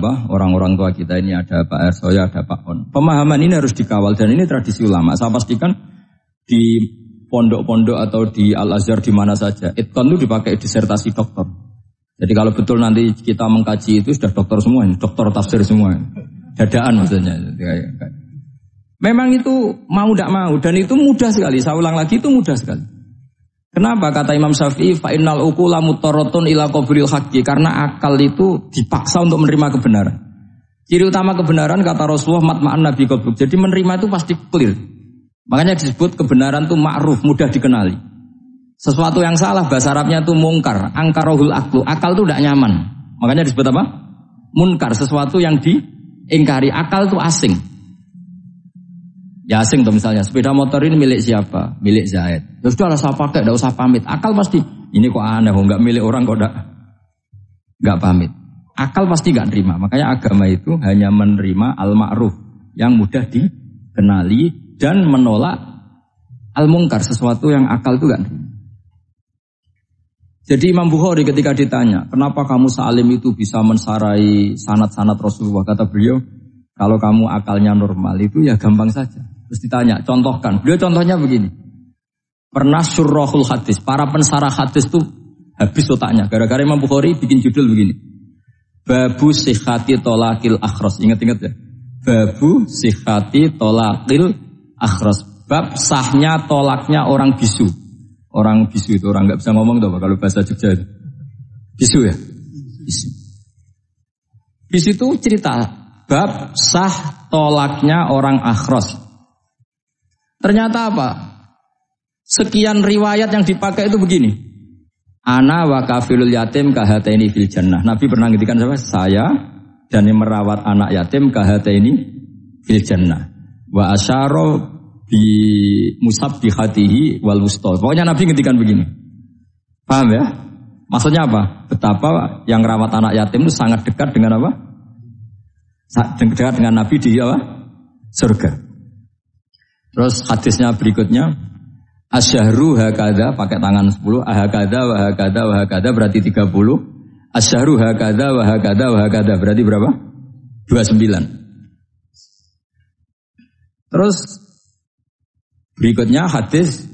tambah orang-orang tua kita ini ada Pak Ersoya, ada Pak On. Pemahaman ini harus dikawal dan ini tradisi ulama. Saya pastikan di pondok-pondok atau di Al-Azhar di mana saja, itqan itu dipakai disertasi dokter. Jadi kalau betul nanti kita mengkaji itu sudah dokter semua, dokter tafsir semua. Dadaan maksudnya. Memang itu mau tidak mau dan itu mudah sekali. Saya ulang lagi itu mudah sekali. Kenapa kata Imam Syafi'i fa innal uqula mutarratun ila qabril haqqi, karena akal itu dipaksa untuk menerima kebenaran. Ciri utama kebenaran kata Rasulullah matma'an nabi qabruk. Jadi menerima itu pasti clear. Makanya disebut kebenaran itu ma'ruf, mudah dikenali. Sesuatu yang salah bahasa Arabnya itu mungkar, angkarahul aklu. Akal itu tidak nyaman. Makanya disebut apa? Munkar, sesuatu yang diingkari. Akal itu asing. Ya asing tuh misalnya, sepeda motor ini milik siapa? Milik Zaid. Ya sudah lah saya pakai, tidak usah pamit. Akal pasti, ini kok aneh, nggak milik orang kok nggak pamit. Akal pasti nggak terima. Makanya agama itu hanya menerima al-ma'ruf yang mudah dikenali dan menolak al-mungkar, sesuatu yang akal itu nggak terima. Jadi Imam Bukhari ketika ditanya, kenapa kamu salim itu bisa mensarai sanad-sanad Rasulullah? Kata beliau, kalau kamu akalnya normal itu ya gampang saja. Terus ditanya, contohkan. Beliau contohnya begini. Pernah syurrahul hadis, para pensarah hadis itu habis otaknya. Gara-gara Imam Bukhari bikin judul begini. Babu sihhati tolakil akhras. Ingat-ingat ya. Babu sihhati tolakil akhras. Bab sahnya tolaknya orang bisu. Orang bisu itu orang nggak bisa ngomong tuh kalau bahasa Jogja itu. Bisu ya? Bisu. Bisu itu cerita bab sah tolaknya orang akhras. Ternyata apa? Sekian riwayat yang dipakai itu begini. Ana wa kafilul yatim kahataini fil jannah. Nabi pernah ngintikan siapa? Saya dan yang merawat anak yatim kahataini fil jannah. Wa asyara bi musabbihatihi wal wusta. Pokoknya Nabi ngintikan begini. Paham ya? Maksudnya apa? Betapa yang merawat anak yatim itu sangat dekat dengan apa? Dekat dengan Nabi di apa? Surga. Terus hadisnya berikutnya, asyahru hakada pakai tangan 10, ahakada wa hakada wa hakada berarti 30. Asyahru hakada wa hakada wa hakada berarti berapa? 29. Terus berikutnya hadis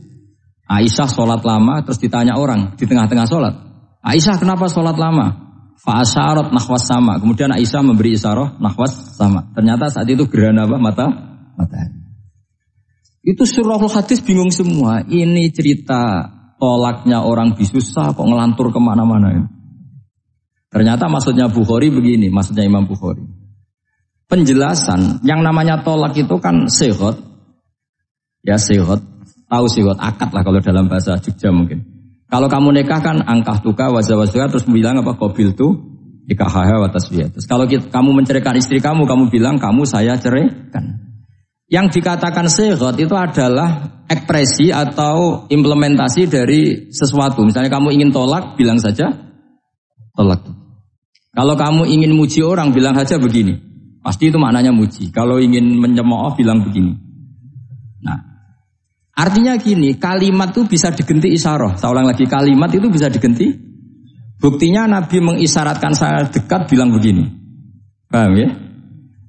Aisyah sholat lama, terus ditanya orang di tengah-tengah sholat, Aisyah kenapa sholat lama? Fa'asyarat nahwas sama. Kemudian Aisyah memberi isyarah nahwas sama. Ternyata saat itu gerhana apa? Matahari. Itu surahul hadis bingung semua. Ini cerita tolaknya orang bisusah kok ngelantur kemana-mana ini. Ternyata maksudnya Bukhari begini, maksudnya Imam Bukhari. Penjelasan yang namanya tolak itu kan sihot. Ya sihot, tahu sihot, akad lah kalau dalam bahasa Jogja mungkin. Kalau kamu nikah kan angkah tuka wazawazwa terus bilang apa qabil tu nikahaha wa tasbih. Terus kalau kamu menceraikan istri kamu bilang kamu saya ceraikan. Yang dikatakan sihot itu adalah ekspresi atau implementasi dari sesuatu. Misalnya kamu ingin tolak, bilang saja tolak. Kalau kamu ingin muji orang, bilang saja begini. Pasti itu maknanya muji. Kalau ingin menyemooh, bilang begini. Nah, artinya gini, kalimat itu bisa diganti isyarah. Saya ulang lagi, kalimat itu bisa diganti. Buktinya Nabi mengisyaratkan saya dekat, bilang begini. Paham ya?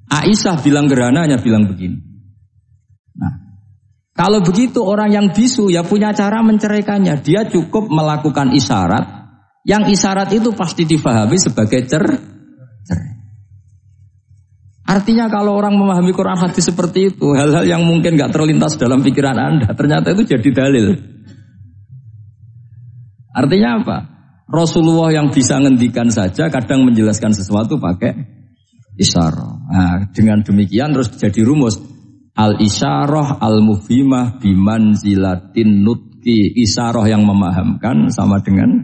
Aisyah bilang gerhana, hanya bilang begini. Nah, kalau begitu orang yang bisu ya punya cara menceraikannya. Dia cukup melakukan isyarat. Yang isyarat itu pasti difahami sebagai cerai. Artinya kalau orang memahami Quran hadis seperti itu, hal-hal yang mungkin gak terlintas dalam pikiran Anda, ternyata itu jadi dalil. Artinya apa? Rasulullah yang bisa ngendikan saja kadang menjelaskan sesuatu pakai isyarah. Nah, dengan demikian terus jadi rumus. Al-isyarah al-mufhimah bimanzilatin nutki. Isyarah yang memahamkan sama dengan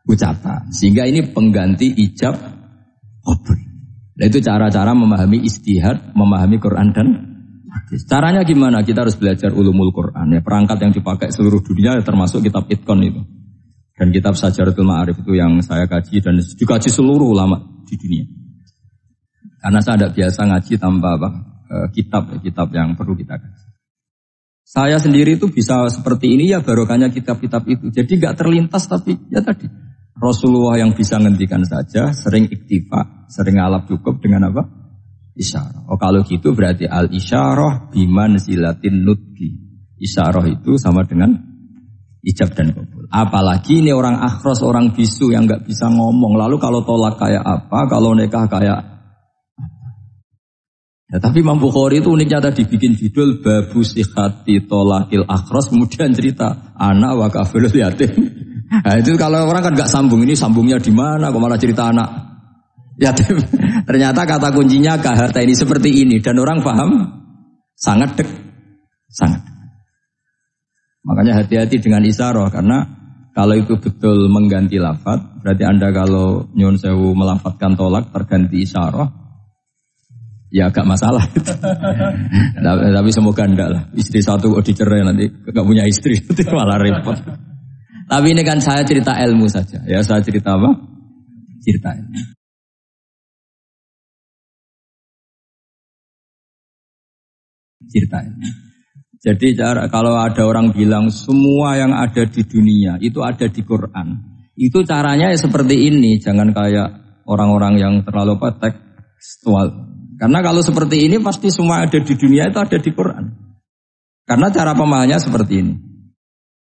ucapan. Sehingga ini pengganti ijab qabul. Nah, itu cara-cara memahami istihad, memahami Quran dan hadis. Caranya gimana? Kita harus belajar ulumul Quran. Ya, perangkat yang dipakai seluruh dunia termasuk kitab Itqan itu. Dan kitab Sajaratul Ma'arif itu yang saya kaji dan dikaji seluruh ulama di dunia. Karena saya tidak biasa ngaji tanpa kitab yang perlu kita kaji. Saya sendiri itu bisa seperti ini ya barokahnya kitab-kitab itu. Jadi gak terlintas tapi ya tadi Rasulullah yang bisa ngendikan saja, sering iktifa, Sering ngalap cukup dengan apa? Isyarah. Oh kalau gitu berarti al-isyarah bimanzilatin nutqi. Isyarah itu sama dengan ijab dan qabul. Apalagi ini orang akhros, orang bisu yang enggak bisa ngomong. Lalu kalau tolak kayak apa, kalau nikah kayak apa? Ya, tapi Imam Bukhari itu uniknya tadi bikin judul Babu Sihati Tolakil Akhros, kemudian cerita anak wa kafilul yatim. Nah, itu kalau orang kan enggak sambung, ini sambungnya di mana kok malah cerita anak yatim. Ternyata kata kuncinya kahata ini seperti ini dan orang paham sangat sangat. Makanya hati-hati dengan isyarah karena kalau itu betul mengganti lafaz, berarti Anda kalau nyun sewu melafadzkan tolak terganti isyarah, ya agak masalah. Tapi semoga enggak lah. Istri satu kok dicerai nanti enggak punya istri itu malah repot. Tapi ini kan saya cerita ilmu saja. Ya saya cerita apa? Cerita ilmu. Cerita ilmu. Jadi kalau ada orang bilang semua yang ada di dunia itu ada di Quran, itu caranya ya seperti ini, jangan kayak orang-orang yang terlalu tekstual. Karena kalau seperti ini pasti semua ada di dunia itu ada di Quran. Karena cara pemahamannya seperti ini.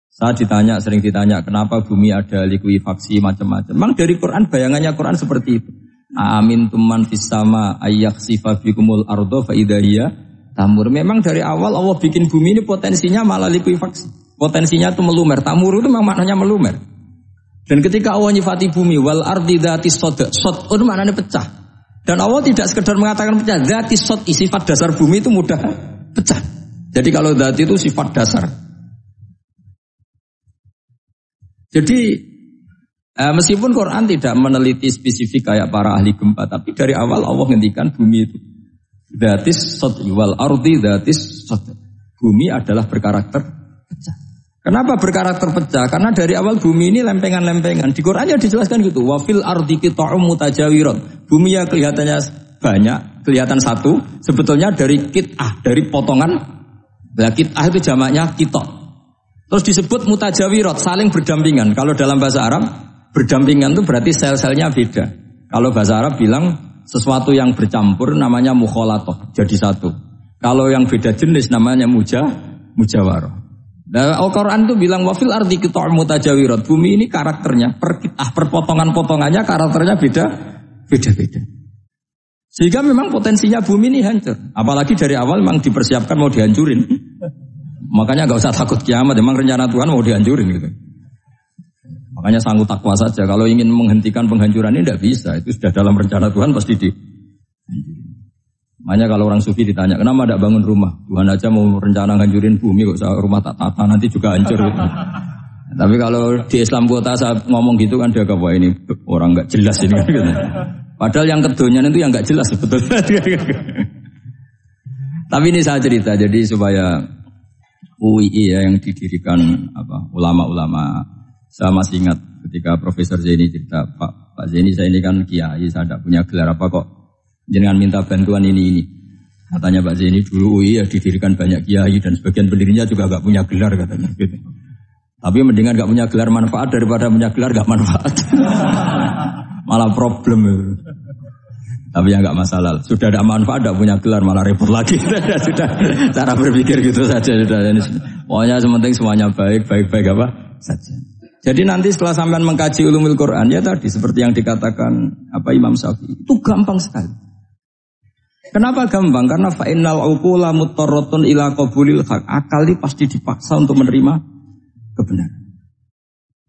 Saya sering ditanya kenapa bumi ada likuifaksi macam-macam. Memang dari Quran bayangannya Quran seperti itu. Amin tuman fis sama ayyakhsifa bikumul ardo fa idza tamur. Memang dari awal Allah bikin bumi ini potensinya malah likuifaksi. Potensinya itu melumer. Tamur itu memang maknanya melumer. Dan ketika Allah nyifati bumi wal ardi dzatis sod itu maknanya pecah. Dan Allah tidak sekedar mengatakan pecah, dzatis sod sifat dasar bumi itu mudah pecah. Jadi kalau dzat itu sifat dasar. Jadi meskipun Quran tidak meneliti spesifik kayak para ahli gempa, tapi dari awal Allah ngendikan bumi itu dzatis sod wal ardi dzatis sod. Bumi adalah berkarakter pecah. Kenapa berkarakter pecah? Karena dari awal bumi ini lempengan-lempengan. Di Qurannya dijelaskan gitu. Wa fil ardi qita'um mutajawirat. Bumi yang kelihatannya banyak, kelihatan satu, sebetulnya dari qit'ah, dari potongan. Nah, qit'ah itu jamaknya qita'. Terus disebut mutajawirat, saling berdampingan. Kalau dalam bahasa Arab, berdampingan itu berarti sel-selnya beda. Kalau bahasa Arab bilang sesuatu yang bercampur namanya mukhalatoh, jadi satu. Kalau yang beda jenis namanya mujawarah. Nah, Al-Quran itu bilang wafil ardi qita'um mutajawirat. Bumi ini karakternya per potongan-potongannya karakternya beda-beda. Sehingga memang potensinya bumi ini hancur. Apalagi dari awal memang dipersiapkan mau dihancurin. Makanya enggak usah takut kiamat, memang rencana Tuhan mau dihancurin gitu. Makanya sanggup takwa saja. Kalau ingin menghentikan penghancuran ini tidak bisa. Itu sudah dalam rencana Tuhan pasti dihancurin. Makanya kalau orang sufi ditanya, kenapa tidak bangun rumah? Tuhan aja mau rencana hancurin bumi, kok rumah tak tata nanti juga hancur. Gitu. Tapi kalau di Islam kota saya ngomong gitu kan dia kata, wah ini orang nggak jelas ini. Gitu. Padahal yang kedonyan itu yang nggak jelas sebetulnya. Tapi ini saya cerita, jadi supaya UII ya yang didirikan ulama-ulama. Saya masih ingat ketika Profesor Zaini cerita, Pak Zaini saya ini kan kiai, saya tidak punya gelar apa kok. Jangan minta bantuan ini. Katanya Pak Zaini dulu ya didirikan banyak kiai dan sebagian pendirinya juga gak punya gelar katanya gitu. Tapi mendingan gak punya gelar manfaat daripada punya gelar gak manfaat. Malah problem. Tapi ya gak masalah. Sudah ada manfaat gak punya gelar malah repot lagi. Sudah cara berpikir gitu saja sudah. Pokoknya sementing semuanya baik apa saja. Jadi nanti setelah sampean mengkaji ulumul Quran ya tadi seperti yang dikatakan Imam Syafi'i itu gampang sekali. Kenapa gampang? Karena fa'innal uqula muttarratun ila qabulil haq. Akal ini pasti dipaksa untuk menerima kebenaran.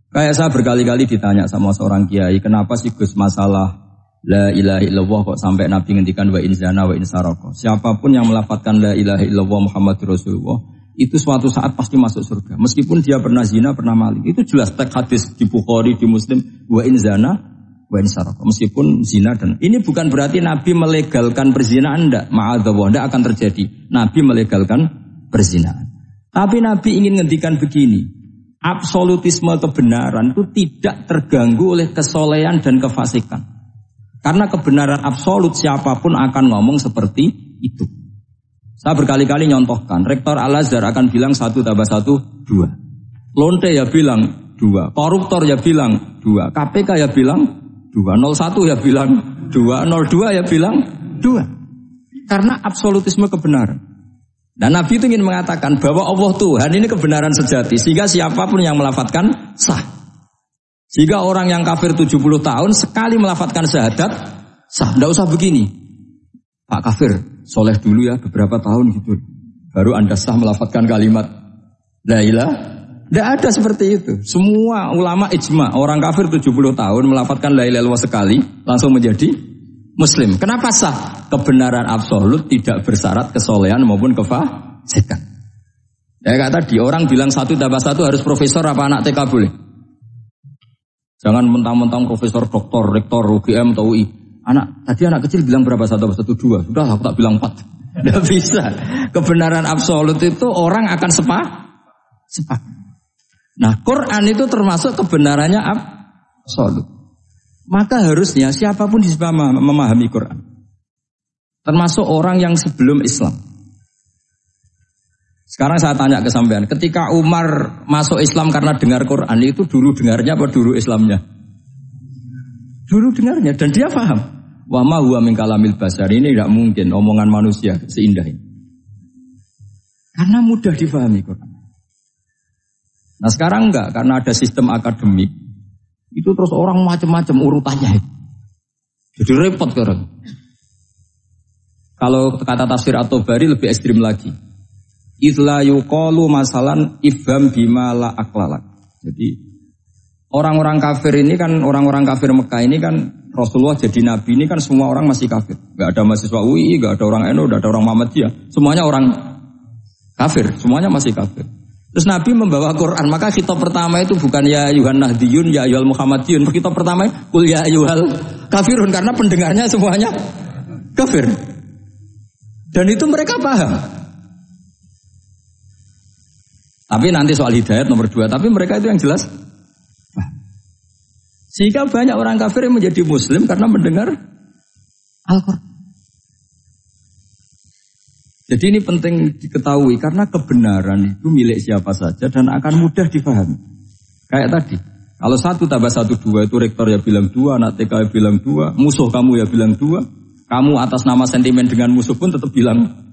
Kayak saya berkali-kali ditanya sama seorang kiai, kenapa sih Gus masalah la ilaha illallah kok sampai Nabi ngendikan wa in zana wa in saraka. Siapapun yang melafadzkan la ilaha illallah Muhammadur Rasulullah itu suatu saat pasti masuk surga. Meskipun dia pernah zina, pernah maling. Itu jelas teks hadis di Bukhari, di Muslim, wa in zana wa in saraka. Meskipun zina dan ini bukan berarti Nabi melegalkan perzinahan, enggak. Ma'adzallah, enggak akan terjadi. Nabi melegalkan perzinahan. Tapi Nabi ingin ngendikan begini. Absolutisme kebenaran itu tidak terganggu oleh kesolehan dan kefasikan. Karena kebenaran absolut siapapun akan ngomong seperti itu. Saya berkali-kali nyontohkan, Rektor Al-Azhar akan bilang 1 tambah 1, 2. Lonte ya bilang 2, koruptor ya bilang 2, KPK ya bilang 2, 01 ya bilang 2, 02 ya bilang 2. Karena absolutisme kebenaran. Dan Nabi itu ingin mengatakan bahwa Allah Tuhan ini kebenaran sejati. Sehingga siapapun yang melafadzkan sah. Sehingga orang yang kafir 70 tahun sekali melafadzkan syahadat sah. Tidak usah begini. Pak kafir, soleh dulu ya beberapa tahun gitu. Baru Anda sah melafadzkan kalimat la ilaha. Tidak ada seperti itu. Semua ulama ijma, orang kafir 70 tahun melafadzkan la ilaha illallah sekali, langsung menjadi Muslim. Kenapa sah? Kebenaran absolut tidak bersyarat kesolehan maupun kefasikan. Ya kata tadi, orang bilang 1 tambah 1 harus profesor apa anak TK boleh? Jangan mentang-mentang profesor, doktor, rektor, UGM atau UI. Tadi anak kecil bilang berapa 1 tambah 1, 2. Sudah aku tak bilang 4. Tidak bisa. Kebenaran absolut itu orang akan sepakat. Nah, Quran itu termasuk kebenarannya absolut. Maka harusnya siapapun bisa memahami Quran. Termasuk orang yang sebelum Islam. Sekarang saya tanya ke sampean, ketika Umar masuk Islam karena dengar Quran, itu dulu dengarnya apa dulu Islamnya? Dulu dengarnya, dan dia paham. Wa ma huwa min kalamil basar, ini tidak mungkin omongan manusia seindah ini. Karena mudah difahami Quran. Nah sekarang enggak, karena ada sistem akademik. Itu terus orang macam-macam urutannya. Jadi repot sekarang. Kalau kata tafsir At-Tabari lebih ekstrim lagi. Idla yuqalu masalan ibham bima la aklalak. Jadi orang-orang kafir ini kan, orang-orang kafir Mekah ini kan Rasulullah jadi nabi ini kan semua orang masih kafir. Enggak ada mahasiswa UI, enggak ada orang NU, enggak ada orang Muhammadiyah. Semuanya orang kafir, semuanya masih kafir. Terus Nabi membawa Quran, maka khitab pertama itu bukan ya ayyuhan nahdiyun, ya ayyuhal muhammadiyun. Khitab pertama kul ya ayyuhal kafirun, karena pendengarnya semuanya kafir. Dan itu mereka paham. Tapi nanti soal hidayat nomor 2, tapi mereka itu yang jelas. Sehingga banyak orang kafir yang menjadi muslim karena mendengar Al-Quran. Jadi ini penting diketahui karena kebenaran itu milik siapa saja dan akan mudah dipahami. Kayak tadi, kalau 1 tambah 1, 2 itu rektor ya bilang 2, anak TK ya bilang 2, musuh kamu ya bilang 2, kamu atas nama sentimen dengan musuh pun tetap bilang.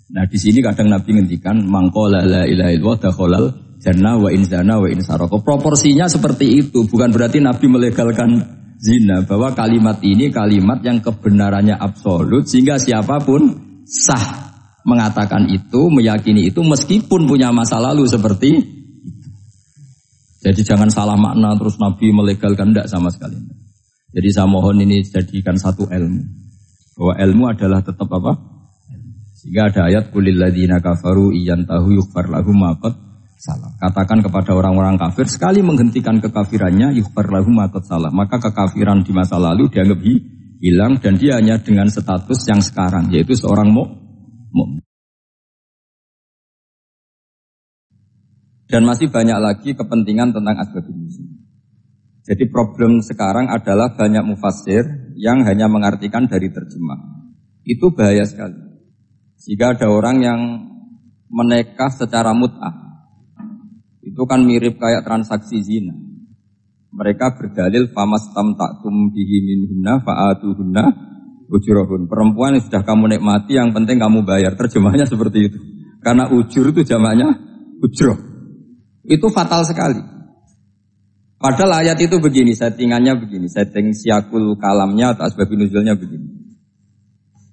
Nah di sini kadang Nabi ngendikan mangqala la ilaha illallah dakhalal jannah wa in zana wa in sarqa. Proporsinya seperti itu, bukan berarti Nabi melegalkan zina, bahwa kalimat ini kalimat yang kebenarannya absolut sehingga siapapun sah mengatakan itu, meyakini itu meskipun punya masa lalu seperti itu. Jadi jangan salah makna terus Nabi melegalkan, tidak sama sekali. Jadi saya mohon ini jadikan satu ilmu, bahwa ilmu adalah tetap apa? Sehingga ada ayat qulil ladzina kafaru iyantahu yughfar lahum ma qad salah. Katakan kepada orang-orang kafir sekali menghentikan kekafirannya yughfar lahum ma qad salah, maka kekafiran di masa lalu dianggap hilang dan dia hanya dengan status yang sekarang, yaitu seorang mukmin. Dan masih banyak lagi kepentingan tentang asbabun nuzul. Jadi problem sekarang adalah banyak mufassir yang hanya mengartikan dari terjemah. Itu bahaya sekali. Jika ada orang yang menikah secara mut'ah, itu kan mirip kayak transaksi zina. Mereka berdalil famastamta'tum bihi minhunna fa'atuhunna ujurahun. Perempuan yang sudah kamu nikmati, yang penting kamu bayar. Terjemahnya seperti itu. Karena ujur itu jamaknya ujroh. Itu fatal sekali. Padahal ayat itu begini, settingannya begini, setting siakul kalamnya atau asbabun nuzulnya begini.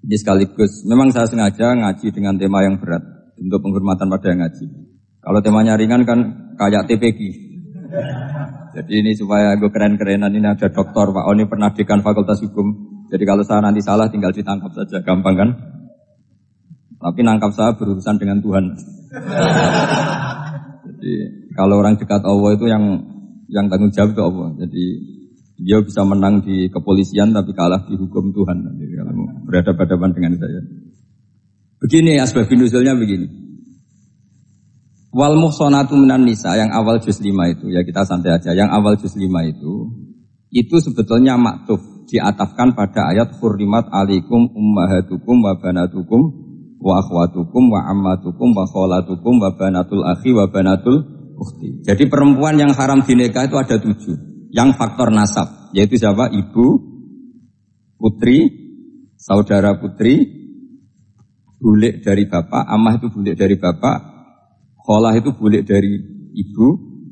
Jadi sekaligus, memang saya sengaja ngaji dengan tema yang berat untuk penghormatan pada yang ngaji. Kalau temanya ringan kan kayak TPG. Jadi ini supaya gue keren-kerenan, ini ada doktor Pak Oni pernah dekan Fakultas Hukum. Jadi kalau saya nanti salah tinggal ditangkap saja, gampang kan? Tapi nangkap saya berurusan dengan Tuhan. Jadi kalau orang dekat Allah itu yang tanggung jawab itu Allah. Jadi dia bisa menang di kepolisian tapi kalah di hukum Tuhan. Jadi kalau berhadapan-hadapan dengan saya. Begini asbabun nuzulnya begini. Wal muhsanatu minan nisa yang awal juz 5 itu, ya kita santai aja. Yang awal juz 5 itu sebetulnya maktuf, diatafkan pada ayat hurrimat alaikum ummahatukum wa banatukum wa akhwatukum wa ammatukum wa kholatukum wa banatul akhi wa banatul ukhti. Jadi perempuan yang haram dinikah itu ada 7. Yang faktor nasab, yaitu siapa? Ibu, putri, saudara putri, bulik dari bapak, amah itu bulik dari bapak, kholah itu bulik dari ibu,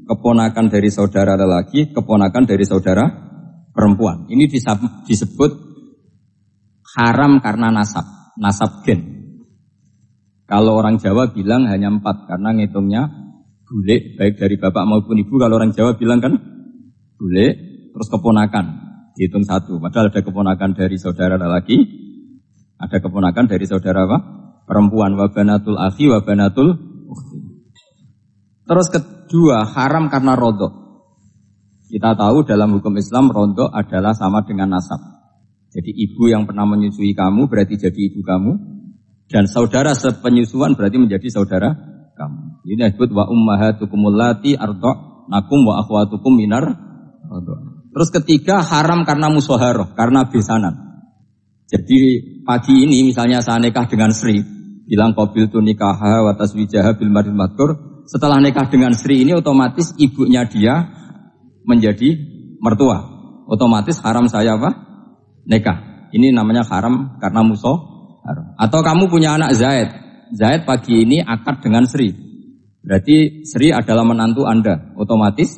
keponakan dari saudara lelaki, keponakan dari saudara perempuan. Ini disebut haram karena nasab gen. Kalau orang Jawa bilang hanya 4 karena ngitungnya bulik baik dari bapak maupun ibu. Kalau orang Jawa bilang kan bulik terus keponakan dihitung 1. Padahal ada keponakan dari saudara lelaki, ada keponakan dari saudara apa? Perempuan. Wa banatul akhi wa banatul ukhti. Terus kedua haram karena rodok. Kita tahu dalam hukum Islam rodok adalah sama dengan nasab. Jadi ibu yang pernah menyusui kamu berarti jadi ibu kamu. Dan saudara sepenyusuan berarti menjadi saudara kamu. Ini disebut wa ummahatukumul lati arda'nakum wa akhwatukum minar radha'. Terus ketiga haram karena musaharah, karena besanan. Jadi pagi ini misalnya saya nikah dengan Sri, bilang qabiltu nikaha wa taswijaha bil mar'il madhkur. Setelah nikah dengan Sri ini otomatis ibunya dia menjadi mertua. Otomatis haram saya apa? Nikah. Ini namanya haram karena musaharah. Atau kamu punya anak Zaid. Zaid pagi ini akad dengan Sri. Berarti Sri adalah menantu Anda. Otomatis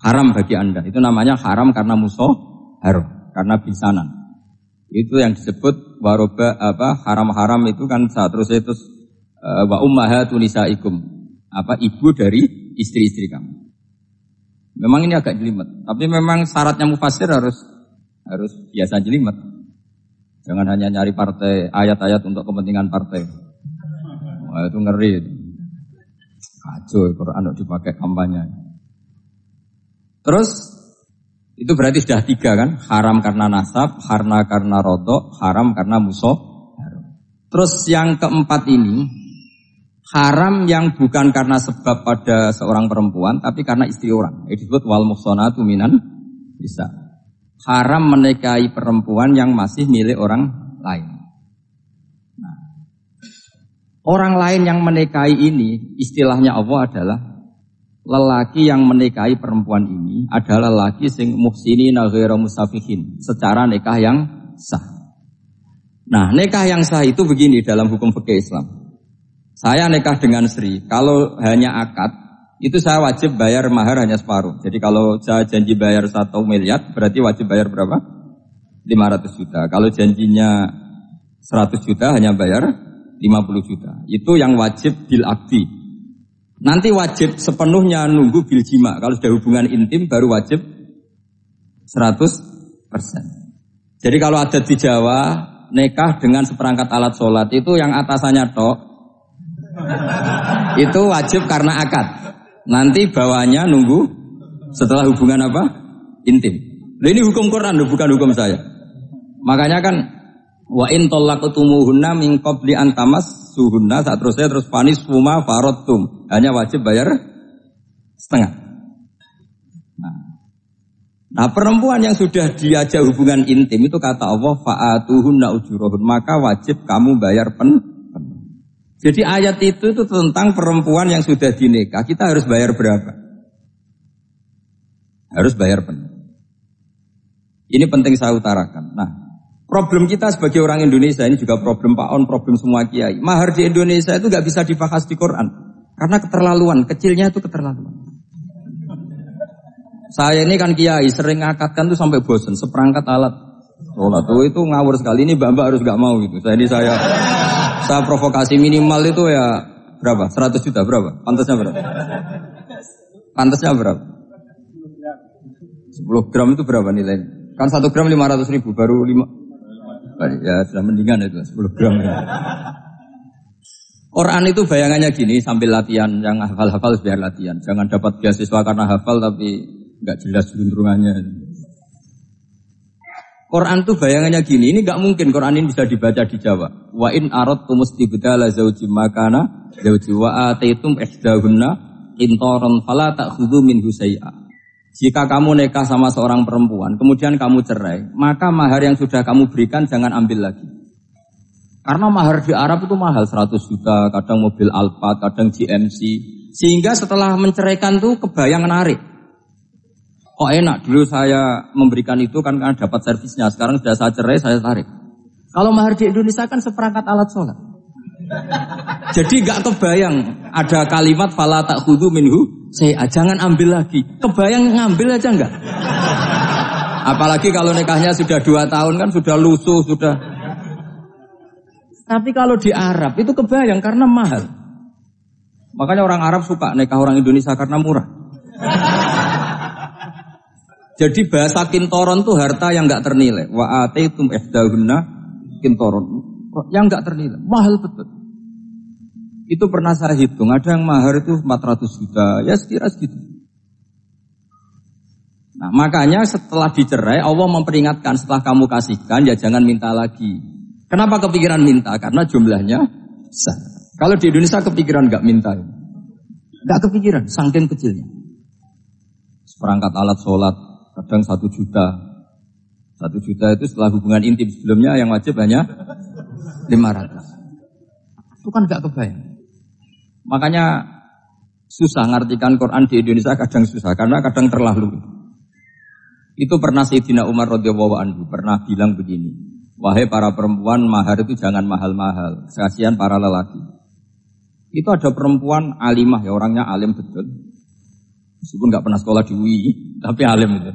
haram bagi Anda. Itu namanya haram karena musaharah, karena bisanan. Itu yang disebut waroba haram-haram itu kan terus wa ummahatu nisaikum. Ibu dari istri-istri kamu. Memang ini agak jelimet, tapi memang syaratnya mufassir harus biasa jelimet. Jangan hanya nyari partai ayat-ayat untuk kepentingan partai. Wah, itu ngeri. Kacau Quran dipakai kampanye. Terus itu berarti sudah 3 kan? Haram karena nasab, karena rodok, haram karena musuh. Terus yang keempat ini haram yang bukan karena sebab pada seorang perempuan, tapi karena istri orang. Itu disebut wal muhsanatu minan nisa. Haram menikahi perempuan yang masih milik orang lain. Nah, orang lain yang menikahi ini, istilahnya Allah adalah lelaki yang menikahi perempuan ini adalah lelaki sing muhsinina ghairu musafihin, secara nikah yang sah. Nah, nikah yang sah itu begini dalam hukum fikih Islam. Saya nikah dengan Sri, kalau hanya akad, itu saya wajib bayar mahar hanya separuh. Jadi kalau saya janji bayar 1 miliar, berarti wajib bayar berapa? 500 juta. Kalau janjinya 100 juta, hanya bayar 50 juta. Itu yang wajib bil akdi. Nanti wajib sepenuhnya nunggu bil jima. Kalau sudah hubungan intim, baru wajib 100%. Jadi kalau ada di Jawa, nikah dengan seperangkat alat sholat, itu yang atasannya tok, itu wajib karena akad. Nanti bawahnya nunggu setelah hubungan apa? Intim. Nah, ini hukum Quran, bukan hukum saya. Makanya kan wa in talaqtumuhunna min qabli an tamassuhunna, terus panis fuma faradtum. Hanya wajib bayar setengah. Nah, perempuan yang sudah diajak hubungan intim itu kata Allah fa'atuhunna ujurahun, maka wajib kamu bayar penuh. Jadi ayat itu tentang perempuan yang sudah dinikah, kita harus bayar berapa? Harus bayar penuh. Ini penting saya utarakan. Nah, problem kita sebagai orang Indonesia, ini juga problem Pak On, problem semua kiai. Mahar di Indonesia itu gak bisa dibahas di Quran. Karena keterlaluan, kecilnya itu keterlaluan. Saya ini kan kiai, sering ngakatkan tuh sampai bosan, seperangkat alat sholat itu ngawur sekali. Ini mbak-mbak harus gak mau gitu. Saya provokasi minimal itu ya berapa? 100 juta berapa? Pantasnya berapa? Pantasnya berapa? 10 gram itu berapa nilainya? Kan 1 gram 500 ribu, baru 5. Ya sudah mendingan itu 10 gram. Quran itu bayangannya gini, sambil latihan, yang hafal-hafal biar latihan. Jangan dapat beasiswa karena hafal tapi nggak jelas juntrungannya. Quran tuh bayangannya gini, ini gak mungkin Quran ini bisa dibaca di Jawa. Wa in aradtum istibdala zawji makana zawji wa ataitum ihdahunna qintaran fala ta'khudhu minhu syai'a. Jika kamu nikah sama seorang perempuan, kemudian kamu cerai, maka mahar yang sudah kamu berikan jangan ambil lagi. Karena mahar di Arab itu mahal, 100 juta, kadang mobil Alphard, kadang GMC. Sehingga setelah menceraikan tuh kebayang menarik. Kok enak dulu saya memberikan itu kan dapat servisnya. Sekarang sudah saya cerai, saya tarik. Kalau mahar di Indonesia kan seperangkat alat sholat. Jadi gak kebayang ada kalimat fala ta'khudhu minhu saya jangan ambil lagi. Kebayang ngambil aja enggak? Apalagi kalau nikahnya sudah 2 tahun kan sudah lusuh, sudah. Tapi kalau di Arab itu kebayang karena mahal. Makanya orang Arab suka nikah orang Indonesia karena murah. Jadi bahasa kintoron itu harta yang enggak ternilai. Wa ataitum ihdahunna kintoron. Yang enggak ternilai, mahal betul. Itu pernah saya hitung, ada yang mahar itu 400 juta, ya sekira segitu. Nah makanya setelah dicerai, Allah memperingatkan setelah kamu kasihkan, ya jangan minta lagi. Kenapa kepikiran minta? Karena jumlahnya besar. Kalau di Indonesia kepikiran gak minta. Gak kepikiran, saking kecilnya. Seperangkat alat sholat, kadang 1 juta. 1 juta itu setelah hubungan intim sebelumnya yang wajib hanya 500. Itu kan gak kebayang. Makanya susah ngartikan Quran di Indonesia kadang susah karena kadang terlalu. Itu pernah Sayyidina Umar radhiyallahu anhu pernah bilang begini, wahai para perempuan mahar itu jangan mahal-mahal, kasihan para lelaki. Itu ada perempuan alimah ya orangnya alim betul, meskipun nggak pernah sekolah di UI tapi alim itu.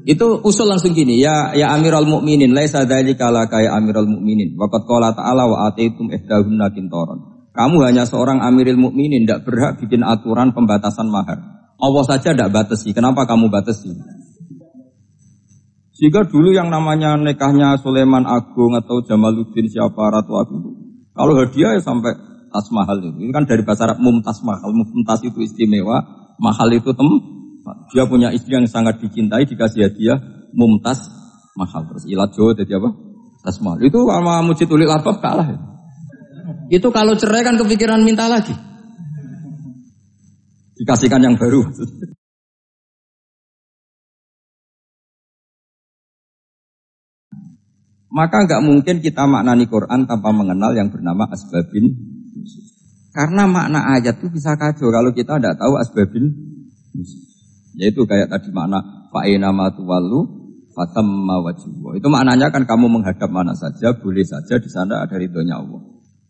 Itu usul langsung gini, ya Amirul Mukminin, laisa dzalika laka ya Amirul Mukminin. Waqad qala ta'ala wa ataitum ihdahunna qintaran. Kamu hanya seorang Amirul Mukminin, tidak berhak bikin aturan pembatasan mahar. Allah saja tidak batasi, kenapa kamu batasi? Sehingga dulu yang namanya nikahnya Sulaiman Agung atau Jamaluddin siapa Ratu Agung, kalau hadiah ya sampai tas mahal itu. Ini kan dari bahasa Arab mumtaz mahal, mumtaz itu istimewa, mahal itu dia punya istri yang sangat dicintai, dikasih hadiah mumtaz mahal. Terus ilat Jawa jadi apa? Tas mahal. Itu sama Mujid Ulil Albab kalah ya. Itu kalau cerai kan kepikiran minta lagi. Dikasihkan yang baru. Maka enggak mungkin kita maknani Quran tanpa mengenal yang bernama asbabin. Karena makna ayat itu bisa kacau kalau kita tidak tahu asbabin. Yaitu kayak tadi makna fa'ina ma tuwallu fatamma wajhu. Itu maknanya kan kamu menghadap mana saja, boleh saja di sana ada ridhonya Allah.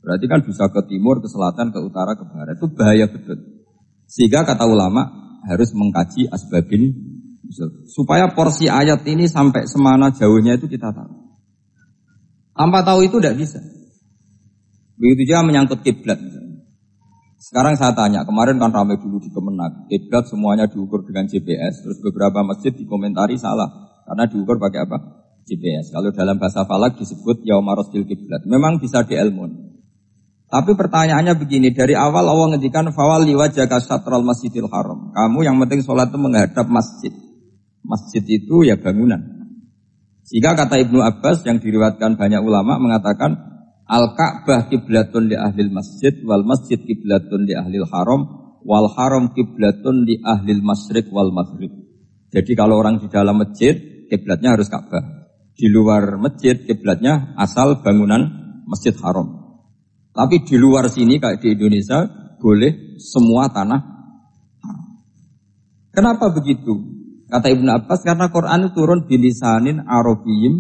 Berarti kan bisa ke timur, ke selatan, ke utara, ke barat. Itu bahaya betul. Sehingga kata ulama harus mengkaji asbabin. Supaya porsi ayat ini sampai semana jauhnya itu kita tahu. Tanpa tahu itu tidak bisa. Begitu juga menyangkut kiblat. Sekarang saya tanya, kemarin kan ramai dulu di Kemenak. Kiblat semuanya diukur dengan GPS. Terus beberapa masjid dikomentari salah. Karena diukur pakai apa? GPS. Kalau dalam bahasa falak disebut yaumarostil kiblat. Memang bisa diilmun. Tapi pertanyaannya begini, dari awal Allah ngendikan fawalli wajhaka syatral masjidil haram. Kamu yang penting sholat itu menghadap masjid. Masjid itu ya bangunan. Sehingga kata Ibnu Abbas yang diriwayatkan banyak ulama mengatakan al-Ka'bah kiblatun li ahlil masjid wal masjid kiblatun li ahlil haram wal haram kiblatun li ahlil masyriq wal maghrib. Jadi kalau orang di dalam masjid kiblatnya harus Ka'bah. Di luar masjid kiblatnya asal bangunan Masjid Haram. Tapi di luar sini kayak di Indonesia boleh semua tanah. Kenapa begitu? Kata Ibnu Abbas karena Quran itu turun bilisanin Arabiyyim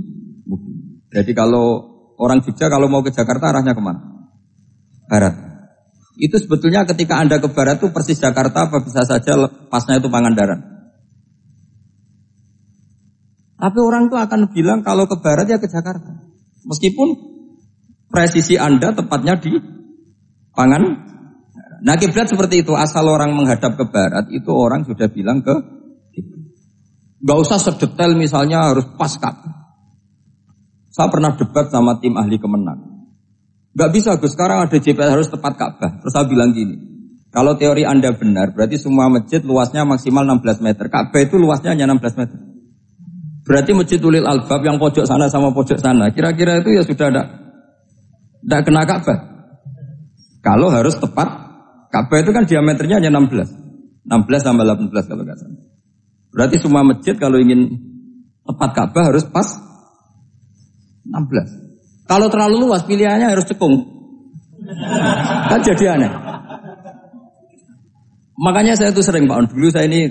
mubin. Jadi kalau orang Jogja kalau mau ke Jakarta arahnya kemana? Barat. Itu sebetulnya ketika Anda ke barat itu persis Jakarta apa bisa saja pasnya itu Pangandaran. Tapi orang itu akan bilang kalau ke barat ya ke Jakarta. Meskipun presisi Anda tepatnya di Pangan. Nah kiblat seperti itu. Asal orang menghadap ke barat itu orang sudah bilang ke kiblat. Gak usah sedetail misalnya harus pas Ka'bah. Saya pernah debat sama tim ahli Kemenak. Gak bisa Gus, sekarang ada GPS harus tepat Ka'bah. Terus saya bilang gini, kalau teori Anda benar berarti semua masjid luasnya maksimal 16 meter. Ka'bah itu luasnya hanya 16 meter. Berarti Masjid Ulil Albab yang pojok sana sama pojok sana kira-kira itu ya sudah tidak kena Ka'bah. Kalau harus tepat, Ka'bah itu kan diameternya hanya 16 sampai 18 kalau nggak salah. Berarti semua masjid kalau ingin tepat Ka'bah harus pas 16. Kalau terlalu luas pilihannya harus cekung. Kan jadi aneh. Makanya saya tuh sering Pak, dulu saya ini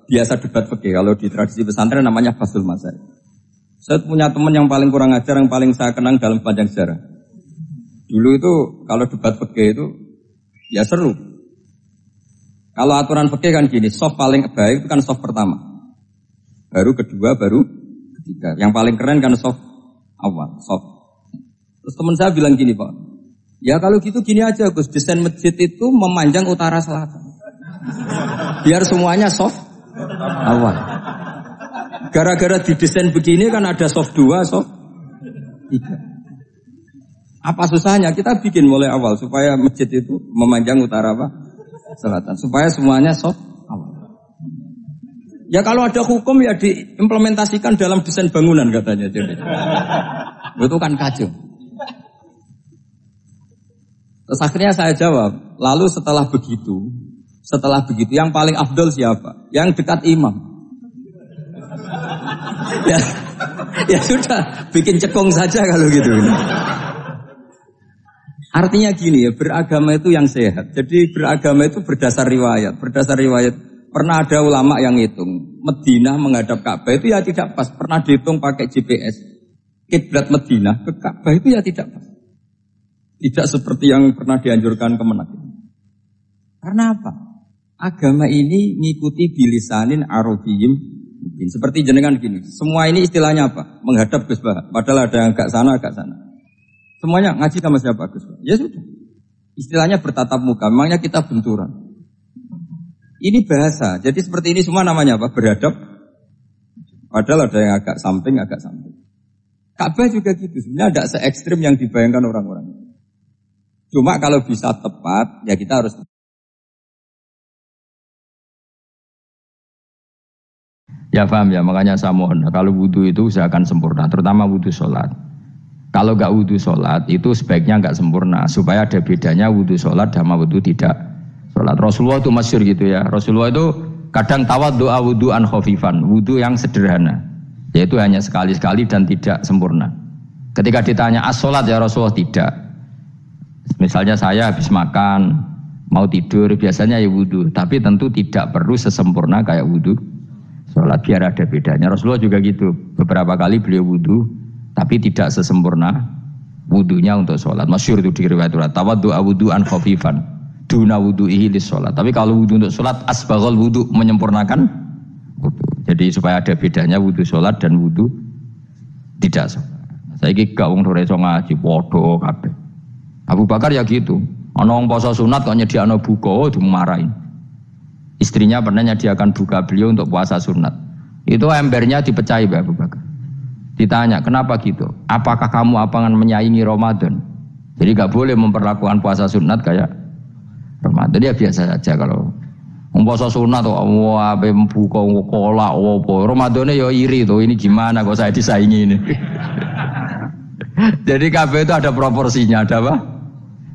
biasa debat fikih. Kalau di tradisi pesantren namanya Fasul Masail. Saya punya teman yang paling kurang ajar, yang paling saya kenang dalam panjang sejarah. Dulu itu kalau debat fikih itu ya seru. Kalau aturan fikih kan gini, soft paling baik itu kan soft pertama. Baru kedua, baru ketiga. Yang paling keren kan soft awal, soft. Terus teman saya bilang gini, Pak. Ya kalau gitu gini aja Gus, desain masjid itu memanjang utara selatan. Biar semuanya soft awal. Gara-gara didesain begini kan ada soft 2, soft 3. Apa susahnya? Kita bikin mulai awal supaya masjid itu memanjang utara apa? Selatan. Supaya semuanya soft awal. Ya kalau ada hukum ya diimplementasikan dalam desain bangunan katanya. Jadi. Itu kan kacau. Terus akhirnya saya jawab, lalu setelah begitu yang paling afdol siapa? Yang dekat imam. Ya sudah, bikin cekung saja kalau gitu. Artinya gini ya, beragama itu yang sehat. Jadi beragama itu berdasar riwayat. Berdasar riwayat, pernah ada ulama yang hitung Madinah menghadap Ka'bah itu ya tidak pas. Pernah dihitung pakai GPS. Kiblat Madinah ke Ka'bah itu ya tidak pas. Tidak seperti yang pernah dianjurkan Kemenak. Karena apa? Agama ini ngikuti bilisanin Arabiyyin. Seperti jenengan gini. Semua ini istilahnya apa? Menghadap Gus Bah. Padahal ada yang agak sana, agak sana. Semuanya ngaji sama siapa Gus Bah? Ya sudah. Istilahnya bertatap muka. Memangnya kita benturan. Ini bahasa. Jadi seperti ini semua namanya apa? Berhadap. Padahal ada yang agak samping, agak samping. Ka'bah juga gitu. Sebenarnya tidak se-ekstrim yang dibayangkan orang-orang. Cuma kalau bisa tepat, ya kita harus. Ya paham ya, makanya saya mohon. Kalau wudhu itu usahakan sempurna, terutama wudhu sholat. Kalau nggak wudhu sholat, itu sebaiknya nggak sempurna. Supaya ada bedanya wudhu sholat sama wudhu tidak sholat. Rasulullah itu masyhur gitu ya. Rasulullah itu kadang tawaddu'a wudhu'an khafifan. Wudhu yang sederhana. Yaitu hanya sekali-sekali dan tidak sempurna. Ketika ditanya as-sholat ya Rasulullah, tidak. Misalnya saya habis makan, mau tidur, biasanya ya wudhu. Tapi tentu tidak perlu sesempurna kayak wudhu sholat, biar ada bedanya. Rasulullah juga gitu. Beberapa kali beliau wudhu, tapi tidak sesempurna wudhunya untuk sholat. Masyhur itu di riwayat tawaddu'a wudhu'an khafifan duna wudhu'ihi lis sholat. Tapi kalau wudhu untuk sholat, asbaghal wudhu, menyempurnakan wudhu. Jadi supaya ada bedanya wudhu sholat dan wudhu tidak sholat. Saya gak wong ora iso ngaji padha kabeh. Abu Bakar ya gitu. Ana wong poso sunat kok nyediakno buka, dimarahin. Istrinya pernah nyediakan buka beliau untuk puasa sunat. Itu embernya dipecahi Abu Bakar. Ditanya, kenapa gitu? Apakah kamu akan menyaingi Ramadan? Jadi gak boleh memperlakukan puasa sunat kayak Ramadan. Ya biasa saja kalau puasa sunat wah buka kolak apa. Ramadannya ya iri tuh. Ini gimana kok saya disaingi ini? Jadi kabeh itu ada proporsinya, ada apa?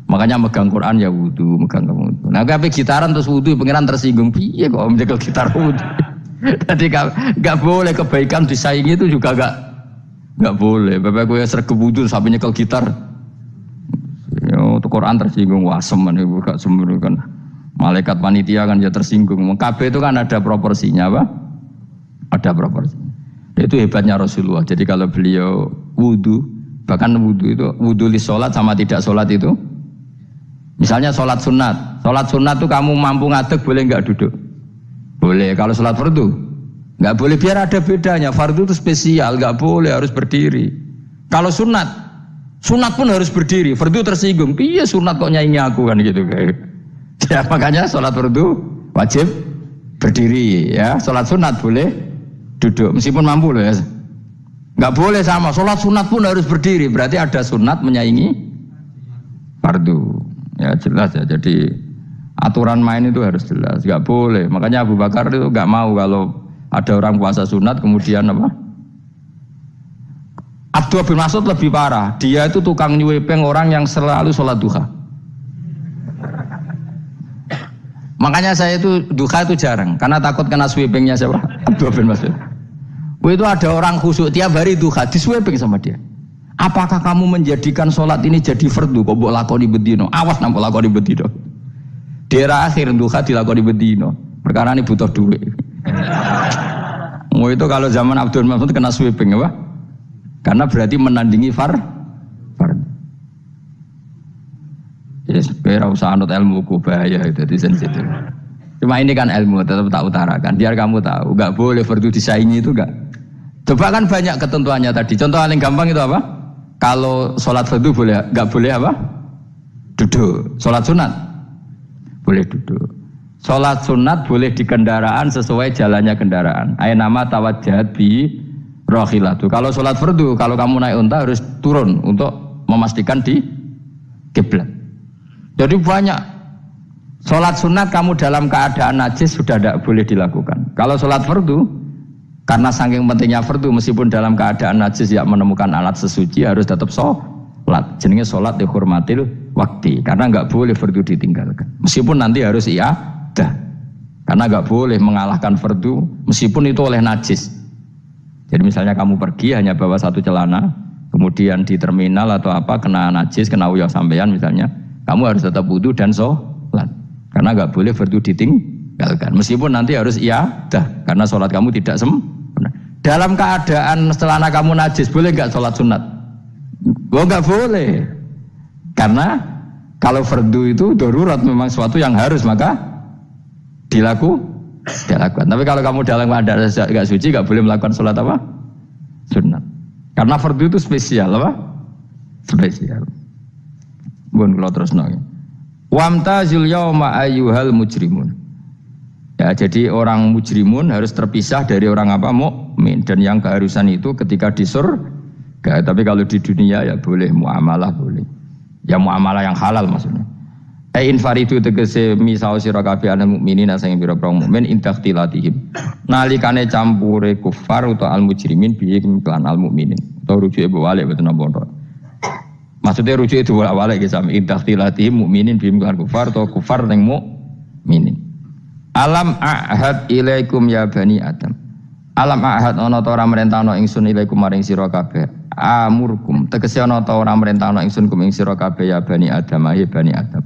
Makanya megang Quran ya wudu, megang wudu. Nah, kabeh gitaran terus wudu, pengiran tersinggung. Piye kok menjaga gitar wudu? Jadi enggak boleh kebaikan disaingi itu juga enggak boleh. Bapak gue sergep wudu sampai nyekel gitar. Yo, Quran tersinggung, wah semen ibu gak sembunyi kan. Malaikat panitia kan ya tersinggung. Kabeh itu kan ada proporsinya, apa? Ada proporsinya. Itu hebatnya Rasulullah. Jadi kalau beliau wudu, bahkan wudu itu wudu li sholat sama tidak sholat itu. Misalnya sholat sunat itu kamu mampu ngadeg boleh nggak duduk? Boleh. Kalau sholat fardu nggak boleh, biar ada bedanya. Fardu itu spesial, nggak boleh, harus berdiri. Kalau sunat pun harus berdiri. Fardu tersinggung, iya sunat kok nyaingi aku kan gitu kayak. Ya makanya sholat fardu wajib berdiri ya. Sholat sunat boleh duduk meskipun mampu loh ya. Nggak boleh sama. Sholat sunat pun harus berdiri. Berarti ada sunat menyaingi fardu. Ya jelas ya, jadi aturan main itu harus jelas, nggak boleh. Makanya Abu Bakar itu nggak mau kalau ada orang puasa sunat kemudian apa? Abdullah bin Mas'ud lebih parah, dia itu tukang nyuwepeng orang yang selalu sholat duha. Makanya saya itu duha itu jarang, karena takut kena sweepingnya siapa? Abdullah bin Mas'ud. Itu ada orang khusyuk tiap hari duha, disweping sama dia. Apakah kamu menjadikan sholat ini jadi fardu? Kok mbok lakoni bedino? Awas nang mbok lakoni bedino. Daerah akhir duha dilakoni bedino. Perkara ini butuh duit. Oh itu kalau zaman Abdul Mahmud kena sweeping apa? Karena berarti menandingi fardu. Ya, supaya usah anut ilmuku bahaya itu di sensitif. Cuma ini kan ilmu tetap tak utarakan. Biar kamu tahu, nggak boleh fardu disaingi itu nggak. Coba kan banyak ketentuannya tadi. Contoh paling gampang itu apa? Kalau sholat fardu boleh, nggak boleh apa? Duduk. Sholat sunat boleh duduk. Sholat sunat boleh di kendaraan sesuai jalannya kendaraan. Aynama tawajjahat bi rohilatu. Kalau sholat fardu, kalau kamu naik unta harus turun untuk memastikan di kiblat. Jadi banyak sholat sunat kamu dalam keadaan najis sudah tidak boleh dilakukan. Kalau sholat fardu, karena saking pentingnya fardu, meskipun dalam keadaan najis tidak menemukan alat sesuci harus tetap sholat. Jenenge sholat dihormatil waktu, karena nggak boleh fardu ditinggalkan. Meskipun nanti harus iadah, karena nggak boleh mengalahkan fardu meskipun itu oleh najis. Jadi misalnya kamu pergi hanya bawa satu celana, kemudian di terminal atau apa kena najis, kena uyah sampean misalnya. Kamu harus tetap wudu dan sholat. Karena nggak boleh fardu ditinggalkan. Meskipun nanti harus iadah. Karena sholat kamu tidak sempurna. Dalam keadaan celana kamu najis, boleh nggak sholat sunat? Oh nggak boleh. Karena kalau fardu itu darurat memang sesuatu yang harus maka dilakukan. Tapi kalau kamu dalam keadaan nggak suci, nggak boleh melakukan sholat apa? Sunat. Karena fardu itu spesial apa? Spesial. Bun kalau terus nol. Wamtazul yauma ayyuhal mujrimun. Ya, jadi orang mujrimun harus terpisah dari orang apa? Mukmin. Dan yang keharusan itu ketika di surga. Tapi kalau di dunia ya boleh muamalah boleh. Ya muamalah yang halal maksudnya. Infaridu tegese misau sira kabeh ana mukminin sing pira-pira mukmin intakhtilatihim. Nalikane campure kufar utawa al mujrimin bi iklan al mukminin. Utawa rujuke balik boten napa. Maksudnya rujuk itu awalnya kita sami intakhtilatihim mukminin bihim kan kufar atau kufar yang mukminin. Alam ahad ilaikum ya bani Adam. Alam ahad ana ta ora merentano ingsun ilaikum maring sira kabeh. Amurkum tegese ana ta ora merentano ingsun kum ing sira kabeh ya bani Adam ya bani Adam.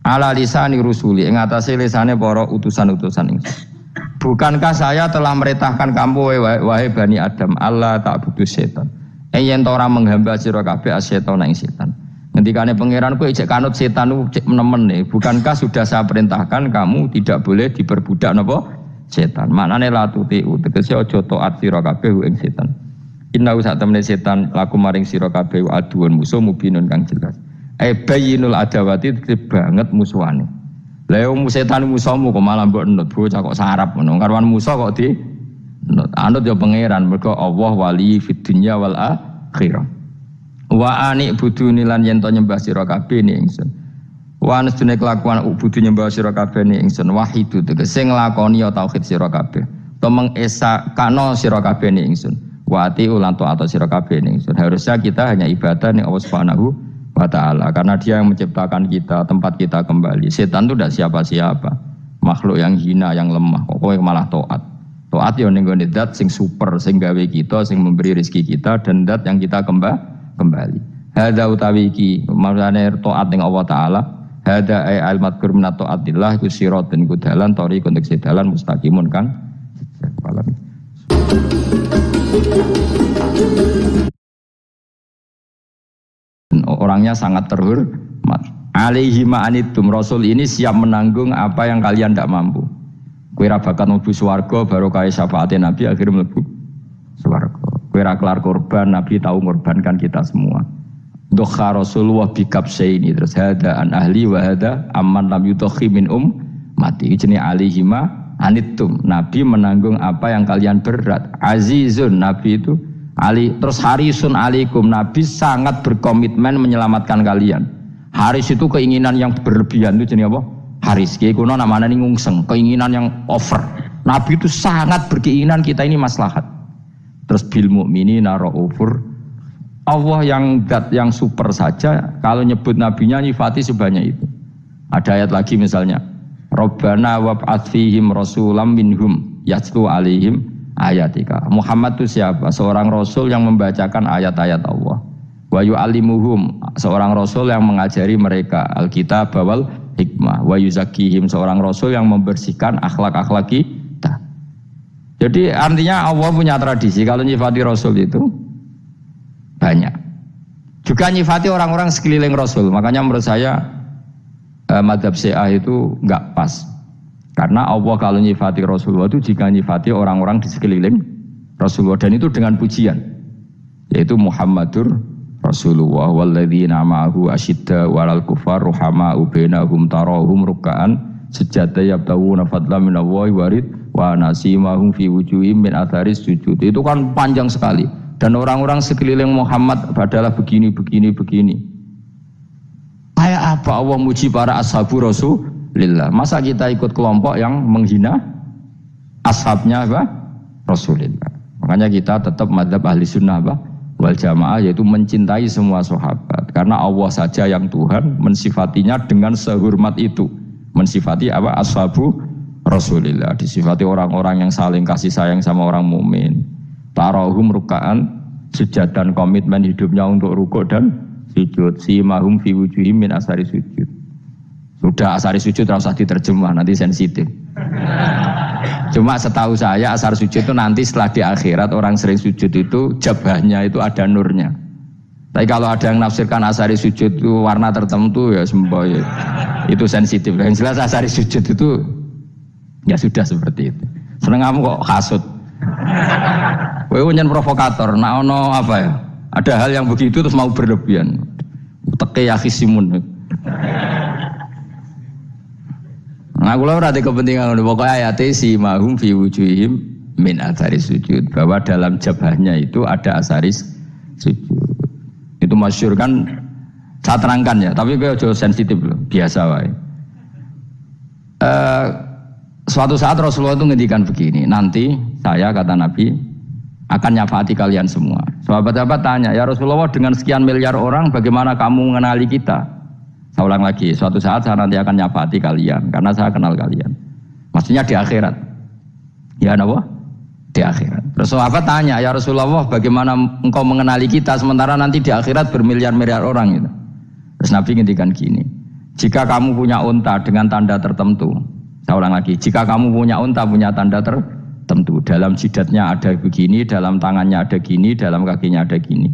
Ala lisani rusuli ing atase lisane para utusan-utusan ingsun. Bukankah saya telah merintahkan kamu wahai bani Adam Allah tak butuh setan. Yen ta ora menghamba sira kabeh asetan ing setan. Ngendikane pangeran kowe ijek kanut setan ku cek nemen nih. Bukankah sudah saya perintahkan kamu tidak boleh diperbudak napa setan. Maknane la tuti tegese aja taat sira kabeh ing setan. Inna sak temene setan laku maring sira kabeh aduun musuh mubinun kang jelas. Bayyinul adawati banget musuhane. Lah wong setan musuhmu kok malah mbok nut bocah kok sarap ngono. Karwan musuh kok di anut ya pangeran mergo Allah wali fid dunya wal akhirah. Wa ani buduni lan yen to nyembah sira kabeh ni ingsun. Wa anastune kelakuan budu nyembah sira kabeh ni ingsun wahidu tegese nglakoni ya tauhid sira kabeh. To mengesa kano sira kabeh ni ingsun. Wa ati ulan to atau sira kabeh ni ingsun. Harusnya kita hanya ibadah ning Allah Subhanahu wa taala karena Dia yang menciptakan kita, tempat kita kembali. Setan itu tidak siapa-siapa. Makhluk yang hina, yang lemah. Kok kowe malah taat. Taat ya ning gone zat sing super, sing gawe kita, sing memberi rezeki kita dan zat yang kita kembali. Hadza utawi iki maksudane taat ning Allah taala. Hadza ay al-madkur min taatillah iku siratun kudalan tori untuk sedalan mustaqimun kang orangnya sangat terhormat. Alaihi ma'anitum Rasul ini siap menanggung apa yang kalian tidak mampu. Kowe ra bakat mlebu swarga baru kaya syafaate Nabi akhirnya mlebu swarga. Kowe ra kelar korban Nabi tahu mengorbankan kita semua. Dokha Rasulullah bikabse ini terus hada an ahli wa hada amman lam yudokhi min mati. Jenenge alaihi ma'anitum. Nabi menanggung apa yang kalian berat. Azizun Nabi itu Ali terus harisun alaikum Nabi sangat berkomitmen menyelamatkan kalian. Haris itu keinginan yang berlebihan itu jenis apa? Haris kiye kuno namanya ngungseng, keinginan yang over. Nabi itu sangat berkeinginan kita ini maslahat. Terus bil mukminina raufur. Allah yang zat yang super saja kalau nyebut nabinya nyifati sebanyak itu. Ada ayat lagi misalnya, Rabbana wab'ats fihim rasulam minhum yatlu alaihim ayatika. Muhammad itu siapa? Seorang rasul yang membacakan ayat-ayat Allah. Wa yu'allimuhum, seorang rasul yang mengajari mereka Alkitab wal hikmah. Wa yuzakkihim, seorang rasul yang membersihkan akhlak-akhlak kita. Jadi artinya Allah punya tradisi kalau nyifati Rasul itu banyak. Juga nyifati orang-orang sekeliling Rasul. Makanya menurut saya mazhab Syiah itu enggak pas. Karena Allah kalau nyifati Rasulullah itu jika nyifati orang-orang di sekeliling Rasulullah, dan itu dengan pujian, yaitu Muhammadur Rasulullah walladzina ma'ahu asyidda walal kufar ruhama'u bainahum tarahum ruk'an sujada yabtawuna fadla minallahi warid wa nasimahum fi wujuhim min atharis sujud. Itu kan panjang sekali. Dan orang-orang sekeliling Muhammad adalah begini. Kayak apa Allah muji para ashabu Rasulillah? Masa kita ikut kelompok yang menghina ashabnya apa? Rasulillah. Makanya kita tetap mazhab ahli sunnah apa? Wal jamaah, yaitu mencintai semua sahabat. Karena Allah saja yang Tuhan mensifatinya dengan sehormat itu. Mensifati apa? Ashabu Rasulillah. Disifati orang-orang yang saling kasih sayang sama orang mukmin. Tarahum ruka'an, sujud dan komitmen hidupnya untuk rukuk dan sujud. Simahum fi wujuhim min asari sujud. Sudah asari sujud tidak usah diterjemah, nanti sensitif. Cuma setahu saya asar sujud itu nanti setelah di akhirat orang sering sujud itu jabahnya itu ada nurnya. Tapi kalau ada yang nafsirkan asari sujud itu warna tertentu ya semboy. Itu sensitif. Yang jelas asari sujud itu ya sudah seperti itu. Seneng kamu kok hasut. Kowe nyen provokator, nak ono apa ya? Ada hal yang begitu terus mau berlebihan. Teke ya khisimun. Nah, kula ora ada kepentingan pokoknya ayate si mahum fi wujuhim min athari sujud, bahwa dalam jabahnya itu ada asaris sujud. Itu masyhur kan, saya terangkan ya, tapi kowe aja sensitif loh, biasa wae. Suatu saat Rasulullah itu ngendikan begini, nanti saya kata Nabi akan nyafaati kalian semua. Sahabat-sahabat tanya, ya Rasulullah dengan sekian miliar orang bagaimana kamu mengenali kita? Saya ulang lagi, suatu saat saya nanti akan nyafaati kalian karena saya kenal kalian. Maksudnya di akhirat. Ya apa? Di akhirat. Terus sahabat tanya, ya Rasulullah bagaimana engkau mengenali kita sementara nanti di akhirat bermiliar-miliar orang gitu. Terus Nabi ngendikan gini, jika kamu punya unta dengan tanda tertentu, saya ulang lagi, jika kamu punya unta punya tanda tertentu, dalam jidatnya ada begini, dalam tangannya ada gini, dalam kakinya ada gini,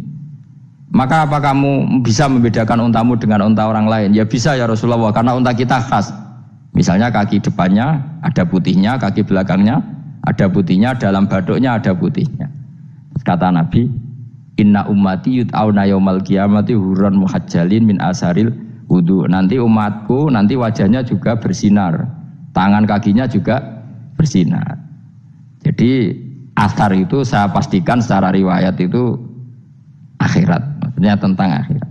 maka apa kamu bisa membedakan untamu dengan unta orang lain? Ya bisa ya Rasulullah, karena unta kita khas. Misalnya kaki depannya ada putihnya, kaki belakangnya ada putihnya, dalam baduknya ada putihnya. Kata Nabi, inna ummati yut'auna yaumal qiyamati hurran muhajjalin min asaril wudu. Nanti umatku nanti wajahnya juga bersinar, tangan kakinya juga bersinar. Jadi asar itu saya pastikan secara riwayat itu akhirat, maksudnya tentang akhirat.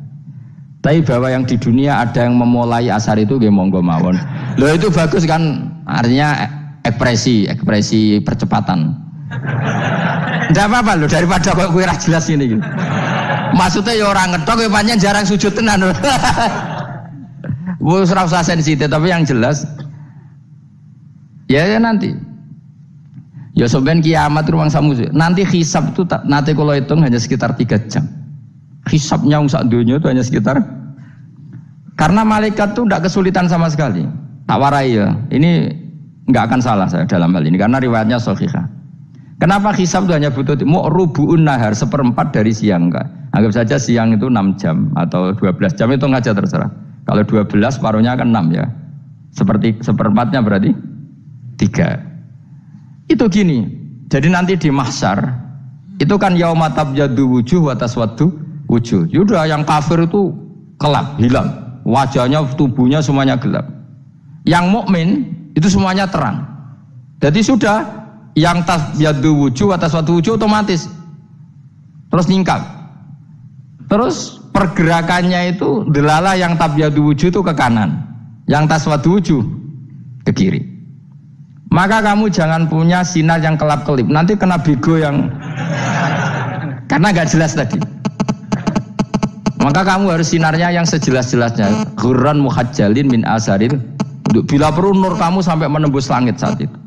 Tapi bahwa yang di dunia ada yang memulai asar itu nggih monggo mawon. Loh itu bagus kan, artinya ekspresi percepatan. Ndak apa-apa loh, daripada kok kowe ora jelas ini gitu. Maksudnya ya orang ngetok kowe pancen jarang sujud tenan. Wis ora usah sensitif, tapi yang jelas ya nanti. Ya sampean kiamat ruang samu. Nanti hisab itu nanti kalau hitung hanya sekitar 3 jam. Hisabnya sak dunia itu hanya sekitar, karena malaikat itu tidak kesulitan sama sekali. Tak warai ya. Ini enggak akan salah saya dalam hal ini karena riwayatnya sahihah. Kenapa hisab itu hanya butuh rubu'un nahar, 1/4 dari siang enggak? Anggap saja siang itu 6 jam atau 12 jam, itu aja terserah. Kalau 12 paruhnya kan 6 ya. Seperti 1/4-nya berarti 3. Itu gini. Jadi nanti di mahsyar itu kan yauma tabyaddu wujuh wa taswaddu wujuh. Yaudah yang kafir itu gelap, hilang. Wajahnya, tubuhnya semuanya gelap. Yang mukmin itu semuanya terang. Jadi sudah yang tabyaddu wujuh wa taswaddu wujuh otomatis terus ningkat. Terus pergerakannya itu delalah yang tabyaddu wujuh itu ke kanan, yang taswaddu wujuh ke kiri. Maka kamu jangan punya sinar yang kelap-kelip, nanti kena bego yang karena gak jelas tadi. Maka kamu harus sinarnya yang sejelas-jelasnya. Ghurran muhajjalin min asaril. Bila perlu nur kamu sampai menembus langit saat itu.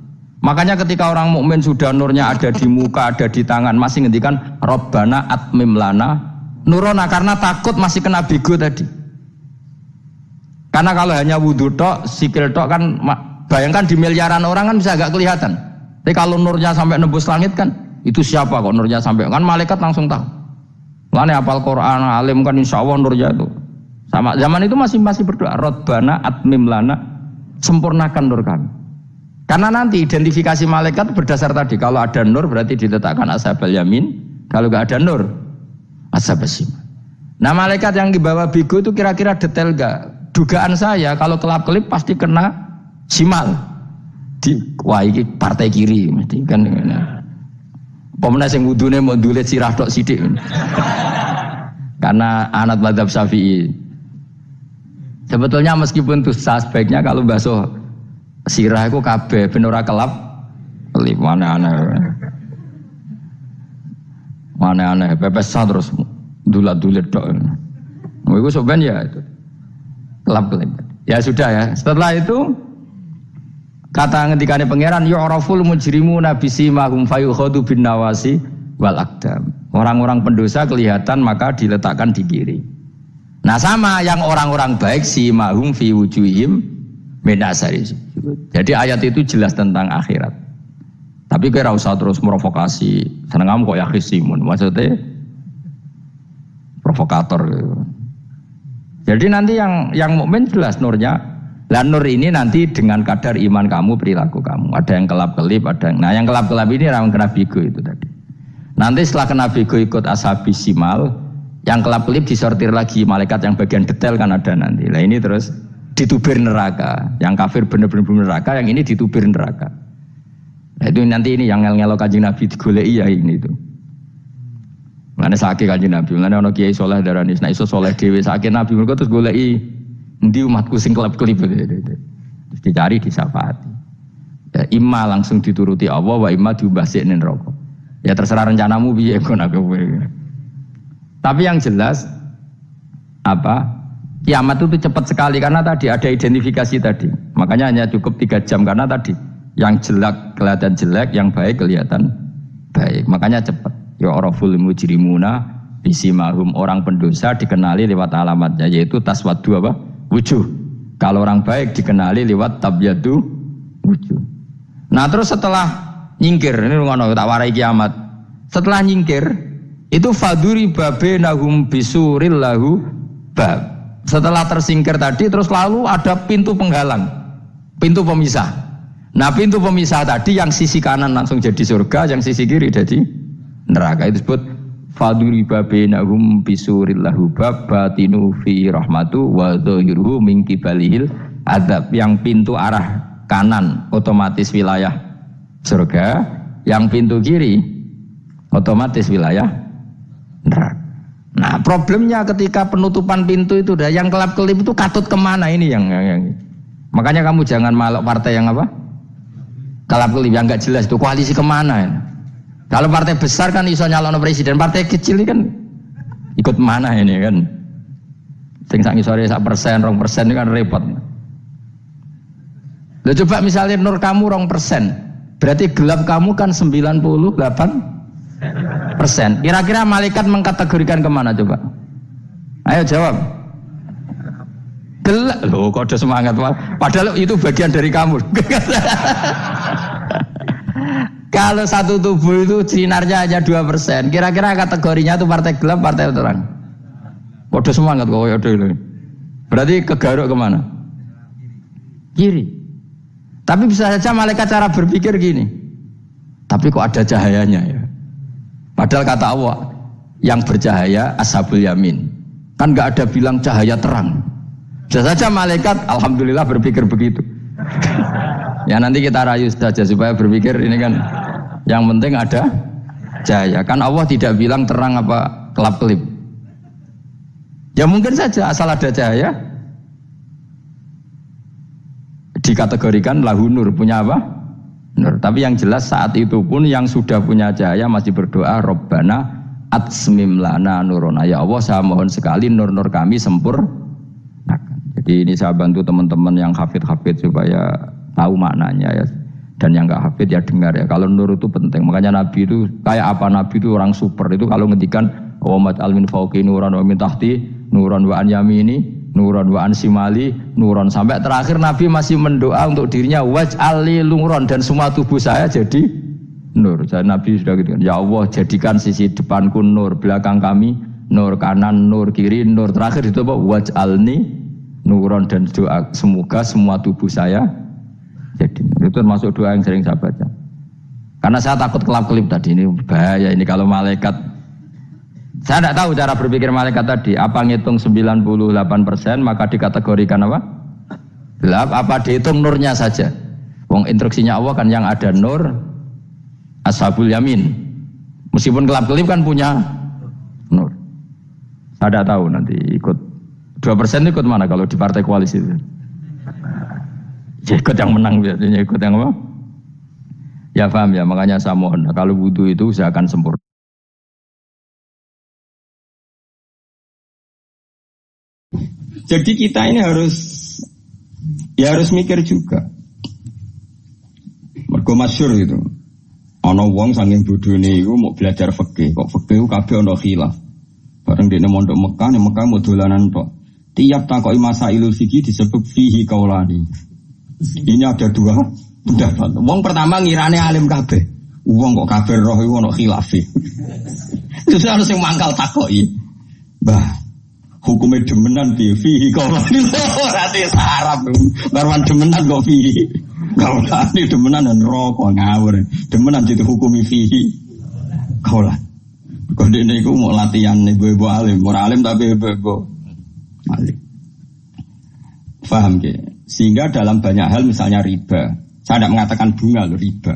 Makanya ketika orang mukmin sudah nurnya ada di muka, ada di tangan, masih ngendikan Rabbana atmim lana nurona, karena takut masih kena bego tadi. Karena kalau hanya wudu tok, sikil tok kan, bayangkan di miliaran orang kan bisa agak kelihatan. Tapi kalau nurnya sampai nembus langit kan, itu siapa kok nurnya sampai? Kan malaikat langsung tahu. Lane hafal Quran, alim kan insya Allah nurnya itu. Sama zaman itu masih berdoa, Rabbana atmim lana, sempurnakan nur kami. Karena nanti identifikasi malaikat berdasar tadi, kalau ada nur berarti diletakkan ashabal yamin, kalau enggak ada nur ashabas shimal. Nah malaikat yang dibawa bigo itu kira-kira detail enggak? Dugaan saya kalau kelap-kelip pasti kena simal. Wah ini partai kiri mesti kan. Pemenang yang wudhunya mau dulet sirah tok sidik. Karena anak mazhab Syafi'i. Sebetulnya meskipun itu sebaiknya kalau basuh sirah itu kabeh ben ora kelap kelip aneh pepes terus dulat-dulit tok. Iku soben ya itu. Kelap-kelip. Ya sudah ya. Setelah itu kata ngendikane pangeran yu'raful mujrimuna bisimahum fayukhadu bin nawasi wal aqdam. Orang-orang pendosa kelihatan maka diletakkan di kiri. Nah sama yang orang-orang baik simahum fi wujuhim min asari. Jadi ayat itu jelas tentang akhirat. Tapi kira usah terus provokasi. Seneng kamu kok yakhisimun. Maksudnya provokator gitu. Jadi nanti yang mukmin jelas nurnya. Lah nur ini nanti dengan kadar iman kamu, perilaku kamu. Ada yang kelap-kelip, nah yang kelap-kelip ini orang kena bigo itu tadi. Nanti setelah kena bigo ikut ashabis simal, yang kelap-kelip disortir lagi malaikat yang bagian detail kan ada nanti. Lah ini terus ditubir neraka. Yang kafir bener-bener neraka, yang ini ditubir neraka. Nah itu nanti ini yang ngel-ngelo Kanjeng Nabi digoleki ya ini itu. Mana sakit Kanjeng Nabi, mana ono kiai soleh darani, nek iso soleh dhewe sakit Nabi mergo terus goleki endi umatku sing kelap-kelip terus dicari disyafaati. Ya imma langsung dituruti Allah wa imma diumbasine neraka. Ya terserah rencanamu piye kon aku kowe. Tapi yang jelas apa? Kiamat itu cepat sekali karena tadi ada identifikasi tadi. Makanya hanya cukup 3 jam karena tadi yang jelek kelihatan jelek, yang baik kelihatan baik. Makanya cepat. Ya araful mujrimuna bisimahum, orang pendosa dikenali lewat alamatnya yaitu taswaddu apa? Wujuh. Kalau orang baik dikenali lewat tabyadu wujuh. Nah terus setelah nyingkir, ini ngono tak warai kiamat. Setelah nyingkir itu faduri babenahum bisuril lahu bab. Setelah tersingkir tadi terus lalu ada pintu penghalang, pintu pemisah. Nah pintu pemisah tadi yang sisi kanan langsung jadi surga, yang sisi kiri jadi neraka. Itu disebut faduri babenahum bisuril lahu bab batinu fi rahmatu wa dhahiruhu min kibalihil adzab. Yang pintu arah kanan otomatis wilayah surga, yang pintu kiri otomatis wilayah neraka. Nah problemnya ketika penutupan pintu itu dah yang kelap-kelip itu katut kemana ini yang makanya kamu jangan malok partai yang apa kelap-kelip yang nggak jelas itu koalisi kemana ya? Kalau partai besar kan iso nyalon presiden, partai kecil ini kan ikut mana ini kan? Sing sak ngisore 1%, 2% ini kan repot. Lah coba misalnya nur kamu 2%, berarti gelap kamu kan 98%. Kira-kira malaikat mengkategorikan kemana coba? Ayo jawab. Gelap. Loh kok ada semangat Pak. Padahal itu bagian dari kamu. Kalau satu tubuh itu sinarnya hanya 2%, kira-kira kategorinya itu partai gelap, partai terang. Kode semangat kok ya dulu. Berarti kegaruk kemana? Kiri. Tapi bisa saja malaikat cara berpikir gini. Tapi kok ada cahayanya ya? Padahal kata Allah yang bercahaya ashabul yamin. Kan nggak ada bilang cahaya terang. Bisa saja malaikat alhamdulillah berpikir begitu. Ya nanti kita rayu saja supaya berpikir ini kan yang penting ada cahaya. Kan Allah tidak bilang terang apa kelap-kelip. Ya mungkin saja asal ada cahaya dikategorikan lahu nur, punya apa? Nur. Tapi yang jelas saat itu pun yang sudah punya cahaya masih berdoa Rabbana atsmim lana nurona. Ya Allah saya mohon sekali nur-nur kami sempurnakan. Jadi ini saya bantu teman-teman yang hafid-hafid supaya tahu maknanya ya. Dan yang enggak hafid ya dengar ya. Kalau nur itu penting. Makanya Nabi itu kayak apa? Nabi itu orang super. Itu kalau ngendikan wa mat almin fauqi nuran wa min tahti nuran wa an yamini nuron wa ansimali nuron. Sampai terakhir Nabi masih mendoa untuk dirinya waj'alli nuron, dan semua tubuh saya jadi nur. Jadi Nabi sudah gitu kan, ya Allah jadikan sisi depanku nur, belakang kami nur, kanan nur, kiri nur. Terakhir itu apa? Waj'alni nuron, dan doa semoga semua tubuh saya jadi nur. Itu termasuk doa yang sering saya baca. Karena saya takut kelap-kelip tadi, ini bahaya ini kalau malaikat. Saya tidak tahu cara berpikir malaikat tadi. Apa ngitung 98% maka dikategorikan apa? Gelap. Apa dihitung nurnya saja? Wong instruksinya Allah kan yang ada nur ashabul yamin. Meskipun kelap-kelip kan punya nur. Saya tidak tahu nanti ikut 2% ikut mana kalau di partai koalisi itu. Ya ikut yang menang biasanya, ikut yang apa? Ya paham ya, makanya saya mohon kalau wudu itu saya akan sempurna. Jadi kita ini harus mikir juga. Mergo masyhur itu. Ana wong saking bodhone iku mau belajar fikih, kok fikih kabeh ana khilaf. Bareng dene mondok Mekah, ning Mekah mau dolanan tok. Tiap takoki masailul fikih disebut fihi kaulani. Ini ada dua pendapat. Wong pertama ngirane alim kabeh. Wong kok kabeh roh iku ana khilaf. Terus ana sing mangkal takoki. Mbah, hukumnya demenan di fihi kaulani berarti sarap barwan demenan kok fihi kaulani demenan dan rokok ngawur demenan jadi hukumi fihi kaulan kode ini aku mau latihan ibu-ibu alim alim tapi ibu-ibu alim paham ke? Sehingga dalam banyak hal misalnya riba, saya tidak mengatakan bunga loh, riba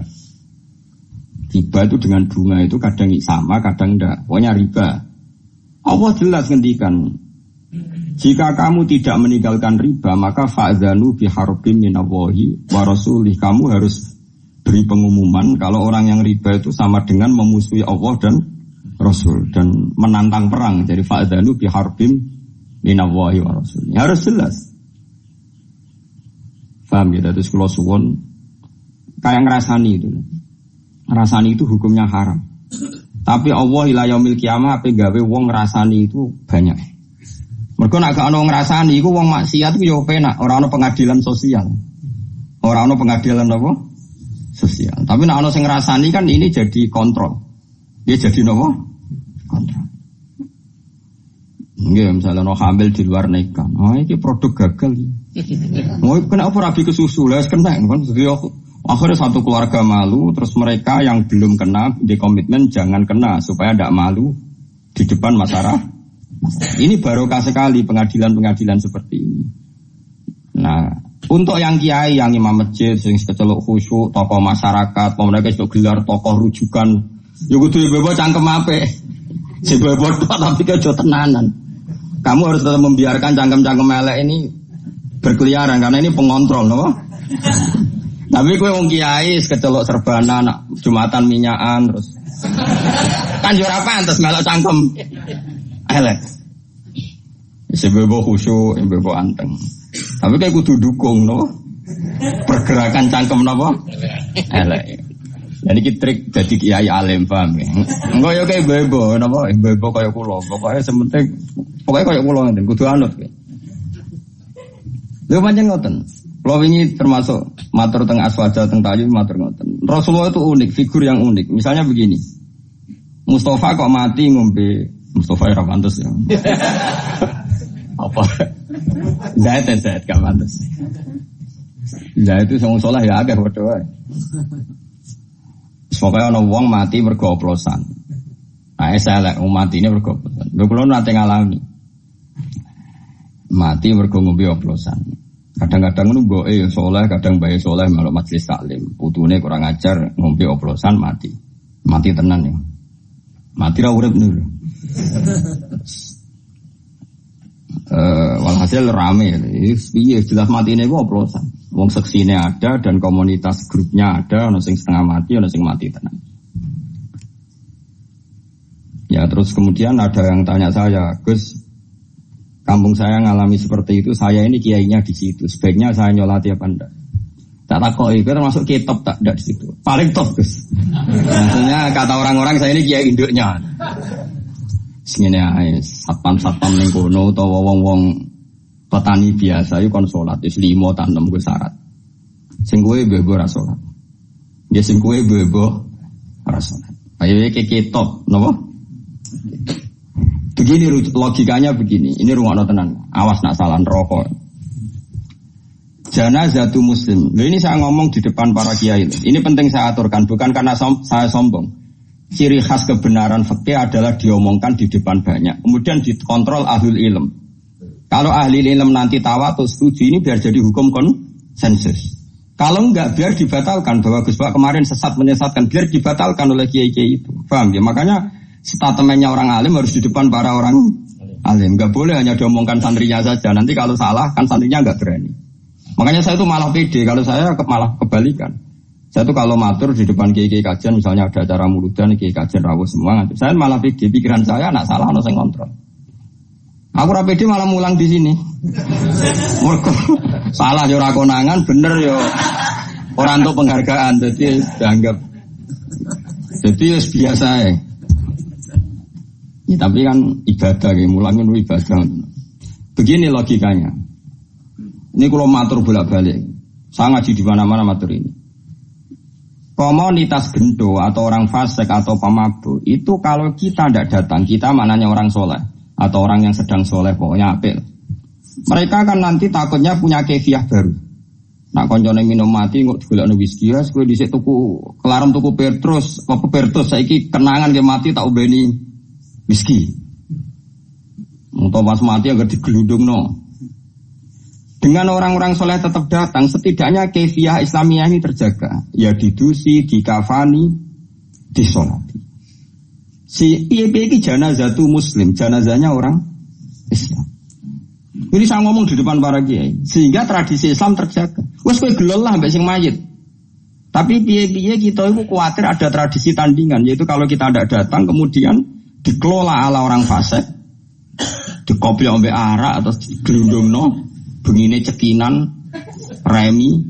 itu dengan bunga itu kadang sama kadang enggak, pokoknya riba. Allah jelas ngendikan, jika kamu tidak meninggalkan riba, maka fa'dzanu biharbin minallahi wa rasulih. Kamu harus beri pengumuman kalau orang yang riba itu sama dengan memusuhi Allah dan Rasul dan menantang perang. Jadi fa'dzanu biharbin minallahi wa rasulih. Harus jelas. Paham ya? Terus kalau suwon kayak ngerasani itu. Ngerasani itu hukumnya haram. Tapi Allah ila yaumil kiamah ape gawe wong ngrasani itu banyak. Mergo nek gak ono ngrasani iku wong maksiat ku yo penak, ora ono pengadilan sosial. Ora ono pengadilan apa? Sosial. Tapi nek ono sing ngrasani kan ini jadi kontrol. Dia jadi apa? Kontrol. Nggih, misalnya ono hamil di luar nikah. Oh, iki produk gagal. Mau kenapa rabi ke susu? Lah kena kan. Jadi akhirnya satu keluarga malu, terus mereka yang belum kena di komitmen jangan kena supaya tidak malu di depan masyarakat. Ini barokah sekali pengadilan-pengadilan seperti ini. Nah, untuk yang kiai, yang imam masjid, sing keceluk khusyuk, tokoh masyarakat, mereka itu gelar tokoh rujukan, ya kudu bebo cangkem ape, si bebo tapi kejo tenanan. Kamu harus tetap membiarkan cangkem-cangkem elek ini berkeliaran karena ini pengontrol, no? Tapi kowe wong kiai keceluk serbana, nak jumatan minyakan terus. Kan yo ora pantes melok cangkem elek. Sebebo khusyuk, sebebo anteng. Tapi kayak kudu dukung, no? Pergerakan cangkem napa? Elek. Jadi kita trik jadi kiai alim, paham ya? Enggak ya kayak bebo, napa? Bebo kayak kulo. Pokoknya sementing, pokoknya kayak kulo nanti. Kudu anut. Lha pancen ngoten. Kulo wingi termasuk matur teng aswaja teng tayu matur ngoten. Rasulullah itu unik, figur yang unik. Misalnya begini. Mustafa kok mati ngombe Mustafa ya pantes ya. Apa? Zait gak pantes. Zait itu sing saleh ya akeh padha wae. Pokoknya ana wong mati mergo oplosan. Nah, elek matine mergo oplosan. Lho kula nate ngalami. Mati mergo ngombe oplosan. Kadang-kadang ngono mboke saleh, kadang bae saleh melok majelis taklim. Putune kurang ajar ngombe oplosan mati. Mati tenan ya. Mati ra urip niku. Walhasil rame. Piye jelas matine ku oplosan. Wong seksine ada dan komunitas grupnya ada, ono sing setengah mati, ono sing mati tenan. Ya terus kemudian ada yang tanya saya, Gus, kampung saya ngalami seperti itu, saya ini kiainya di situ, sebaiknya saya nyolati apa enggak? Tak takoki, itu termasuk kiai top tak enggak di situ. Paling top, Gus. Maksudnya kata orang-orang saya ini kiai induknya. Sengene ae, satpam ning kono utawa wong-wong petani biasa itu kon sholat, wis 5 ta 6 ku syarat. Sing kowe bebo ora sholat. Ya sing kowe bebo ora sholat. Ayo ketok, napa? Begini logikanya begini. Ini rungokno tenan. Awas nak salah rokok. Janazatu muslim. Loh ini saya ngomong di depan para kiai. Ini penting saya aturkan, bukan karena saya sombong. Ciri khas kebenaran fikih adalah diomongkan di depan banyak. Kemudian dikontrol ahlul ilm. Kalau ahli ilm nanti tawatur setuju, ini biar jadi hukum konsensus. Kalau enggak, biar dibatalkan. Bahwa Gus Pak kemarin sesat menyesatkan, biar dibatalkan oleh kiai-kiai itu. Paham ya? Makanya statementnya orang alim harus di depan para orang alim. Enggak boleh hanya diomongkan santrinya saja. Nanti kalau salah, kan santrinya enggak berani. Makanya saya itu malah pede. Kalau saya malah kebalikan. Saya itu kalau matur di depan kiai-kiai kajian, misalnya ada acara muludan, kiai kajian rawuh semua, saya malah pede. Pikiran saya, nak salah, nak saya kontrol. Aku rapede malah mulang di sini. Salah yo ora konangan, bener yo ora entuk penghargaan, jadi dianggap. Jadi wis biasa ae. Ya, tapi kan ibadah ki mulang itu ibadah. Begini logikanya. Ini kalau matur bolak-balik. Saya ngaji di mana-mana matur ini. Komunitas gendo atau orang fasik atau pemabuk itu kalau kita tidak datang, kita maknanya orang soleh. Atau orang yang sedang soleh, pokoknya apil. Mereka kan nanti takutnya punya kefiah baru. Nak koncone minum mati, nggak digolekno whisky, ya, gue dhisik tuku kelarem tuku Petrus, apa Petrus saiki kenangan ke mati tak ubeni whisky. Untuk pas mati agar digelundungno. Dengan orang-orang soleh tetap datang, setidaknya kefiah Islamiyah ini terjaga. Ya didusi, dikafani, disolati. Si piye-piye iki janazatu muslim, janazahnya orang Islam. Ini saya ngomong di depan para kiai, sehingga tradisi Islam terjaga. Wes kowe gelol lah mbek sing mayit. Tapi piye-piye kita itu khawatir ada tradisi tandingan, yaitu kalau kita tidak datang kemudian dikelola ala orang fasik, dikopi ambek arak atau digelundungno, bengine cekinan, remi,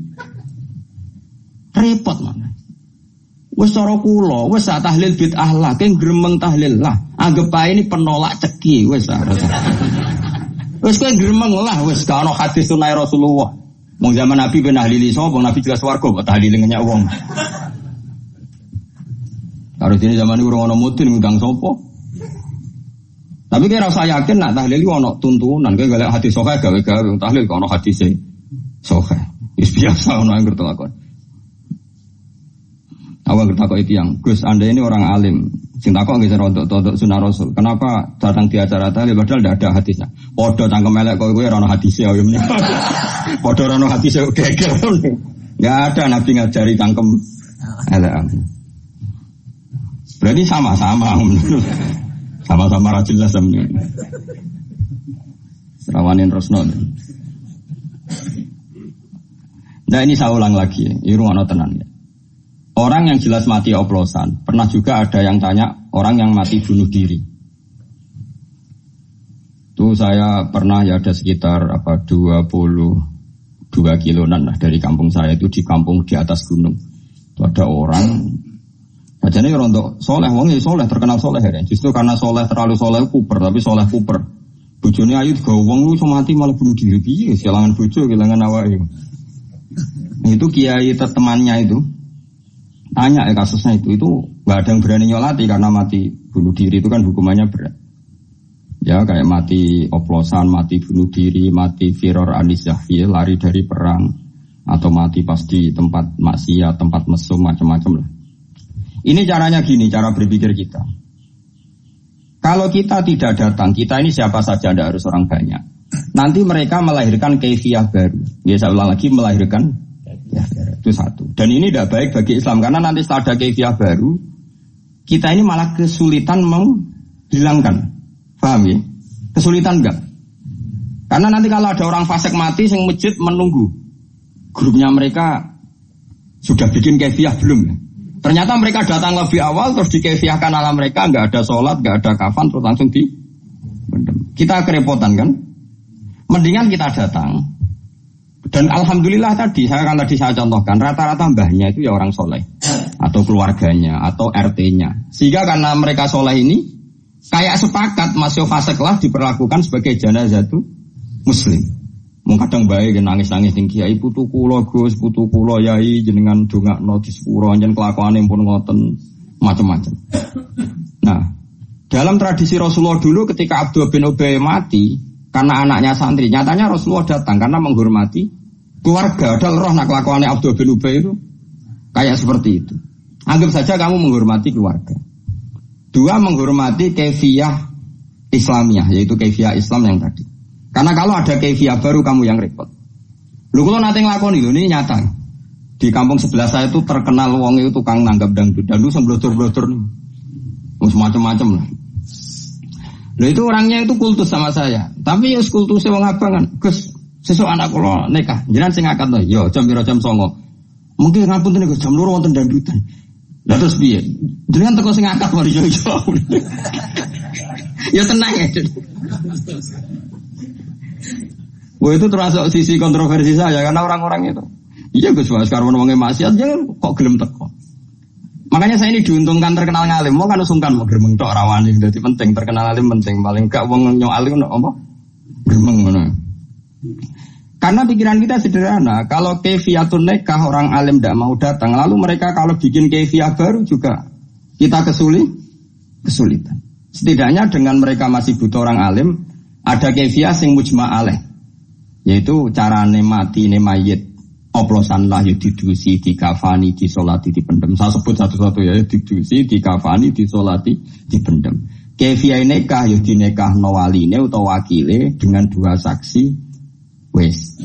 repot mana. Wes cara kula, wes tahlil bid'ah lah, keng gremeng tahlil lah. Anggap ae ini penolak ceki, wes wes kowe gremeng lah, wes gak ono hadis sunah Rasulullah. Wong zaman Nabi ben tahlili sapa, Nabi jelas warga kok tahlil ngenyak wong. Karo dene zaman iku ora ono mudin ngundang sapa. Tapi kira usah yakin nak tahlil iku ono tuntunan, kowe golek hadis sahih gawe-gawe tahlil kok ono hadise sahih. Wis biasa ono anggere lakon. Awal kita kok itu yang Gus, Anda ini orang alim. Sing takok nggih rodok sunah Rasul. Kenapa datang di acara tahlil padahal tidak ada hadisnya? Padha cangkem elek kowe ora ono hadise ya meneh. Padha ora ono hadise geger. Enggak ada Nabi ngajari cangkem elek. Berarti sama-sama. Sama-sama ra jelas sampeyan. Serawanin Rosno. Nah ini saya ulang lagi, iru ana tenan ya. Orang yang jelas mati oplosan, pernah juga ada yang tanya orang yang mati bunuh diri. Itu saya pernah ya ada sekitar 22 kiloan lah dari kampung saya itu di kampung di atas gunung. Itu ada orang, bacanya rontok soleh, wong soleh terkenal soleh ya. Justru karena soleh terlalu soleh kuper, tapi soleh kuper. Bojone ayu juga wong lu mati malah bunuh diri. Piye kehilangan bojo, kehilangan awake. Itu kiai temannya itu. Tanya ya kasusnya itu nggak ada yang berani nyolati karena mati bunuh diri itu kan hukumannya berat. Ya kayak mati oplosan, mati bunuh diri, mati firor anis yahya, lari dari perang, atau mati pas di tempat maksiat, tempat mesum macam-macam lah. Ini caranya gini, cara berpikir kita. Kalau kita tidak datang, kita ini siapa saja, tidak harus orang banyak. Nanti mereka melahirkan kefiah baru. Ya saya ulang lagi, melahirkan ya, itu satu. Dan ini tidak baik bagi Islam karena nanti setelah ada kefiah baru, kita ini malah kesulitan menghilangkan. Paham ya? Kesulitan enggak? Karena nanti kalau ada orang fasik mati, yang masjid menunggu. Grupnya mereka sudah bikin kefiah belum ya? Ternyata mereka datang lebih awal terus dikefiahkan ala mereka, enggak ada sholat, enggak ada kafan, terus langsung di bendem. Kita kerepotan kan? Mendingan kita datang. Dan alhamdulillah tadi saya contohkan rata-rata mbahnya itu ya orang soleh atau keluarganya atau RT-nya. Sehingga karena mereka soleh ini kayak sepakat masih fasik lah diperlakukan sebagai janazatu muslim. Mung kadang bae nangis-nangis ning kiai putu kula Gus, putu kula yai jenengan dongakno di sepuro njen kelakuane pun ngoten macam-macam. Nah, dalam tradisi Rasulullah dulu ketika Abdullah bin Ubay mati karena anaknya santri, nyatanya Rasulullah datang karena menghormati keluarga. Ada roh nak kelakuannya Abdullah bin Ubay itu kayak seperti itu. Anggap saja kamu menghormati keluarga. Dua, menghormati kaifiyah Islamiyah, yaitu kaifiyah Islam yang tadi. Karena kalau ada kaifiyah baru kamu yang repot. Lu kalau nanti ngelakoni ini nyata. Di kampung sebelah saya itu terkenal wong itu tukang nanggap dangdut. Dan lu semblotor-blotor nih. Macam-macam lah. Lalu itu orangnya itu kultus sama saya. Tapi ya kultusnya wong abangan. Gus, sesuk anak kula nikah. Jenengan sing akad to. Yo jam 2 jam 09. Mungkin ngapunten Gus jam 2 wonten dangdutan. Lah terus piye? Jenengan teko sing akad mari yo. Ya tenang ya. Wah itu termasuk sisi kontroversi saya karena orang-orang itu. Iya Gus, sekarang ngomongnya maksiat jangan kok gelem teko. Makanya saya ini diuntungkan terkenal ngalim. Mau kan sungkan mau gremeng tok rawani. Jadi penting terkenal alim penting. Paling gak wong nyok alim apa? Gremeng ngono. Karena pikiran kita sederhana. Kalau kefiatun nikah orang alim tidak mau datang, lalu mereka kalau bikin kefiyah baru juga kita kesulitan. Setidaknya dengan mereka masih butuh orang alim, ada kefiyah sing mujma' alaih. Yaitu cara mati mayit oplosan lah ya didusi, dikafani, disolati, dipendem. Saya sebut satu-satu ya, didusi, dikafani, disolati, dipendem. Kefiyah nikah ya dinikah waline atau wakile dengan 2 saksi. Wes.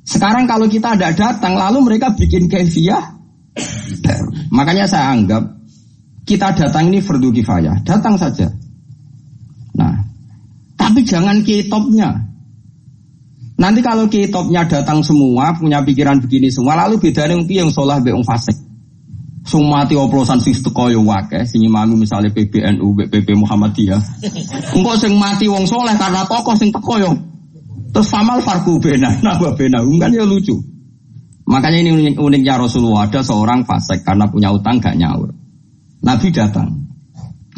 Sekarang kalau kita ada datang lalu mereka bikin kefiyah. Makanya saya anggap kita datang ini fardu kifayah. Datang saja. Nah, tapi jangan kitopnya. Nanti kalau kitopnya datang semua punya pikiran begini semua, lalu bedanya yang sholah be fasik. Semua mati oplosan sing teko yo akeh, sing imami misalnya PBNU, PP Muhammadiyah. Engko sing mati wong soleh karena tokoh sing teko yo. Terus famal farku benana wa benahum kan ya lucu. Makanya ini uniknya Rasulullah, ada seorang fasik karena punya utang gak nyaur. Nabi datang.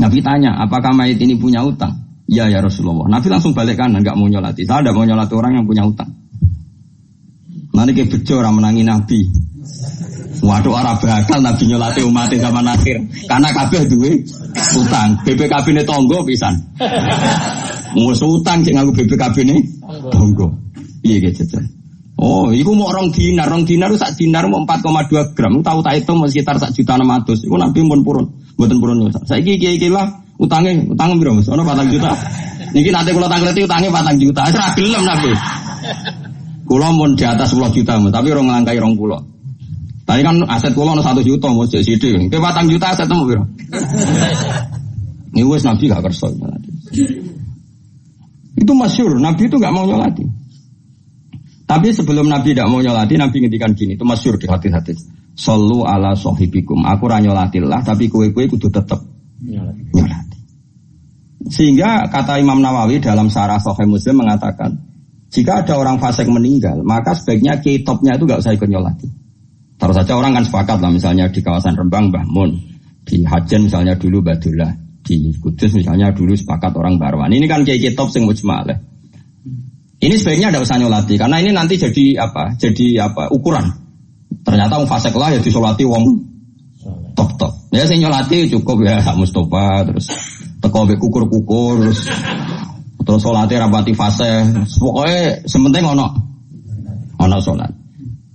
Nabi tanya, apakah mayit ini punya utang? Ya Rasulullah. Nabi langsung balik kanan, nggak mau nyolati. Saya tidak mau nyolati orang yang punya utang. Nanti kayak bejo orang menangi Nabi. Waduh orang bakal Nabi nyolati umatnya zaman akhir. Karena kabeh duwe utang. BPKB ini tonggo pisan. Mau utang sih ngaku BPKB ini tonggo. Iya gitu. Oh, itu mau orang dinar itu sak dinar mau 4,2 gram. Tahu tak itu mau sekitar 1.600.000. Itu Nabi pun purun, buatan purun. Saya iki lah. Utangnya biro mas, ono 4 juta. Niki nanti kalau tanggleti utangnya 4 juta. Serah gelem Nabi. Kulo mun di atas 10 juta, tapi orang ngelangkai 20. Tadi kan aset kulo ono 1 juta, mau jadi sidik. Ke 4 juta aset temu biro. Ini wes Nabi gak kerso. Itu masyhur, Nabi itu gak mau nyolati. Tapi sebelum Nabi tidak mau nyolati, Nabi ngendikan gini, itu masyhur di hati-hati. Sallu ala sahibikum. Aku ra nyolatillah, tapi kowe-kowe kudu tetep nyolati. Sehingga kata Imam Nawawi dalam Syarah Sahih Muslim mengatakan, jika ada orang fasik meninggal, maka sebaiknya kitopnya itu gak usah ikut nyolati. Taruh saja orang kan sepakat lah, misalnya di kawasan Rembang Mbah Mun, di Hajen misalnya dulu Badullah, di Kudus misalnya dulu sepakat orang Barwan. Ini kan kayak kitop sing mujma' alaih. Ini sebaiknya tidak usah nyolati karena ini nanti jadi ukuran. Ternyata wong fasik lah ya disolati wong top. Ya sing nyolati cukup ya Mustafa terus teko mbek kukur-kukur terus salate rapati fase. Pokoke sementing ono salat.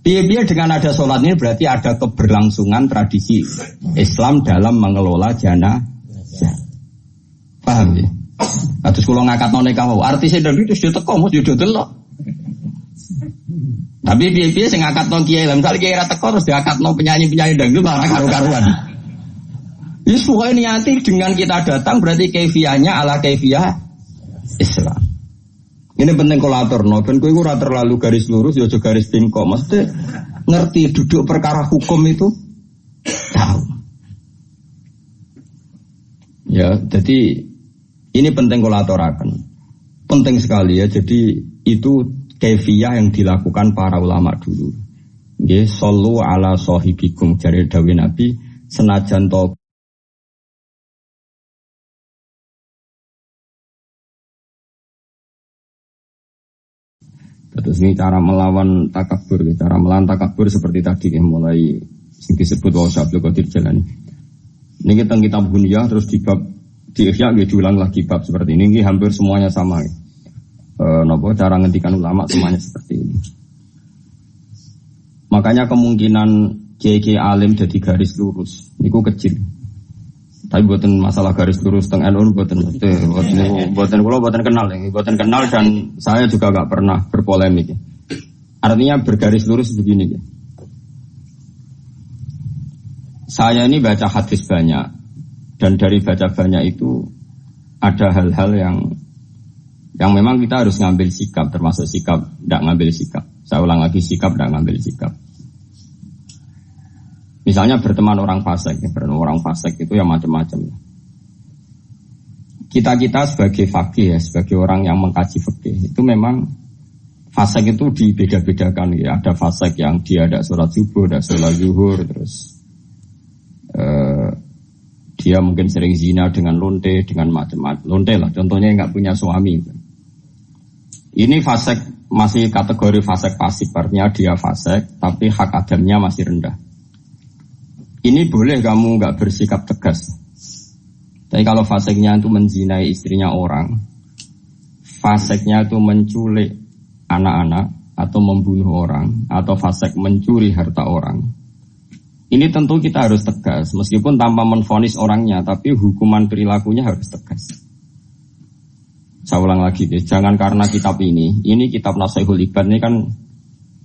Piye-piye dengan ada salat ini berarti ada keberlangsungan tradisi Islam dalam mengelola jenazah. Paham ya? Atus kula ngakatno nikah wae. Artise ndang itu sudah teko mesti yo delok. Tapi piye-piye sing ngakatno kiai, misale kiai ra teko terus diakatno penyanyi-penyanyi dangdut malah karu-karuan. Yes, pokoknya niati dengan kita datang berarti kefiahnya ala kefiah Islam. Ini penting kolator, no. Ben kowe ora terlalu garis lurus, ya aja garis bingkok. Mesti ngerti duduk perkara hukum itu tahu. Ya, jadi ini penting kolatorakan. Penting sekali ya. Jadi itu kefiah yang dilakukan para ulama dulu. Nggih, sallu ala sahibikum jare dawuh Nabi senajan to Terus ini cara melawan takabur, cara melawan takabur seperti tadi mulai yang disebut bahwa Abdul Qadir Jalani. Ini kita kitab Bunyah terus di bab di Ihya diulang lagi bab seperti ini hampir semuanya sama. Nopo cara ngendikan ulama semuanya seperti ini. Makanya kemungkinan kiai alim jadi garis lurus niku kecil. Tapi buatan masalah garis lurus teng NU buatan kenal dan saya juga nggak pernah berpolemik. Artinya bergaris lurus begini. Saya ini baca hadis banyak dan dari baca banyak itu ada hal-hal yang memang kita harus ngambil sikap, termasuk sikap tidak ngambil sikap. Saya ulang lagi, sikap tidak ngambil sikap. Misalnya berteman orang fasik, orang fasik itu ya macam-macam. Kita sebagai fakih ya, sebagai orang yang mengkaji fikih itu memang fasik itu dibeda-bedakan ya. Ada fasik yang dia ada sholat subuh, ada sholat zuhur, terus dia mungkin sering zina dengan lonte, dengan macam-macam. Lonte lah, contohnya nggak punya suami. Ini fasik masih kategori fasik pasif, artinya dia fasik, tapi hak adamnya masih rendah. Ini boleh kamu nggak bersikap tegas. Tapi kalau fasiknya itu menzinai istrinya orang, fasiknya itu menculik anak-anak atau membunuh orang, atau fasik mencuri harta orang. Ini tentu kita harus tegas, meskipun tanpa menvonis orangnya, tapi hukuman perilakunya harus tegas. Saya ulang lagi, jangan karena kitab ini kitab Nasihatul Ibad ini kan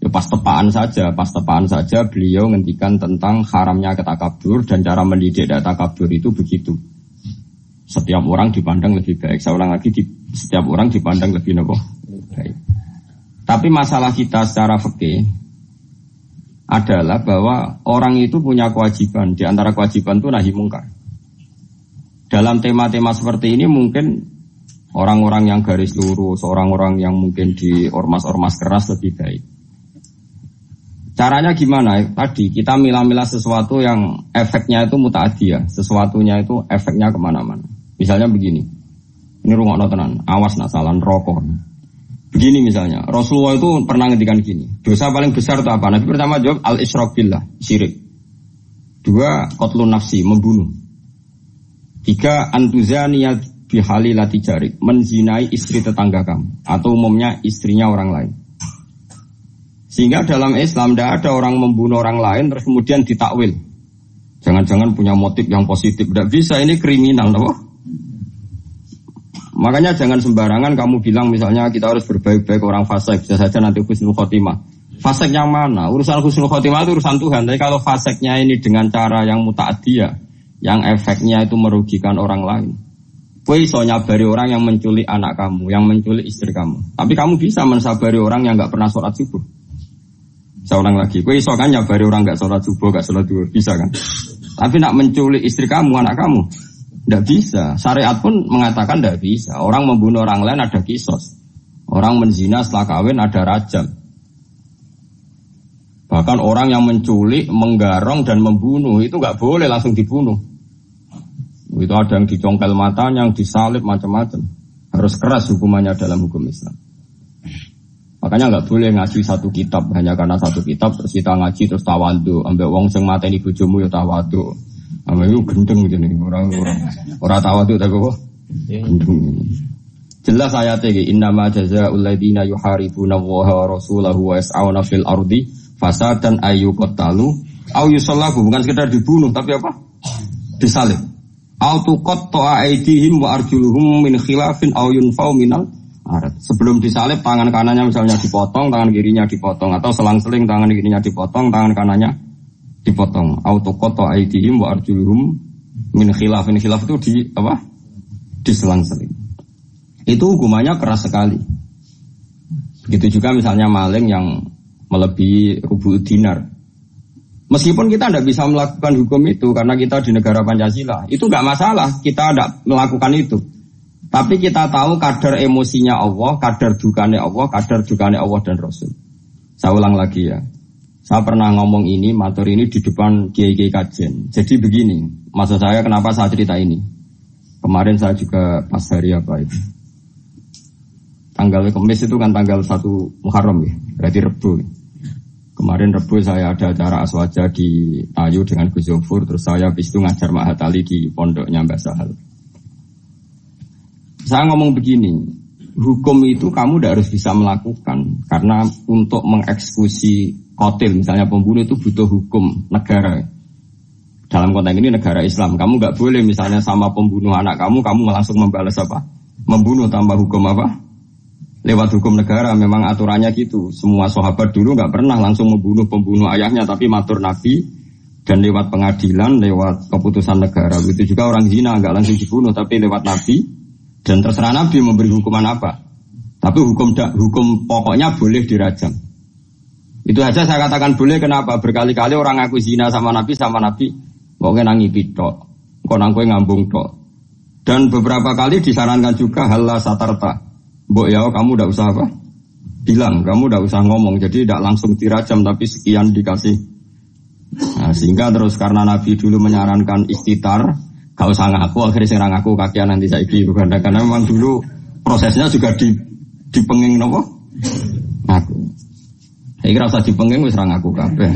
ya pas tepaan saja beliau ngendikan tentang haramnya ketakabur dan cara mendidik takabur itu begitu. Setiap orang dipandang lebih baik. Saya ulang lagi, setiap orang dipandang lebih baik. Tapi masalah kita secara fikih adalah bahwa orang itu punya kewajiban. Di antara kewajiban itu nahi mungkar. Dalam tema-tema seperti ini mungkin orang-orang yang garis lurus, orang-orang yang mungkin di ormas-ormas keras lebih baik. Caranya gimana? Tadi kita milah-milah sesuatu yang efeknya itu muta'adiyah, sesuatunya itu efeknya kemana-mana. Misalnya begini, ini rungokno tenan, awas nak salah rokok. Begini misalnya, Rasulullah itu pernah ngendikan gini, dosa paling besar itu apa? Nabi pertama jawab al-isyrak billah, syirik. 2, qatlun nafsi, membunuh. 3, antuzaniyat bihalilati jarik, menzinai istri tetangga kamu atau umumnya istrinya orang lain. Sehingga dalam Islam tidak ada orang membunuh orang lain terus kemudian ditakwil. Jangan-jangan punya motif yang positif. Tidak bisa, ini kriminal. Loh. Makanya jangan sembarangan kamu bilang misalnya kita harus berbaik-baik orang fasik. Bisa saja nanti husnul khotimah. Fasik yang mana? Urusan husnul khotimah itu urusan Tuhan. Tapi kalau fasiknya ini dengan cara yang muta'adiyah, yang efeknya itu merugikan orang lain. Kowe iso nyabari orang yang menculik anak kamu, yang menculik istri kamu. Tapi kamu bisa mensabari orang yang nggak pernah sholat subuh. Saya ulang lagi, kowe iso kan nyabari orang nggak sholat subuh, nggak sholat duhur, bisa kan? Tapi nak menculik istri kamu, anak kamu, nggak bisa. Syariat pun mengatakan nggak bisa. Orang membunuh orang lain ada kisos. Orang menzina setelah kawin ada rajam. Bahkan orang yang menculik, menggarong dan membunuh itu nggak boleh langsung dibunuh. Itu ada yang dicongkel matanya, yang disalib macam-macam. Harus keras hukumannya dalam hukum Islam. Makanya nggak boleh ngaji satu kitab hanya karena satu kitab terus kita ngaji terus tawadhu, ambek wong sing mateni bojomu ya tawadhu. Ambek itu gendeng gitu nih orang tawadhu tapi kok gendeng. Jelas ayatnya iki innama jazaa'ul ladzina yuharibuna Allaha wa rasulahu wa yas'auna fil ardi fasadan ayyuqtalu au yusallabu, bukan sekedar dibunuh tapi apa? Disalib. Au tuqatta'a aydihim wa arjuluhum min khilafin au yunfau minal arat. Sebelum disalib tangan kanannya misalnya dipotong, tangan kirinya dipotong, atau selang-seling tangan kirinya dipotong, tangan kanannya dipotong. Autoqatta aydihim wa arjuluhum min khilaf. Min khilaf itu di apa? Diselang-seling. Itu hukumannya keras sekali. Begitu juga misalnya maling yang melebihi rubu dinar. Meskipun kita tidak bisa melakukan hukum itu karena kita di negara Pancasila, itu nggak masalah. Kita tidak melakukan itu. Tapi kita tahu kadar emosinya Allah, kadar dukane Allah, kadar dukane Allah dan Rasul. Saya ulang lagi ya. Saya pernah ngomong ini, matur ini di depan kiai-kiai kajian. Jadi begini, maksud saya kenapa saya cerita ini. Kemarin saya juga pas hari apa itu. tanggal Kamis itu kan tanggal 1 Muharram ya, berarti Rebu. Kemarin Rebu saya ada acara aswaja di Tayu dengan Gus Zofur, terus saya habis itu ngajar Mahat Ali di pondoknya Mbak Sahal. Saya ngomong begini, hukum itu kamu tidak harus bisa melakukan, karena untuk mengeksekusi qatil, misalnya pembunuh itu butuh hukum negara. Dalam konteks ini negara Islam, kamu nggak boleh misalnya sama pembunuh anak kamu langsung membalas apa? Membunuh tanpa hukum apa? Lewat hukum negara, memang aturannya gitu. Semua sahabat dulu nggak pernah langsung membunuh pembunuh ayahnya, tapi matur Nabi dan lewat pengadilan, lewat keputusan negara. Begitu juga orang zina nggak langsung dibunuh, tapi lewat Nabi dan terserah Nabi memberi hukuman apa. Tapi hukum pokoknya boleh dirajam. Itu aja saya katakan boleh. Kenapa? Berkali-kali orang ngaku zina sama Nabi kok nangis pitok, kok nangkue ngambung tok. Dan beberapa kali disarankan juga halah satarta. Mbok ya kamu tidak usah apa? Bilang, kamu tidak usah ngomong. Jadi tidak langsung dirajam tapi sekian dikasih. Nah, sehingga terus karena Nabi dulu menyarankan istitar, gak usah ngaku, akhirnya saya ngaku kakian nanti saiki bukan. Karena memang dulu prosesnya juga dipenging nopo? Ngaku. Saya kira usah dipenging wis ra ngaku kabeh.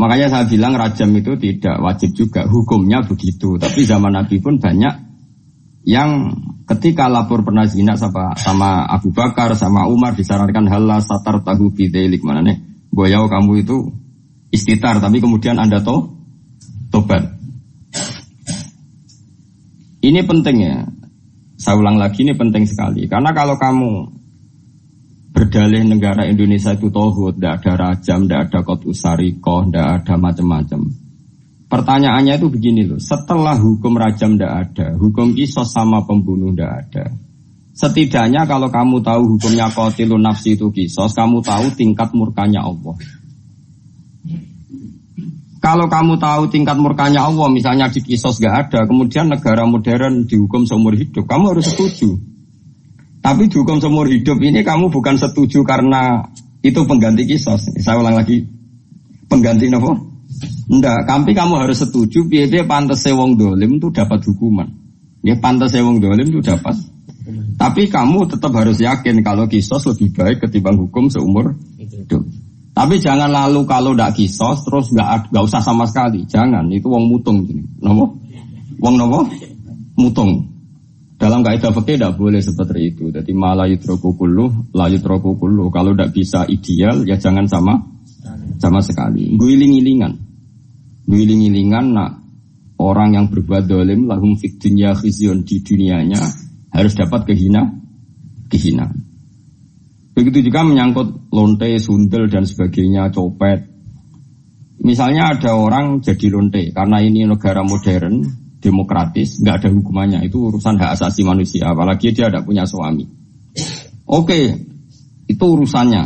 Makanya saya bilang rajam itu tidak wajib juga, hukumnya begitu. Tapi zaman Nabi pun banyak yang ketika lapor pernah zina sama Abu Bakar, sama Umar disarankan halah satar tahu bidzalik, mana nih? Boyau kamu itu istitar, tapi kemudian Anda tobat. Ini penting ya. Saya ulang lagi, ini penting sekali. Karena kalau kamu berdalih negara Indonesia itu tauhid, tidak ada rajam, tidak ada qat'us sariqah, tidak ada macam-macam. Pertanyaannya itu begini loh, setelah hukum rajam tidak ada, hukum qisas sama pembunuh tidak ada. Setidaknya kalau kamu tahu hukumnya qatilun nafsi itu qisas, kamu tahu tingkat murkanya Allah. Kalau kamu tahu tingkat murkanya Allah, misalnya di qisas tidak ada, kemudian negara modern dihukum seumur hidup, kamu harus setuju. Tapi dihukum seumur hidup ini kamu bukan setuju karena itu pengganti qisas. Saya ulang lagi, pengganti apa? Enggak, tapi kamu harus setuju biar pantasnya wong dolim itu dapat hukuman. Ya pantasnya wong dolim itu dapat. Tapi kamu tetap harus yakin kalau qisas lebih baik ketimbang hukum seumur hidup. Tapi jangan lalu kalau tidak qisas terus enggak usah sama sekali. Jangan, itu wong mutung gini. Napa? Wong napa? Mutung. Dalam kaidah fikih tidak boleh seperti itu. Jadi malah yutroku kulluh, la yutroku kulluh. Kalau tidak bisa ideal, ya jangan sama sekali. Guiling-gilingan, nak orang yang berbuat dolim, lahum fid dunya khizyun, di dunianya harus dapat kehinaan. Begitu juga menyangkut lonte, sundel dan sebagainya, copet. Misalnya ada orang jadi lonte karena ini negara modern, demokratis, nggak ada hukumannya, itu urusan hak asasi manusia, apalagi dia tidak punya suami. Oke, itu urusannya.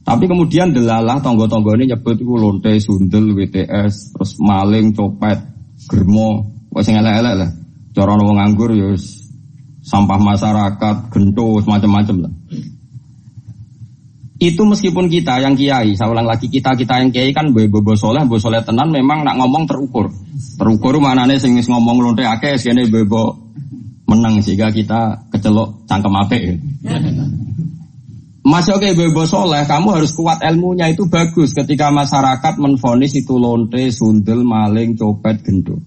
Tapi kemudian delalah tonggo-tonggo ini nyebut itu lonte, sundel, WTS, terus maling, copet, germo, wes elek-elek lah. Cara wong nganggur ya sampah masyarakat, gento, macam-macam lah. Itu meskipun kita yang kiai, saya ulang lagi, kita yang kiai kan bobo soleh tenan memang nak ngomong terukur. Terukur manane sing ngomong lonte akeh sene bobo menang sehingga kita kecelok cangkem apik. Masuk ke bobo soleh, kamu harus kuat ilmunya, itu bagus ketika masyarakat menvonis itu lonte, sundel, maling, copet, gendut.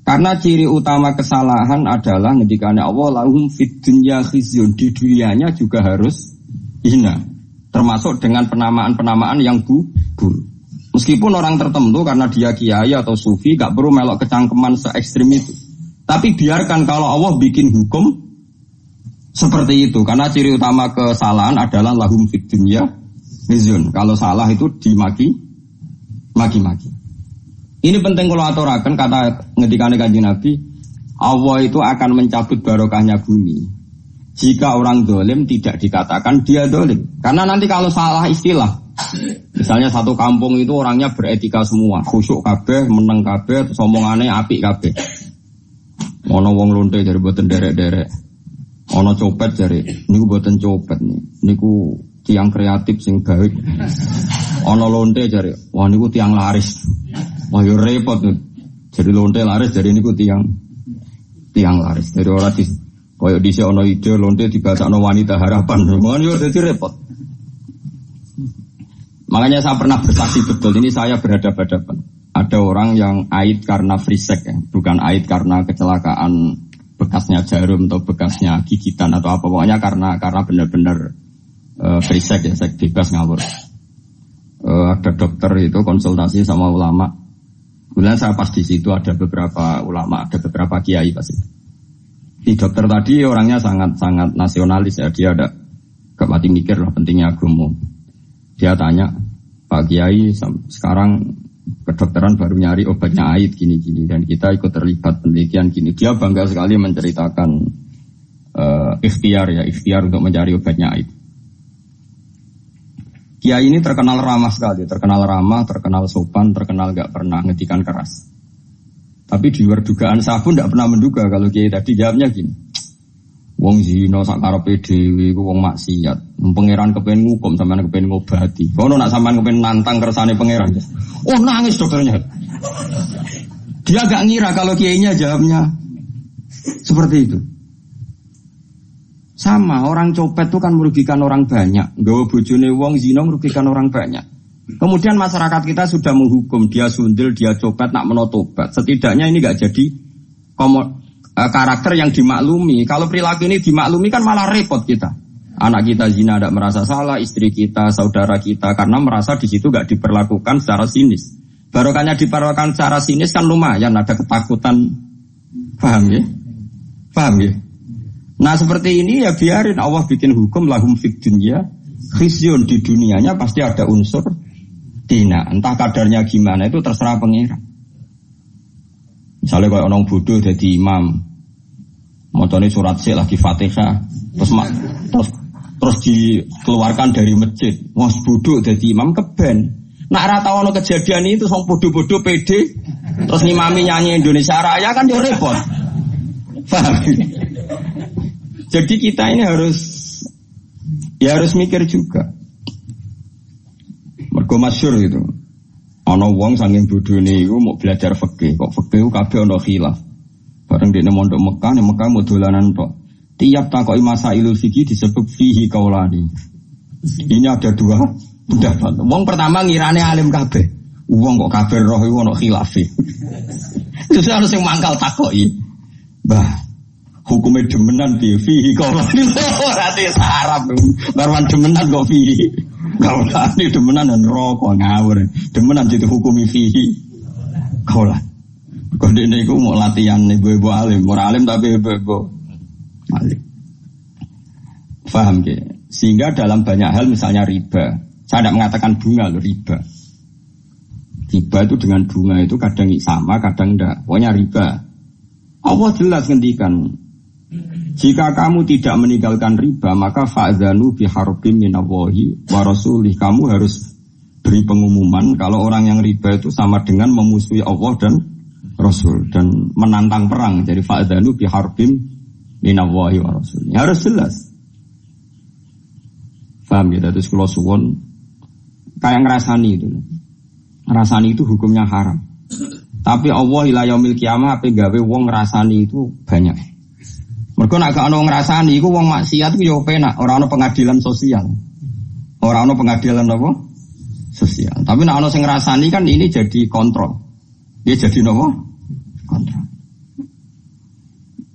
Karena ciri utama kesalahan adalah ngendikane Allah lahum fid dunya khizyun, di dunianya juga harus hina. Termasuk dengan penamaan-penamaan yang buruk. Meskipun orang tertentu karena dia kiai atau sufi gak perlu melok kecangkeman se-ekstrim itu. Tapi biarkan kalau Allah bikin hukum seperti itu. Karena ciri utama kesalahan adalah lahum fid dunya khizyun. Kalau salah itu dimaki-maki. Ini penting kalau aturaken kata ngendikane Kanjeng Nabi, Allah itu akan mencabut barokahnya bumi jika orang dolim tidak dikatakan dia dolim. Karena nanti kalau salah istilah, misalnya satu kampung itu orangnya beretika semua, khusyuk kabeh, meneng kabeh, terus omongane apik kabeh. Ono wong lonte dari boten derek-derek, ono copet dari niku boten copet nih, niku tiang kreatif sing baik. Ono lonte dari, wah niku tiang laris, wah yo repot nih. Jadi lonte laris dari niku tiang tiang laris. Dari orang di koyok di ono ide lonte dibacakno wanita harapan. Mohon yo dadi repot. Makanya saya pernah bersaksi betul, ini saya berhadapan-hadapan. Ada orang yang aid karena frisek ya, bukan aid karena kecelakaan bekasnya jarum atau bekasnya gigitan atau apa, pokoknya karena benar-benar frisek ya, seks bebas ngawur. Ada dokter itu konsultasi sama ulama. Kemudian saya pas di situ ada beberapa ulama, ada beberapa kiai pasti. Di dokter tadi orangnya sangat nasionalis ya, dia ada gak mati mikir lah pentingnya agama. Dia tanya, Pak Kiai sekarang kedokteran baru nyari obatnya aid gini-gini dan kita ikut terlibat penelitian gini. Dia bangga sekali menceritakan ikhtiar untuk mencari obatnya aid. Kiai ini terkenal ramah sekali, terkenal sopan, terkenal gak pernah ngetikan keras. Tapi di luar dugaan saya pun gak pernah menduga kalau Kiai tadi jawabnya gini. Wong zina sak karepe dhewe iku wong maksiat. Pangeran kepen ngukum sampean kepen ngobati. Kono nak sampean kepen nantang kersane pangeran. Oh nangis dokternya. Dia gak ngira kalau kiainya jawabnya seperti itu. Sama orang copet itu kan merugikan orang banyak. Nggawa bojone wong zina merugikan orang banyak. Kemudian masyarakat kita sudah menghukum dia sundel, dia copet nak menotobat. Setidaknya ini gak jadi karakter yang dimaklumi. Kalau perilaku ini dimaklumi kan malah repot kita. Anak kita zina tidak merasa salah, istri kita, saudara kita, karena merasa di situ gak diperlakukan secara sinis. Barokahnya diperlakukan secara sinis kan lumayan, ada ketakutan. Paham ya? Paham ya? Nah seperti ini ya biarin Allah bikin hukum lahum fid dunya khizyun, di dunianya pasti ada unsur dina. Entah kadarnya gimana itu terserah pengira. Misalnya kalau orang bodoh jadi imam, macamnya surat sih lagi Fatihah, terus dikeluarkan dari masjid, was bodoh jadi imam keben. Nak rata ono kejadian itu sang bodoh-bodoh pede, terus ngimami nyanyi Indonesia Raya kan yo repot. Paham? Jadi kita ini harus mikir juga. Mergo masyhur gitu. Ana wong saking bodhone iku mau belajar fikih, kok fikih ku kabeh ana khilaf. Bareng dene mondok Mekah, nek Mekah mau dolanan tok. Tiap takoki masailul fikih disebut fihi kaulani. Ini ada dua pendapat. Wong pertama ngirane alim kabeh. Wong kok kabeh roh iku ana khilafe. Terus ana sing mangkal takoki. Mbah, hukumnya demenan piye fihi kaulani. Berarti sarap. Barwan demenan kok fihi. Kaulah ini demenan dan rokok ngawur. Demenan jadi hukumi fihi. Kaulah. Kode ini aku mau latihan ibu-ibu alim. Mau alim tapi ibu-ibu alim. Faham ke? Sehingga dalam banyak hal misalnya riba. Saya tidak mengatakan bunga loh, riba. Riba itu dengan bunga itu kadang sama, kadang enggak. Pokoknya riba. Allah jelas ngendikan. Jika kamu tidak meninggalkan riba, maka fa'zanu biharbim minallahi wa rasulih. Kamu harus beri pengumuman kalau orang yang riba itu sama dengan memusuhi Allah dan Rasul dan menantang perang. Jadi fa'zanu biharbim minallahi wa rasulih. Harus jelas. Paham ya? Terus kalau suwon kayak ngerasani itu. Ngerasani itu hukumnya haram. Tapi Allah ila yaumil qiyamah apa gawe wong ngerasani itu banyak. Mergo nek gak ono ngrasani iku wong maksiat iku yo penak, ora ono pengadilan sosial. Ora ono pengadilan apa? Sosial. Tapi nek ono sing ngrasani kan ini jadi kontrol. Dia jadi napa? Kontrol.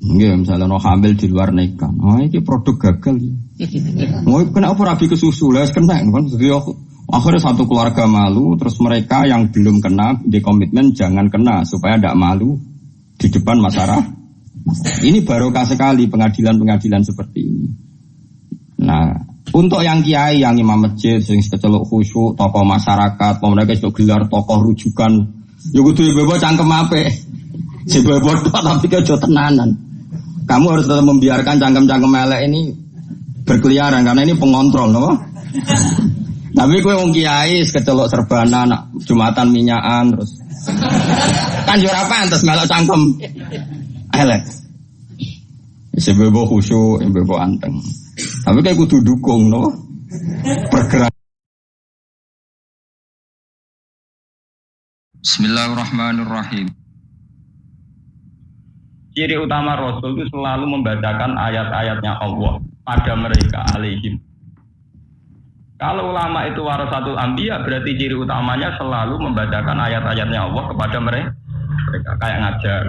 Nggih, misalnya ono hamil di luar nikah. Oh, iki produk gagal iki. Mau kena apa rabi ke susu lah kena kan. Jadi akhirnya satu keluarga malu, terus mereka yang belum kena di komitmen jangan kena supaya tidak malu di depan masyarakat. Ini barokah sekali pengadilan-pengadilan seperti ini. Nah, untuk yang kiai, yang imam masjid, sing kecelok khusyuk, tokoh masyarakat, mereka sudah gelar tokoh rujukan, ya kudu bebo cangkem ape, si bebo tapi kejo tenanan. Kamu harus tetap membiarkan cangkem-cangkem elek ini berkeliaran karena ini pengontrol, no? Tapi gue wong kiai, kecelok serbana, nak jumatan minyakan terus, kan jurah pantas melok cangkem. Elek. Sebebo khusyuk, sebebo anteng. Tapi kayak kudu dukung, no? Bergerak. Bismillahirrahmanirrahim. Ciri utama Rasul itu selalu membacakan ayat-ayatnya Allah pada mereka alaihim. Kalau ulama itu warasatul anbiya, berarti ciri utamanya selalu membacakan ayat-ayatnya Allah kepada mereka kayak ngajar.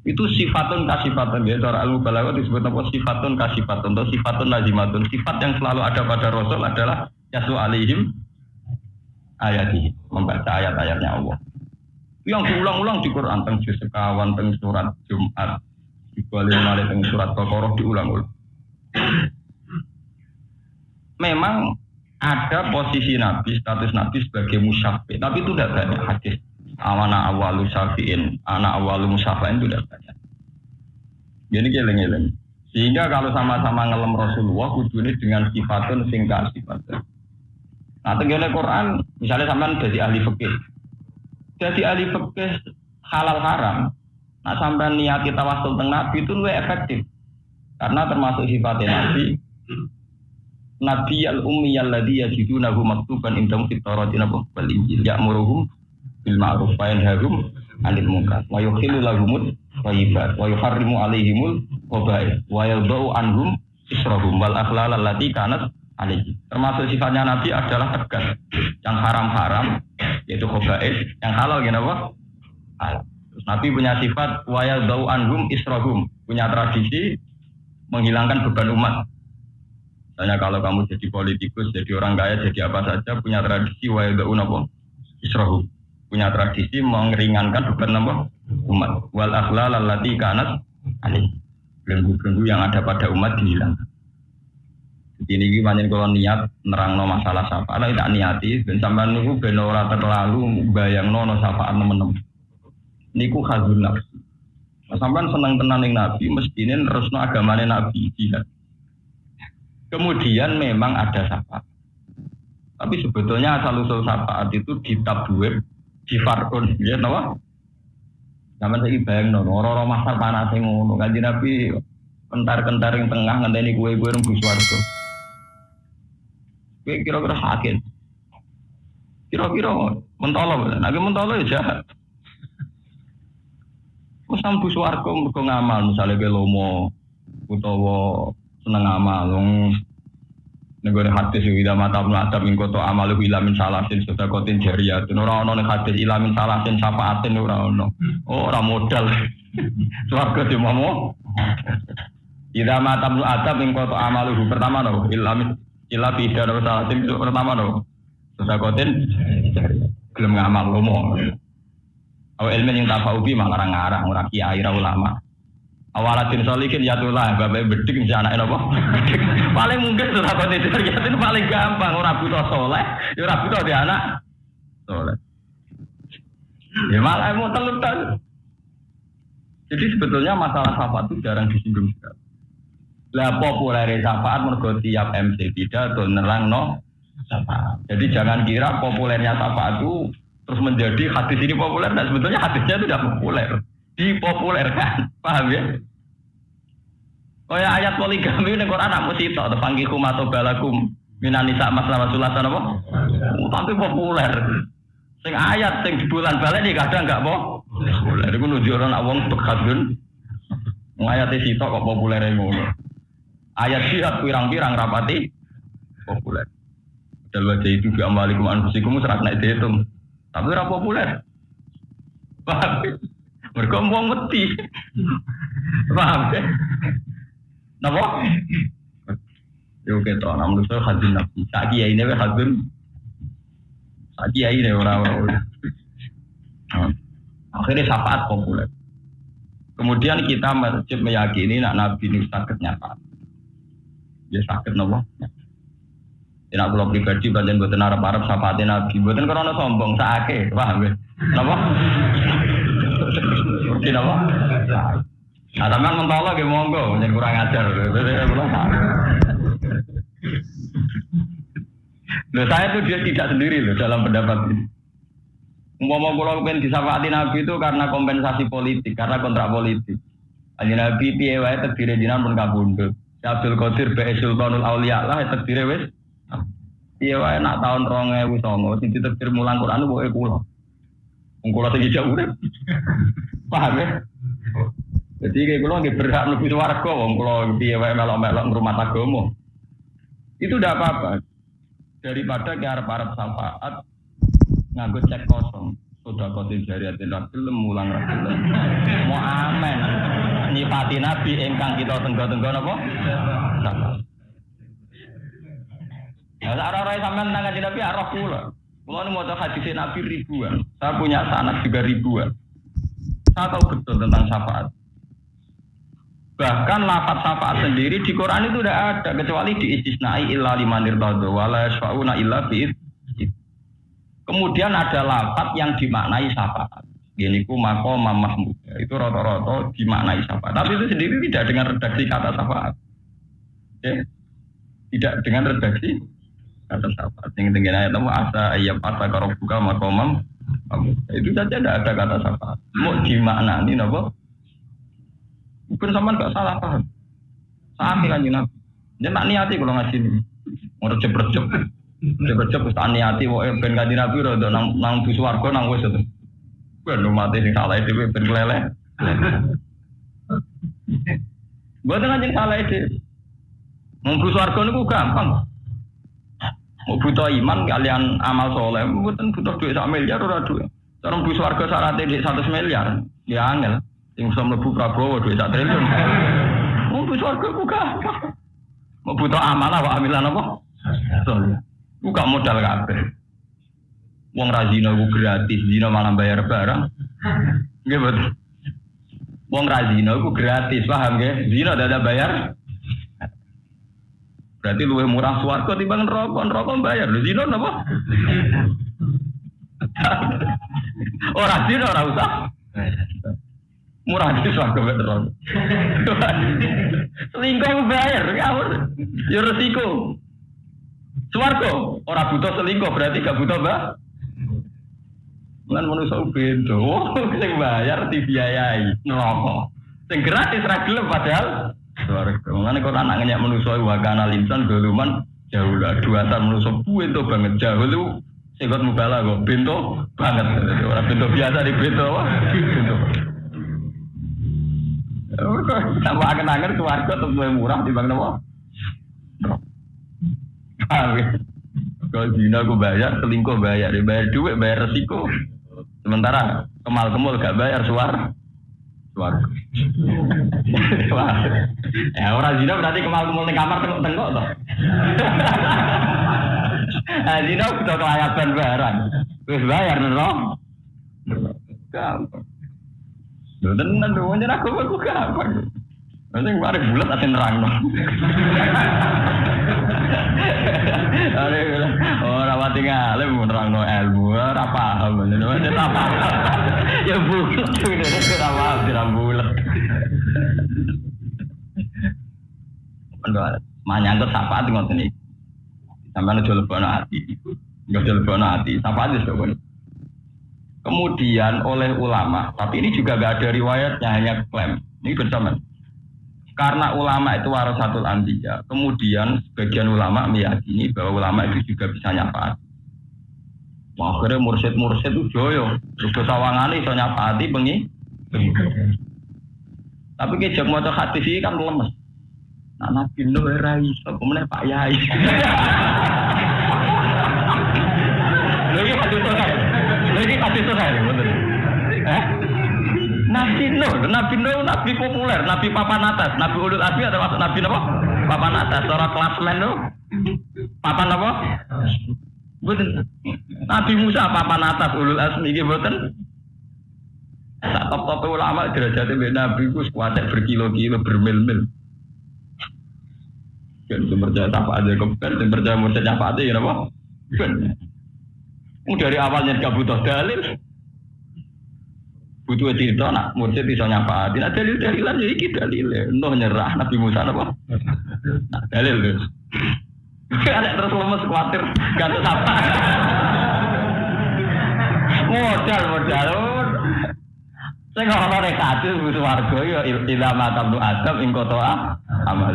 Itu sifatun kasifatun ya, cara ilmu balaghah disebut apa sifatun kasifatun atau sifatun lazimatun. Sifat yang selalu ada pada Rasul adalah yaslu alaihim ayatihi, membaca ayat-ayatnya Allah. Yang diulang-ulang di Quran, teng juz sekawan, teng surat Jumat, dibalik malih teng surat Baqarah diulang-ulang. Memang ada posisi Nabi, status Nabi sebagai musyafi, tapi itu tidak banyak hadis. Awana awalu syafi'in, anak awalu musyafi'in itu tidak banyak. Jadi geleng-geleng. Sehingga kalau sama-sama ngelem Rasulullah, kudune dengan sifatun singkat sifatun. Nah, tenggene Quran, misalnya sampean jadi ahli fikih. Jadi ahli fikih halal haram. Nah, sampean niati tawassul teng Nabi itu lebih efektif. Karena termasuk sifatnya Nabi. Nabi al-ummi alladhi yajidunahu maktuban indahum fit Taurati wal Injil ya'muruhum bil ma'ruf wa yanhahum 'anil munkar wa yuhillu lahumut thayyibat wa yuharrimu 'alaihimul khaba'ith wa yadh'u anhum israhum wal akhlal allati kanat 'alaihim. Termasuk sifatnya Nabi adalah tegas. Yang haram-haram yaitu khaba'ith, yang halal apa? Halal. Terus Nabi punya sifat wa yadh'u anhum israhum, punya tradisi menghilangkan beban umat. Misalnya kalau kamu jadi politikus, jadi orang kaya, jadi apa saja, punya tradisi wa'idha'un apa? Israhu. Punya tradisi mengeringankan beban apa? Umat. Wal akhlal allati kanat alih. Belenggu-belenggu yang ada pada umat dihilangkan. Jadi ini banyak kalau niat nerangno masalah syafaat, tidak niati. Dan sampai niku ben ora terlalu bayangno syafaat teman-teman. Niku khazun nafsi. Sampai seneng tenan ning Nabi, mestine nerusno agamane Nabi jihad. Kemudian memang ada syafaat. Tapi sebetulnya asal-usul syafaat itu di tabduib, di farkun, ya tahu? Zaman saya bayang orang-orang masar panas yang ngono. Kanjeng Nabi kentar-kentar yang tengah ngenteni kue-kue rembus warga. Kira-kira sakit. Kira-kira mentolo, lagi mentolo ya jahat. Wes nambus warga mergo ngamal, misalnya ke lomo utawa seneng amal wong negara hadis ila mata mata min koto amal ila min salasin sedekatin jariyah ora ono nek hadis ila min salasin syafaatin ora ono ora modal swarga dimomo ila mata mata min koto amal pertama no ila bidar salasin pertama no sedekatin jariyah gelem ngamal lomo awal ilmu yang tafaubi malah ngarang ora kiai ra ulama. Awalatin solikin yatulah, bapak bedik misalnya anak apa? Paling mungkin sudah konditor yatin paling gampang. Orang butuh soleh, orang butuh di anak soleh. Ya malah mau telur. Jadi sebetulnya masalah syafaat itu jarang disinggung sekali. Lah populer syafaat mergo tiap MC tidak atau nerang no syafaat. Jadi jangan kira populernya syafaat itu terus menjadi hadis ini populer. Dan sebetulnya hadisnya itu tidak populer. Dipopulerkan, paham ya? Oh ya ayat poligami ini Quran anak musibah atau panggikum atau balakum minanisa masalah sulatan apa? Tapi populer. Sing ayat sing bulan balik ini kadang enggak populer. Itu nunjuk orang awang bekadun. Ayat itu kok populer ngono. Ayat jihad pirang-pirang rapati populer. Dalam wajah itu bi amwalikum anfusikum serak naik dihitung. Tapi ora populer. Paham? Mereka mau mati, paham ya? Napa? Ya oke toh, namun itu hadin nabi. Tak kiai ini hadin, tak kiai ini orang-orang. Akhirnya syafaat populer. Kemudian kita wajib meyakini nak nabi ini sakit nyata. Dia sakit napa? Tidak kalau pribadi bagian buatan Arab syafaatnya nabi, buatan karena sombong sakit, paham ya? Napa? Mungkin apa? Nah, teman mentolak ya monggo, jangan kurang ajar. Loh, saya tuh dia tidak sendiri loh dalam pendapat ini. Umpama kalau pengen disafaati Nabi itu karena kompensasi politik, karena kontrak politik. Hanya Nabi piye wae terdiri jinan pun kabundut. Abdul Qadir Bae Sultanul Auliya lah terdiri wis. Piye wae nak tahun 2009 sing ditetir mulang Quran pokoke kula. Wong kula sing jauh urip. Paham ya? Jadi kayak kalau nggak berhak lebih warga, kalau dia melok-melok rumah agama, itu tidak apa-apa. Daripada kita harap syafaat nganggo cek kosong, sudah kotin jariatin rasul mulang rasul, mau amen, nyipati nabi engkang kita tenggo-tenggo apa? Nah, orang-orang sampean nang kanjeng Nabi arah kula. Kula nu maca hadis Nabi ribuan. Saya punya sanad juga ribuan. Saya tahu betul tentang syafaat. Bahkan lafaz syafaat sendiri di Quran itu tidak ada kecuali diistisnai illa liman irtadha wala yashfauna illa bi. Kemudian ada lafaz yang dimaknai syafaat. Gini ku maqam mahmud. Itu rata-rata dimaknai syafaat. Tapi itu sendiri tidak dengan redaksi kata syafaat. Ya. Tidak dengan redaksi kata syafaat. Yang tinggi ayat itu asa ayyab asa karobuka maqamam. Itu saja tidak ada kata syafaat. Mau dimaknani napa? Bukan sama enggak salah paham. Sami kan Nabi. Dia tak niati kalau ngaji ini. Mau rejep-rejep. Rejep-rejep wis tak niati wae ben kanjeng Nabi ro nang bus warga nang wis itu. Ben mati sing salah dhewe ben keleleh. Mboten kanjeng salah dhewe. Mau bus warga niku gampang. Mau butuh iman kalian amal soleh, mboten butuh duit 1 miliar ora duit. Cara bus warga syaratnya duit 100 miliar, ya angel. Yang bisa mlebu Prabowo duit 1 triliun. Mau bus warga ku gampang. Mau butuh amalah wa amilan apa? Soleh. Ku gak modal kabeh. Wong ra zina ku gratis, zina malah bayar barang. Nggih betul. Wong ra zina ku gratis, paham nggih? Zina ada bayar. Berarti luwih murah swarga timbang neraka bayar. Lho zina napa? Ora zina ora usah. Murah di swarga neraka. Selingkuh bayar, ngawur. Ya resiko. Swarga ora butuh selingkuh berarti gak butuh lan manusia beda. Sing bayar dibiayai neraka. Sing gratis ra gelem padahal swarga. Mangane kok anak ngenyak manusia wa kana linsan doluman jauh lah. Duatan manusia bento banget jauh lu singgot mubala kok bento banget. Ora bento biasa di bento apa? Bento. Tambah angen-angen swarga luwih murah timbang napa? Kalau zina aku bayar, selingkuh bayar, bayar duit, bayar resiko. Sementara kemal-kemul gak bayar suar. Ya orang zina berarti kemal-kemul di kamar tengok-tengok toh. Zina udah kelayakan barang, terus bayar nerok. Gampang. Tenan tuh, wajar aku gampang. Nanti kemarin bulat asin nerang no. Orang tinggal nerang no ilmu, apa paham, apa? Ya bulat tuh, tidak bulat. Menyangkut sapa tu ngoten iki. Sampeyan aja lebono ati. Enggak aja lebono ati. Sapa aja sok. Kemudian oleh ulama, tapi ini juga enggak ada riwayatnya, hanya klaim. Ini bersama. Karena ulama itu warasatul anbiya, kemudian sebagian ulama meyakini bahwa ulama itu juga bisa nyafaat. Akhirnya mursyid itu joyo, juga sawangane iso nyafaati bengi. Tapi kejak maca hadis iki kan lemes. Nak Nabi Nuh ora iso, kemene Pak Yai. Lagi hadis saya, betul. Nabi Nuh, Nabi populer, Nabi papan atas, Nabi ulul azmi atau masuk Nabi apa? Papan atas, seorang klasmen tuh. Papan apa? Betul. Nabi Musa papan atas, ulul azmi gitu betul. Tak top ulama derajatnya Nabi itu kuatnya berkilo-kilo, bermil-mil. Kan percaya apa aja kepen, percaya mursyid apa aja ya apa? Kan. Dari awalnya gak butuh dalil. Butuh cerita nak mursyid bisa nyafaati. Nah dalil-dalilan ya iki dalil. Nuh nyerah Nabi Musa apa? Nah dalil terus. Ada terus lemes khawatir gak apa. Modal. Saya kalau nek hadis butuh warga ya ila matam tu adab ing kotoa amal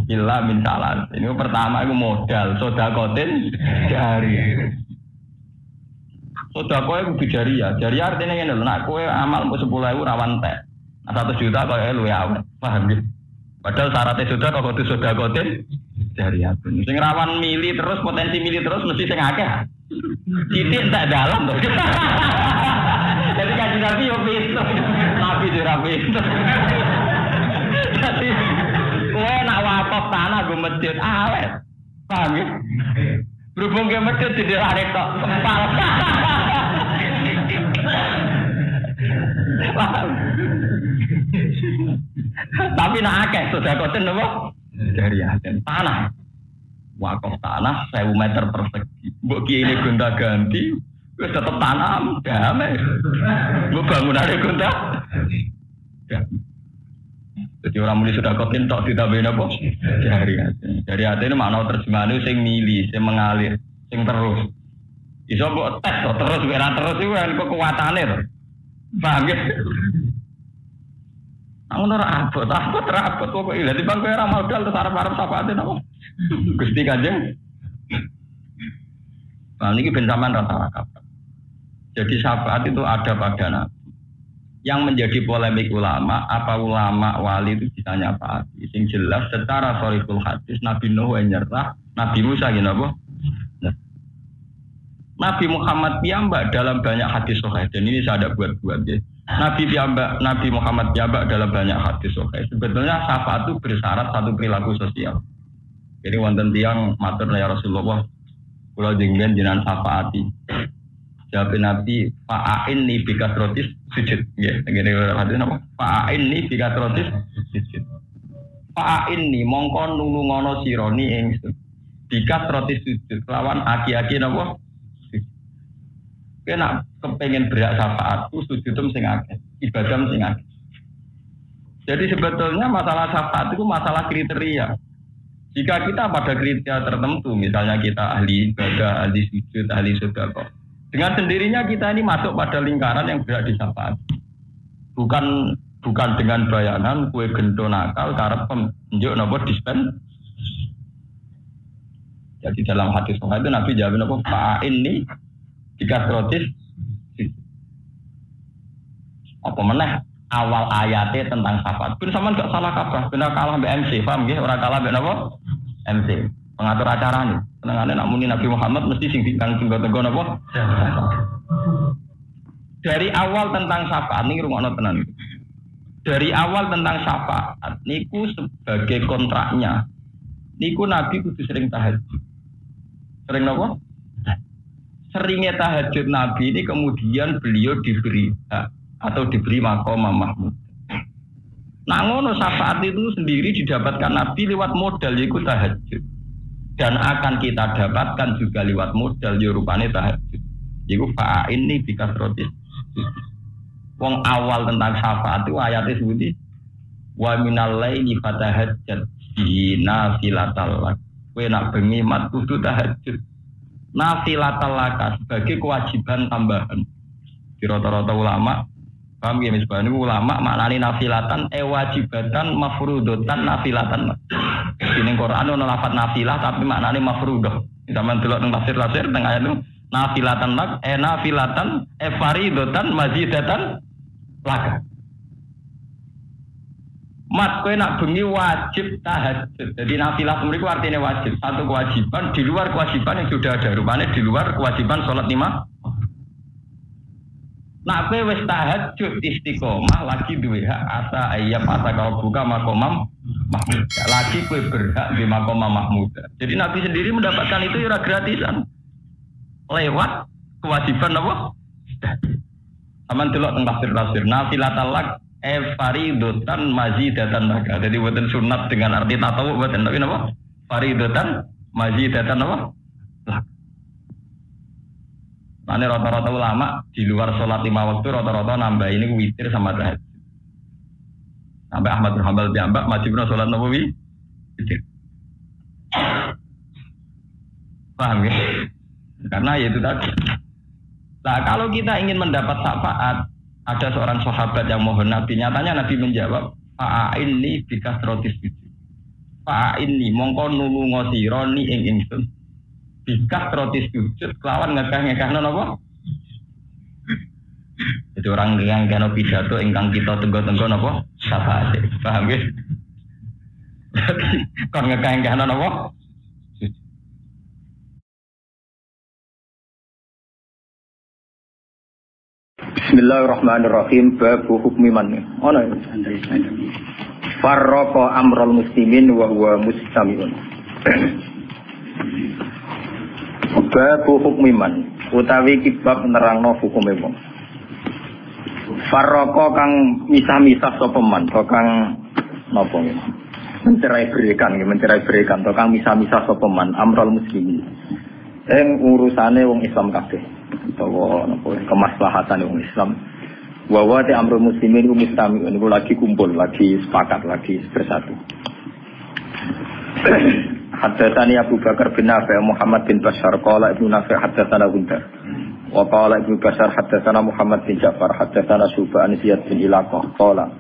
illa min salat. Ini pertama itu modal sedekatin jari. Sedekah itu jariah. Jariah artinya ngene lho, nek kowe amal 10.000 rawan tek. Nah, 1 juta kaya luwe awet. Paham ya? Padahal syaratnya sudah kok kudu sedekatin jariyatun. Sing rawan mili terus potensi mili terus mesti sing akeh. Titik tak dalam tuh. Jadi kan Nabi yo pinter. Nabi ora pinter. Jadi kowe nak wakaf tanah go masjid awet. Paham ya? Berhubung ke masjid didirane tok kempal. Tapi nak akeh sudah koten apa? Jariyatun tanah. Wakaf tanah 1000 meter persegi. Mbok kiye ini gonta-ganti, wis tetep tanam, damai. Mbok bangunane gonta. Jadi orang muli sudah kotin tok ditambahin apa? Jariyatun ini makna terjemahane sing mili, sing mengalir, sing terus. Iso mbok tes terus ora terus iku kan kekuatane to. Paham ya? Aku ora abot kok iki. Lah timbang kowe ora modal terus arep-arep sapate napa? Gusti Kanjeng. Nah, ini ben sampean rasa kabar. Jadi syafaat itu ada pada Nabi. Yang menjadi polemik ulama, apa ulama wali itu bisa nyafaati? Sing jelas secara sharihul hadis Nabi Nuh nyerah, Nabi Musa gini apa? Nah. Nabi Muhammad piyambak dalam banyak hadis sahih dan ini saya ada buat-buat ya. Nabi Muhammad piyambak dalam banyak hadis sahih. Sebetulnya syafaat itu bersyarat satu perilaku sosial. Jadi wonten tiyang matur ya Rasulullah, kula jenengan jenengan syafaati. Jawab Nabi, fa'ain ni bikasrotis sujud. Ya, ngene hadis napa? Fa'ain ni bikasrotis sujud. Fa'ain ni mongko nulungono sironi ingsun. Bikasrotis sujud lawan aki-aki napa? Kena kepengen berak syafaat itu sujudum sing akeh, ibadah sing akeh. Jadi sebetulnya masalah syafaat itu masalah kriteria. Jika kita pada kriteria tertentu, misalnya kita ahli ibadah, ahli sujud, ahli sedekah, dengan sendirinya kita ini masuk pada lingkaran yang berat di syafaat. Bukan dengan bayangan kue gento nakal karena penunjuk nopo dispen. Jadi dalam hadis itu Nabi jawab nopo fa'in ni dikasrotis. Apa meneh awal ayatnya tentang syafaat. Pun sama enggak salah kaprah, benar kalah mbek MC, paham nggih? Ora kalah mbek napa? MC. Pengatur acara nih. Senengane nak muni Nabi Muhammad mesti sing tenggo-tenggo napa? Dari awal tentang syafaat niki rungokno tenan. Dari awal tentang syafaat niku sebagai kontraknya. Niku Nabi kudu sering tahajud. Sering napa? Seringnya tahajud Nabi ini kemudian beliau diberi atau diberi maqam mahmud. Nah ngono syafaat itu sendiri didapatkan Nabi lewat modal yaitu tahajud. Dan akan kita dapatkan juga lewat modal rupane tahajud. Yaitu fa'in ni bikasrotis. Wong awal tentang syafaat itu ayatnya sebuti wa minal laili fatahajjat bihi nafilatal lak. Kowe nak bengi mat kudu tahajud. Nafilatal laka sebagai kewajiban tambahan. Di rata-rata ulama paham ya misalnya ulama maknani nafilatan wajibatan mafrudotan nafilatan. Ini Quran ono lafaz nafilah tapi maknani mafrudoh. Zaman delok teng tafsir teng ayat itu nafilatan lak nafilatan faridotan mazidatan laka. Mat kowe nak bengi wajib tahajud. Jadi nafilah mriku artinya wajib, satu kewajiban di luar kewajiban yang sudah ada. Rupane di luar kewajiban salat 5. Nak kowe wis tahajud istiqomah lagi duwe hak asa ayyam asa kau buka makomam mahmud. Lagi kowe berhak di makomam mahmud. Jadi Nabi sendiri mendapatkan itu ora gratisan. Lewat kewajiban apa? Aman delok teng tafsir nafilatal lak faridotan mazidatan laka. Jadi buatan sunat dengan arti tatawu buatan tapi apa? Faridotan mazidatan apa? Laka. Nah, rata-rata ulama di luar sholat 5 waktu rata-rata nambah ini witir sama tahajud. Sampai Ahmad bin Hanbal diambak wajibna sholat nawawi witir. Paham ya? Karena ya itu tadi. Nah, kalau kita ingin mendapat syafaat, ada seorang sahabat yang mohon Nabi, nyatanya Nabi menjawab, fa'inni bikasrotis sujud. Fa'inni mongko nulungo sironi ing ingsun. Bikasrotis sujud kelawan ngekah-ngekah napa? Jadi orang yang kena pidato ingkang kita tenggo-tenggo napa syafaat. Paham ya? Kon ngekang-kangana napa? Bismillahirrahmanirrahim. Babu hukmi man. Ana farraqa amrul muslimin wa huwa mustami'un. Babu hukmi man utawi kibab nerangno hukume wong. Farraqa kang misah-misah sapa man, kang napa nggih. Mencerai-beraikan to kang misah-misah sapa man amrul muslimin. Urusane wong Islam kabeh. Utawa napa kemaslahatan wong Islam. Wa wa ta amrul muslimin mustami'un niku lagi kumpul, lagi sepakat, lagi bersatu. Haddatsani Abu Bakar bin Nafi' Muhammad bin Bashar qala Ibnu Nafi' haddatsana Gundar wa qala Ibnu Bashar haddatsana Muhammad bin Ja'far haddatsana Syu'bah an Ziyad bin Ilaqah qala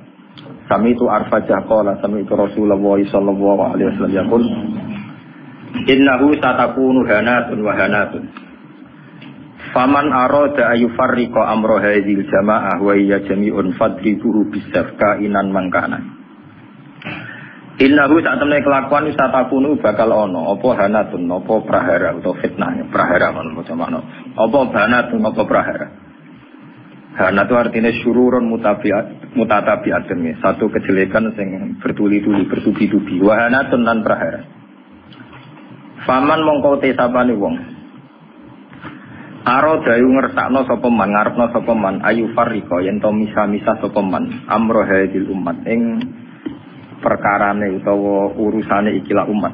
sami'tu Arfajah qala sami'tu Rasulullah sallallahu alaihi wasallam yaqul innahu satakunu hanatun wa hanatun faman arada ayufarriqa amra hadhil jamaah wa hiya jami'un fadribuhu bisafka inan mangkana. Innahu sak temne kelakuan satakunu bakal ono apa hanatun apa prahara utawa fitnah prahara ngono macam apa hanatun apa prahara. Hanat itu artinya syururun mutatabi'atun satu kejelekan sing bertuli-tuli bertubi-tubi wa hanatun lan prahara. Faman mongko te sapane wong aro dayu ngersakno sapa man ngarepno sapa man ayu farika yen to misah-misah sapa man amro hadil umat ing perkarane utawa urusane ikilah umat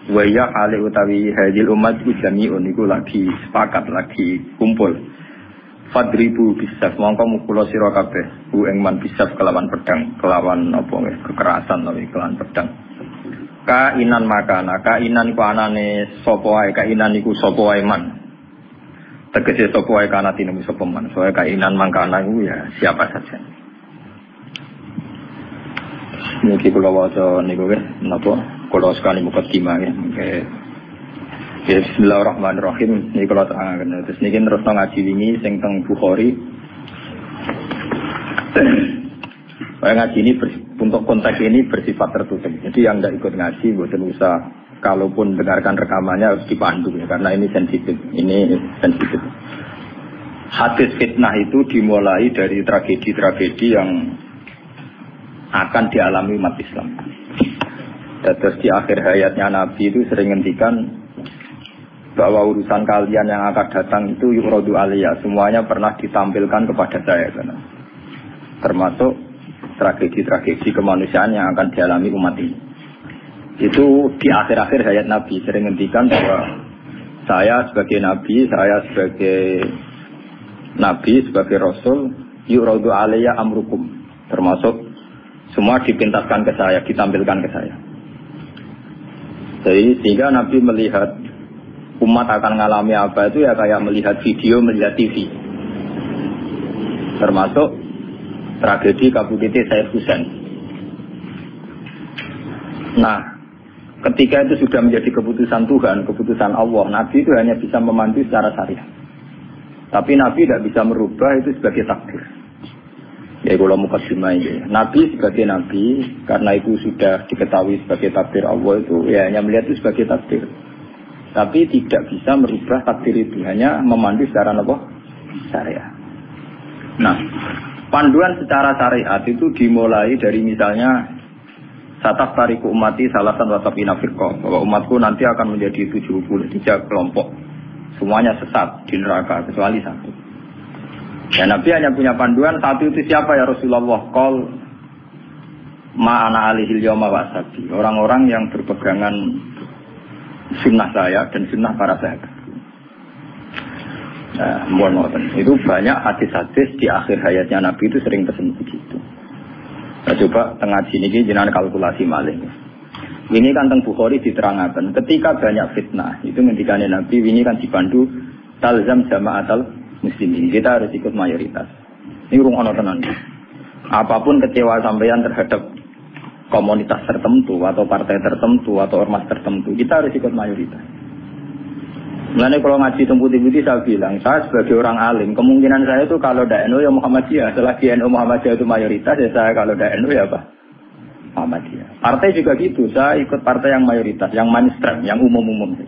wa ya hale utawi hadil umat ku jami'un iku lagi sepakat lagi kumpul fadribu bisaf mongko mukula sira kabeh ku ing man bisaf kelawan pedang kelawan apa kekerasan utawi kelawan pedang kainan makana kainan ku anane sapa wae kainan iku sapa wae man tegese sapa wae kana tinemu sapa man soe kainan mangkana iku ya siapa saja. Niki kula waca niku napa kula sekali mukadimah ya. Bismillahirrahmanirrahim. Niki kula terangaken terus niki terusno ngaji wingi sing teng Bukhari. Ngaji ini untuk konteks ini bersifat tertutup. Jadi yang tidak ikut ngaji boten usah, kalaupun dengarkan rekamannya harus dipandu ya, karena ini sensitif. Hadis fitnah itu dimulai dari tragedi-tragedi yang akan dialami umat Islam. Terus di akhir hayatnya Nabi itu sering ngendikan bahwa urusan kalian yang akan datang itu yurodu aliyah, semuanya pernah ditampilkan kepada saya, termasuk tragedi-tragedi kemanusiaan yang akan dialami umat ini. Itu di akhir-akhir hayat Nabi sering ngendikan bahwa saya sebagai Nabi, sebagai Rasul, yurodu aliyah amrukum, termasuk semua dipintaskan ke saya, ditampilkan ke saya. Jadi sehingga Nabi melihat umat akan mengalami apa itu ya kayak melihat video, melihat TV. Termasuk tragedi Kabukiti Sayyid Husain. Nah, ketika itu sudah menjadi keputusan Tuhan, keputusan Allah, Nabi itu hanya bisa memandu secara syariah. Tapi Nabi tidak bisa merubah itu sebagai takdir. Ya kalau mukadimah ini, Nabi sebagai Nabi, karena itu sudah diketahui sebagai takdir Allah itu, ya hanya melihat itu sebagai takdir. Tapi tidak bisa merubah takdir itu, hanya memandu secara syariah. Nah, panduan secara syariat itu dimulai dari misalnya sataf tariku umati salasan wasapina firqah, bahwa umatku nanti akan menjadi 73 kelompok, semuanya sesat di neraka kecuali satu. Ya Nabi hanya punya panduan satu itu siapa ya Rasulullah? Qol ma'ana alihil yawma wasabi, orang-orang yang berpegangan sunnah saya dan sunnah para sahabat. Itu banyak hadis-hadis di akhir hayatnya Nabi itu sering pesen begitu. Nah, coba tengah sini jenengan kalkulasi malih. Ini kan teng Bukhari diterangkan ketika banyak fitnah itu ngendikane Nabi ini kan dipandu talzam jama'atal muslimin, kita harus ikut mayoritas. Ini urung ono tenan. Apapun kecewa sampeyan terhadap komunitas tertentu atau partai tertentu atau ormas tertentu, kita harus ikut mayoritas. Mulanya kalau ngaji teng putih-putih saya bilang, saya sebagai orang alim, kemungkinan saya itu kalau tidak NU ya Muhammadiyah. Selagi NU Muhammadiyah itu mayoritas, ya saya kalau tidak NU ya apa? Muhammadiyah. Partai juga gitu, saya ikut partai yang mayoritas, yang mainstream, yang umum-umum.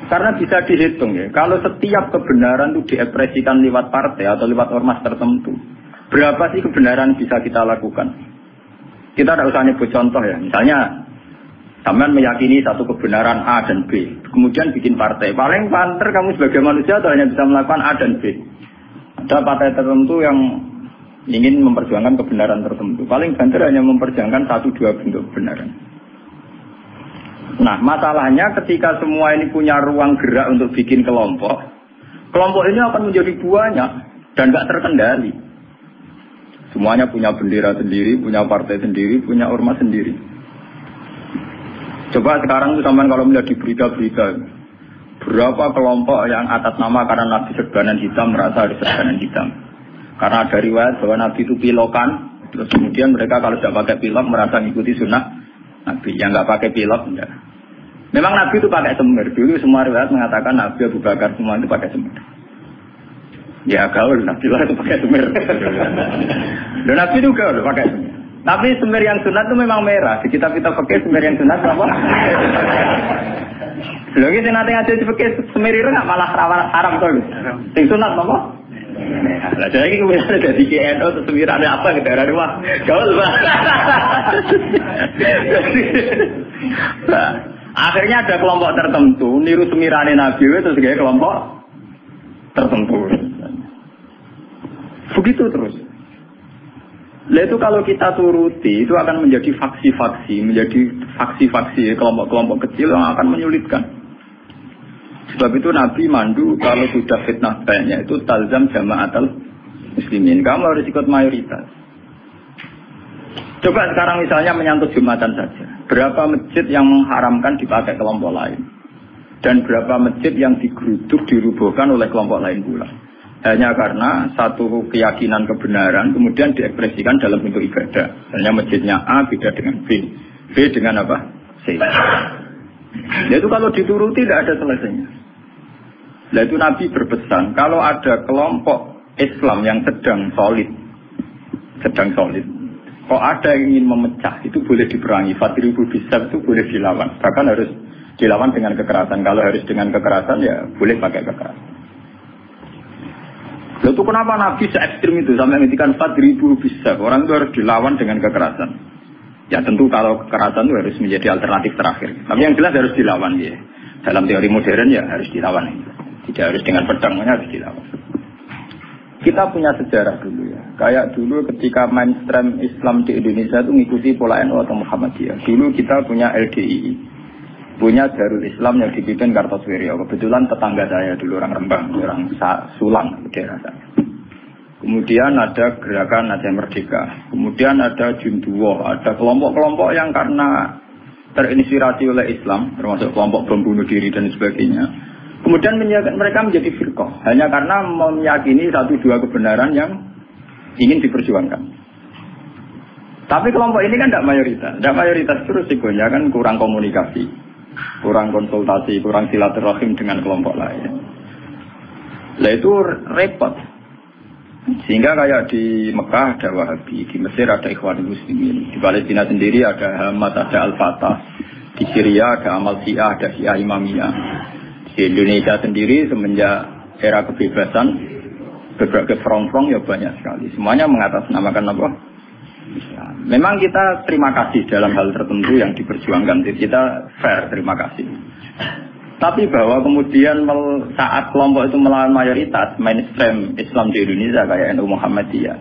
Karena bisa dihitung ya, kalau setiap kebenaran itu diekspresikan lewat partai atau lewat ormas tertentu, berapa sih kebenaran bisa kita lakukan? Kita tidak usah nyebut contoh ya, misalnya sampean meyakini satu kebenaran A dan B, kemudian bikin partai. Paling panter kamu sebagai manusia atau hanya bisa melakukan A dan B. Ada partai tertentu yang ingin memperjuangkan kebenaran tertentu. Paling banter hanya memperjuangkan 1-2 bentuk kebenaran. Nah, masalahnya ketika semua ini punya ruang gerak untuk bikin kelompok, kelompok ini akan menjadi banyak dan nggak terkendali. Semuanya punya bendera sendiri, punya partai sendiri, punya ormas sendiri. Coba sekarang itu sampean kalau melihat di berita-berita, berapa kelompok yang atas nama karena Nabi serbanan hitam merasa ada serbanan hitam. Karena ada riwayat bahwa Nabi itu pilokan, terus kemudian mereka kalau tidak pakai pilok merasa mengikuti sunnah Nabi. Yang nggak pakai pilok, enggak. Memang Nabi itu pakai semir. Dulu semua riwayat mengatakan Nabi Abu Bakar semua itu pakai semir. Ya gaul, Nabi lah itu pakai semir. Dan Nabi itu gaul pakai semir. Tapi semir yang sunat itu memang merah. Di kitab-kitab pakai semir yang sunat apa? Lagi nanti ngaji pakai semir itu nggak malah haram tuh. Sing sunat apa? Nah, jadi kemudian ada di KNO terus semir ada apa ke daerah rumah? Gaul bah. Akhirnya ada kelompok tertentu niru semirane Nabi itu sebagai kelompok tertentu. Begitu terus. Lah itu kalau kita turuti itu akan menjadi faksi-faksi, kelompok-kelompok kecil yang akan menyulitkan. Sebab itu Nabi mandu kalau sudah fitnah banyak itu talzam jama'atul muslimin. Kamu harus ikut mayoritas. Coba sekarang misalnya menyangkut Jumatan saja. Berapa masjid yang mengharamkan dipakai kelompok lain? Dan berapa masjid yang digeruduk, dirubuhkan oleh kelompok lain pula? Hanya karena satu keyakinan kebenaran kemudian diekspresikan dalam bentuk ibadah. Hanya masjidnya A beda dengan B. B dengan apa? C. Itu kalau dituruti tidak ada selesainya. Nah itu Nabi berpesan, kalau ada kelompok Islam yang sedang solid, kok ada yang ingin memecah, itu boleh diperangi. Fatribu bisab itu boleh dilawan. Bahkan harus dilawan dengan kekerasan. Kalau harus dengan kekerasan, ya boleh pakai kekerasan. Lalu itu kenapa Nabi se-ekstrim itu sampai menghentikan fatribu bisab? Orang itu harus dilawan dengan kekerasan. Ya tentu kalau kekerasan itu harus menjadi alternatif terakhir. Tapi yang jelas harus dilawan ya. Dalam teori modern ya harus dilawan. Tidak harus dengan pedang, harus dilawan. Kita punya sejarah dulu ya. Kayak dulu ketika mainstream Islam di Indonesia itu mengikuti pola NU atau Muhammadiyah. Dulu kita punya LDII, punya Darul Islam yang dipimpin Kartosuwiryo. Kebetulan tetangga saya dulu orang Rembang, orang Sulang, daerah saya. Kemudian ada gerakan Aceh Merdeka. Kemudian ada Junduwo, ada kelompok-kelompok yang karena terinspirasi oleh Islam, termasuk kelompok bom bunuh diri dan sebagainya. Kemudian mereka menjadi firqah hanya karena meyakini 1-2 kebenaran yang ingin diperjuangkan. Tapi kelompok ini kan tidak mayoritas terus risikonya kan kurang komunikasi, kurang konsultasi, kurang silaturahim dengan kelompok lain. Nah itu repot. Sehingga kayak di Mekah ada Wahabi, di Mesir ada Ikhwanul Muslimin, di Palestina sendiri ada Hamas, ada Al-Fatah, di Syria ada Amal Syiah, ada Syiah Imamiyah. Di Indonesia sendiri semenjak era kebebasan berbagai front-front ya banyak sekali. Semuanya mengatasnamakan apa? Islam. Memang kita terima kasih dalam hal tertentu yang diperjuangkan. Kita fair, terima kasih. Tapi bahwa kemudian saat kelompok itu melawan mayoritas mainstream Islam di Indonesia kayak NU Muhammadiyah,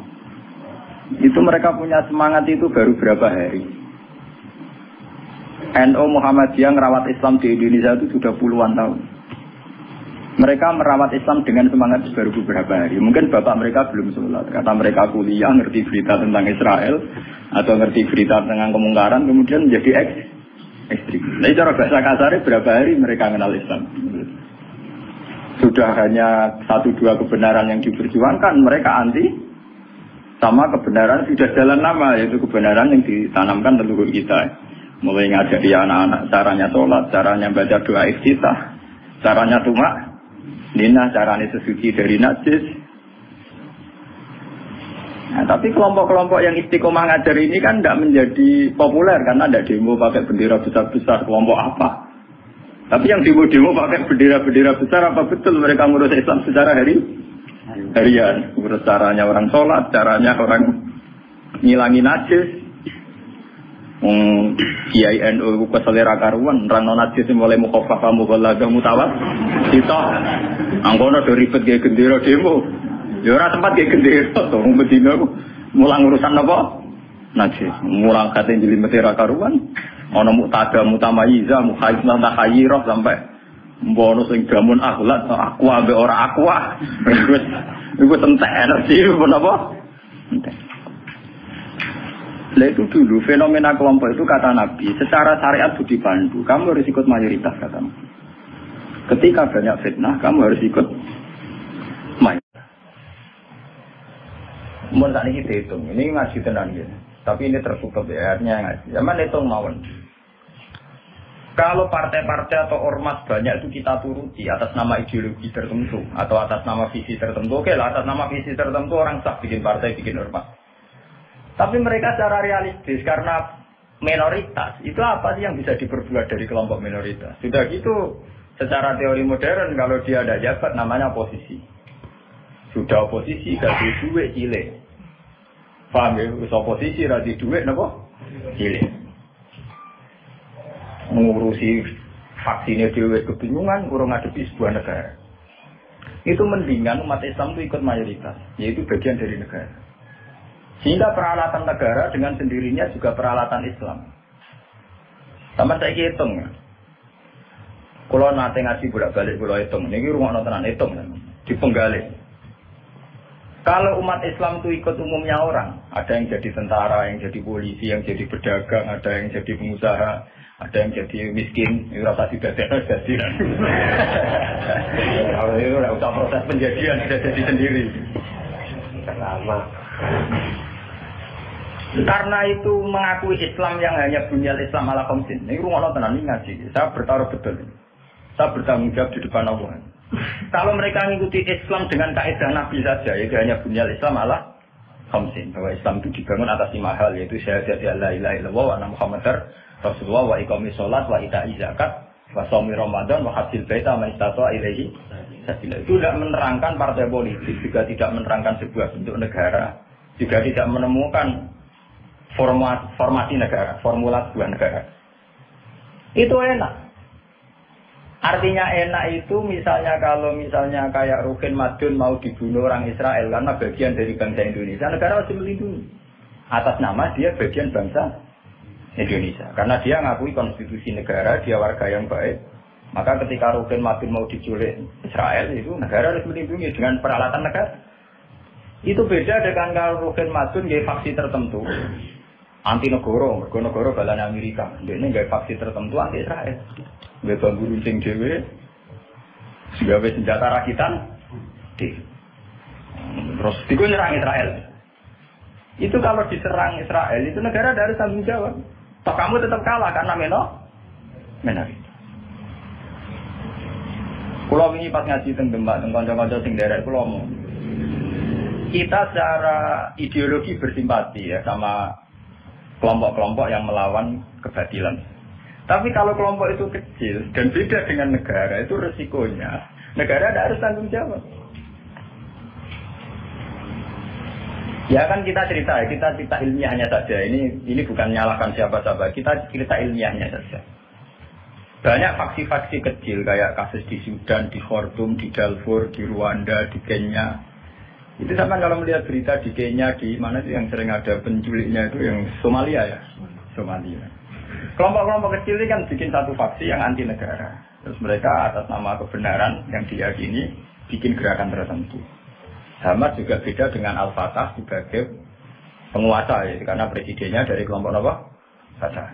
itu mereka punya semangat itu baru berapa hari. NU Muhammadiyah merawat Islam di Indonesia itu sudah puluhan tahun. Mereka merawat Islam dengan semangat baru beberapa hari. Mungkin bapak mereka belum sholat. Kata mereka kuliah, ngerti berita tentang Israel atau ngerti berita tentang kemungkaran, kemudian menjadi ekstrim. Nah, cara bahasa kasarnya berapa hari mereka kenal Islam. Sudah hanya 1-2 kebenaran yang diperjuangkan, mereka anti sama kebenaran sudah jalan lama, yaitu kebenaran yang ditanamkan leluhur kita. Mulai ngajari anak-anak caranya sholat, caranya baca doa iftitah, caranya tumak, nina, caranya sesuci dari najis. Nah, tapi kelompok-kelompok yang istiqomah ngajar ini kan tidak menjadi populer karena ada demo pakai bendera besar-besar, kelompok apa. Tapi yang demo-demo pakai bendera-bendera besar, apa betul mereka ngurus Islam secara harian? Ngurus caranya orang sholat, caranya orang ngilangi najis. Kiai NU keselera karuan, rano najis mulai mukhafafah mughalladah mutawat. Kita angkono do ribet ge gendera demo. Ya ora tempat ge gendera to Medina mulang urusan apa? Najis. Mulang kate njelimete ra karuan. Ana muktada mutamayiza mukhaizah tahayyirah sampai mbono sing gamun akhlak aqua ambek ora aqua. Iku entek energi menapa? Entek. Lah itu dulu fenomena kelompok itu kata Nabi secara syariat itu dipandu. Kamu harus ikut mayoritas kata Nabi. Ketika banyak fitnah kamu harus ikut mayoritas. Mun tak niki dihitung. Ini ngaji tenan ya. Tapi ini tertutup ya artinya ngaji. Zaman hitung mawon. Kalau partai-partai atau ormas banyak itu kita turuti atas nama ideologi tertentu atau atas nama visi tertentu. Oke lah atas nama visi tertentu orang sah bikin partai, bikin ormas. Tapi mereka secara realistis karena minoritas itu apa sih yang bisa diperbuat dari kelompok minoritas? Sudah gitu secara teori modern kalau dia ada jabat namanya oposisi. Sudah oposisi gak duit cilik. Paham ya? Oposisi radi duit napa? Cilik. Mengurusi vaksinnya duit kebingungan urung ngadepi sebuah negara. Itu mendingan umat Islam itu ikut mayoritas, yaitu bagian dari negara. Sehingga peralatan negara dengan sendirinya juga peralatan Islam. Sama saya hitung. Kalau nanti ngaji bolak-balik kalau hitung, ini rumah nontonan hitung dipenggali. Kalau umat Islam itu ikut umumnya orang, ada yang jadi tentara, yang jadi polisi, yang jadi pedagang, ada yang jadi pengusaha, ada yang jadi miskin, ini rasa tidak jadi. Kalau itu udah usah proses penjadian, sudah jadi sendiri. Lama. Karena itu mengakui Islam yang hanya bunyal Islam ala khamsin. Ini rumah tenan ini ngaji. Saya bertaruh betul. Saya bertanggung jawab di depan Allah. Kalau mereka mengikuti Islam dengan kaidah Nabi saja, itu hanya bunyal Islam ala khamsin. Bahwa Islam itu dibangun atas 5 hal, yaitu syahadat la ilaha illallah wa anna Muhammadar Rasulullah wa iqamis shalat wa ita'iz zakat wa shaumi Ramadan wa hajjil baita man istata'a ilaihi sabila. Itu tidak menerangkan partai politik, juga tidak menerangkan sebuah bentuk negara, juga tidak menemukan formasi negara, formula sebuah negara. Itu enak. Artinya enak itu misalnya kalau misalnya kayak Rukin Madun mau dibunuh orang Israel karena bagian dari bangsa Indonesia, negara harus melindungi. Atas nama dia bagian bangsa Indonesia. Karena dia ngakui konstitusi negara, dia warga yang baik. Maka ketika Rukin Madun mau diculik Israel, itu negara harus melindungi dengan peralatan negara. Itu beda dengan kalau Rukin Madun gaya faksi tertentu. Anti negara, negara balane Amerika. Dene gawe faksi tertentu anti Israel. Gawe bambu runcing dhewe. Gawe senjata rakitan. Terus digo nyerang Israel. Itu kalau diserang Israel itu negara harus tanggung jawab. Toh kamu tetap kalah karena minoritas. Kulo wingi pas ngaji teng Demak, teng kanca-kanca sing derek kulo ngomong. Kita secara ideologi bersimpati ya sama kelompok-kelompok yang melawan kebatilan. Tapi kalau kelompok itu kecil dan beda dengan negara, itu resikonya negara tidak harus tanggung jawab. Ya kan kita cerita ilmiahnya saja. Ini bukan menyalahkan siapa-siapa. Kita cerita ilmiahnya saja. Banyak faksi-faksi kecil kayak kasus di Sudan, di Khartoum, di Darfur, di Rwanda, di Kenya. Itu sama kalau melihat berita di Kenya, di mana sih yang sering ada penculiknya itu yang Somalia ya, Somalia. Kelompok-kelompok kecil ini kan bikin satu faksi yang anti negara. Terus mereka atas nama kebenaran yang diyakini bikin gerakan tertentu. Sama juga beda dengan Al-Fatah sebagai penguasa ya, karena presidennya dari kelompok apa? Fatah.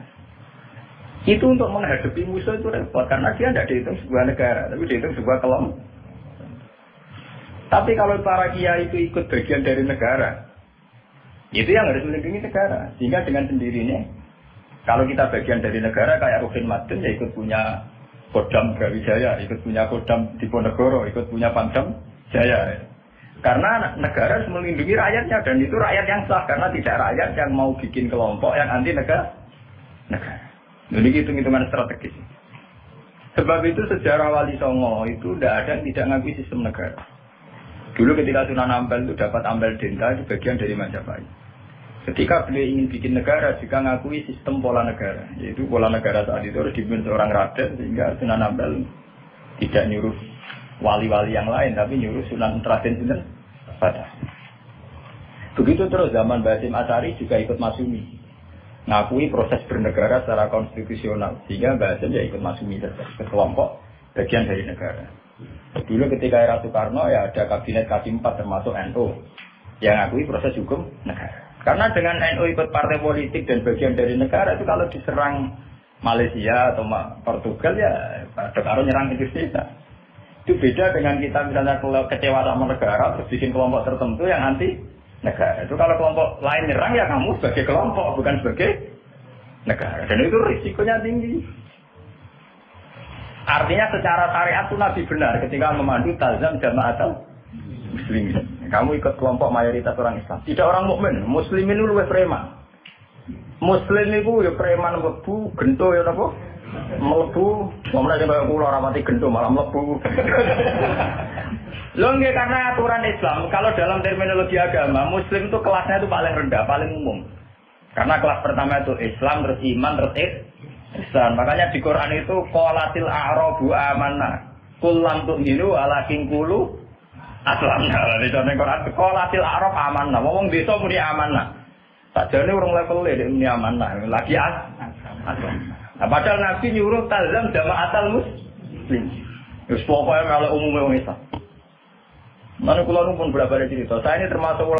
Itu untuk menghadapi musuh itu repot karena dia tidak dihitung sebuah negara, tapi dihitung sebuah kelompok. Tapi kalau para kiai itu ikut bagian dari negara, itu yang harus melindungi negara. Sehingga dengan sendirinya Kalau kita bagian dari negara kayak Rukin Madun ya ikut punya Kodam Brawijaya, ikut punya Kodam Diponegoro, ikut punya Pangdam Jaya. Karena negara harus melindungi rakyatnya dan itu rakyat yang sah karena tidak rakyat yang mau bikin kelompok yang anti negara. Jadi hitung-hitungan strategis. Sebab itu sejarah Wali Songo itu tidak ada yang tidak ngakui sistem negara. Dulu ketika Sunan Ampel itu dapat Ampel Denta itu bagian dari Majapahit. Ketika beliau ingin bikin negara juga ngakui sistem pola negara. Yaitu pola negara saat itu harus dipimpin seorang raden sehingga Sunan Ampel tidak nyuruh wali-wali yang lain tapi nyuruh Sunan Raden Sinten Batas. Begitu terus zaman Basim Asy'ari juga ikut masumi. Ngakui proses bernegara secara konstitusional sehingga Basim ya ikut masumi ke kelompok bagian dari negara. Dulu ketika era Soekarno ya ada kabinet K4 termasuk NU yang ngakui proses hukum negara. Karena dengan NU ikut partai politik dan bagian dari negara itu kalau diserang Malaysia atau Portugal ya pada karo nyerang Indonesia. Itu beda dengan kita misalnya kalau kecewa sama negara terus bikin kelompok tertentu yang anti negara. Itu kalau kelompok lain nyerang ya kamu sebagai kelompok bukan sebagai negara. Dan itu risikonya tinggi. Artinya secara syariat itu Nabi benar ketika memandu tazam jama'atul muslimin. Kamu ikut kelompok mayoritas orang Islam. Tidak orang mukmin. Muslimin itu lebih preman. Muslim itu ya preman mlebu, gento ya napa? Mlebu, somene kaya kula ora mati gento malah mlebu. Lho nggih karena aturan Islam, kalau dalam terminologi agama, muslim itu kelasnya itu paling rendah, paling umum. Karena kelas pertama itu Islam, terus iman, terus ihsan. Makanya di Quran itu qalatil a'rabu amanna. Qul lam tu'minu walakin qulu aslamna. Di dalam Quran qalatil a'rab amanna. Wong desa muni amanna. Sajane urung level e muni amanna. Lagi aslam. Nah, padahal Nabi nyuruh tazam jama'atul muslim. Wis pokoke melok umume wong Islam. Mana kula pun berapa cerita. Saya ini termasuk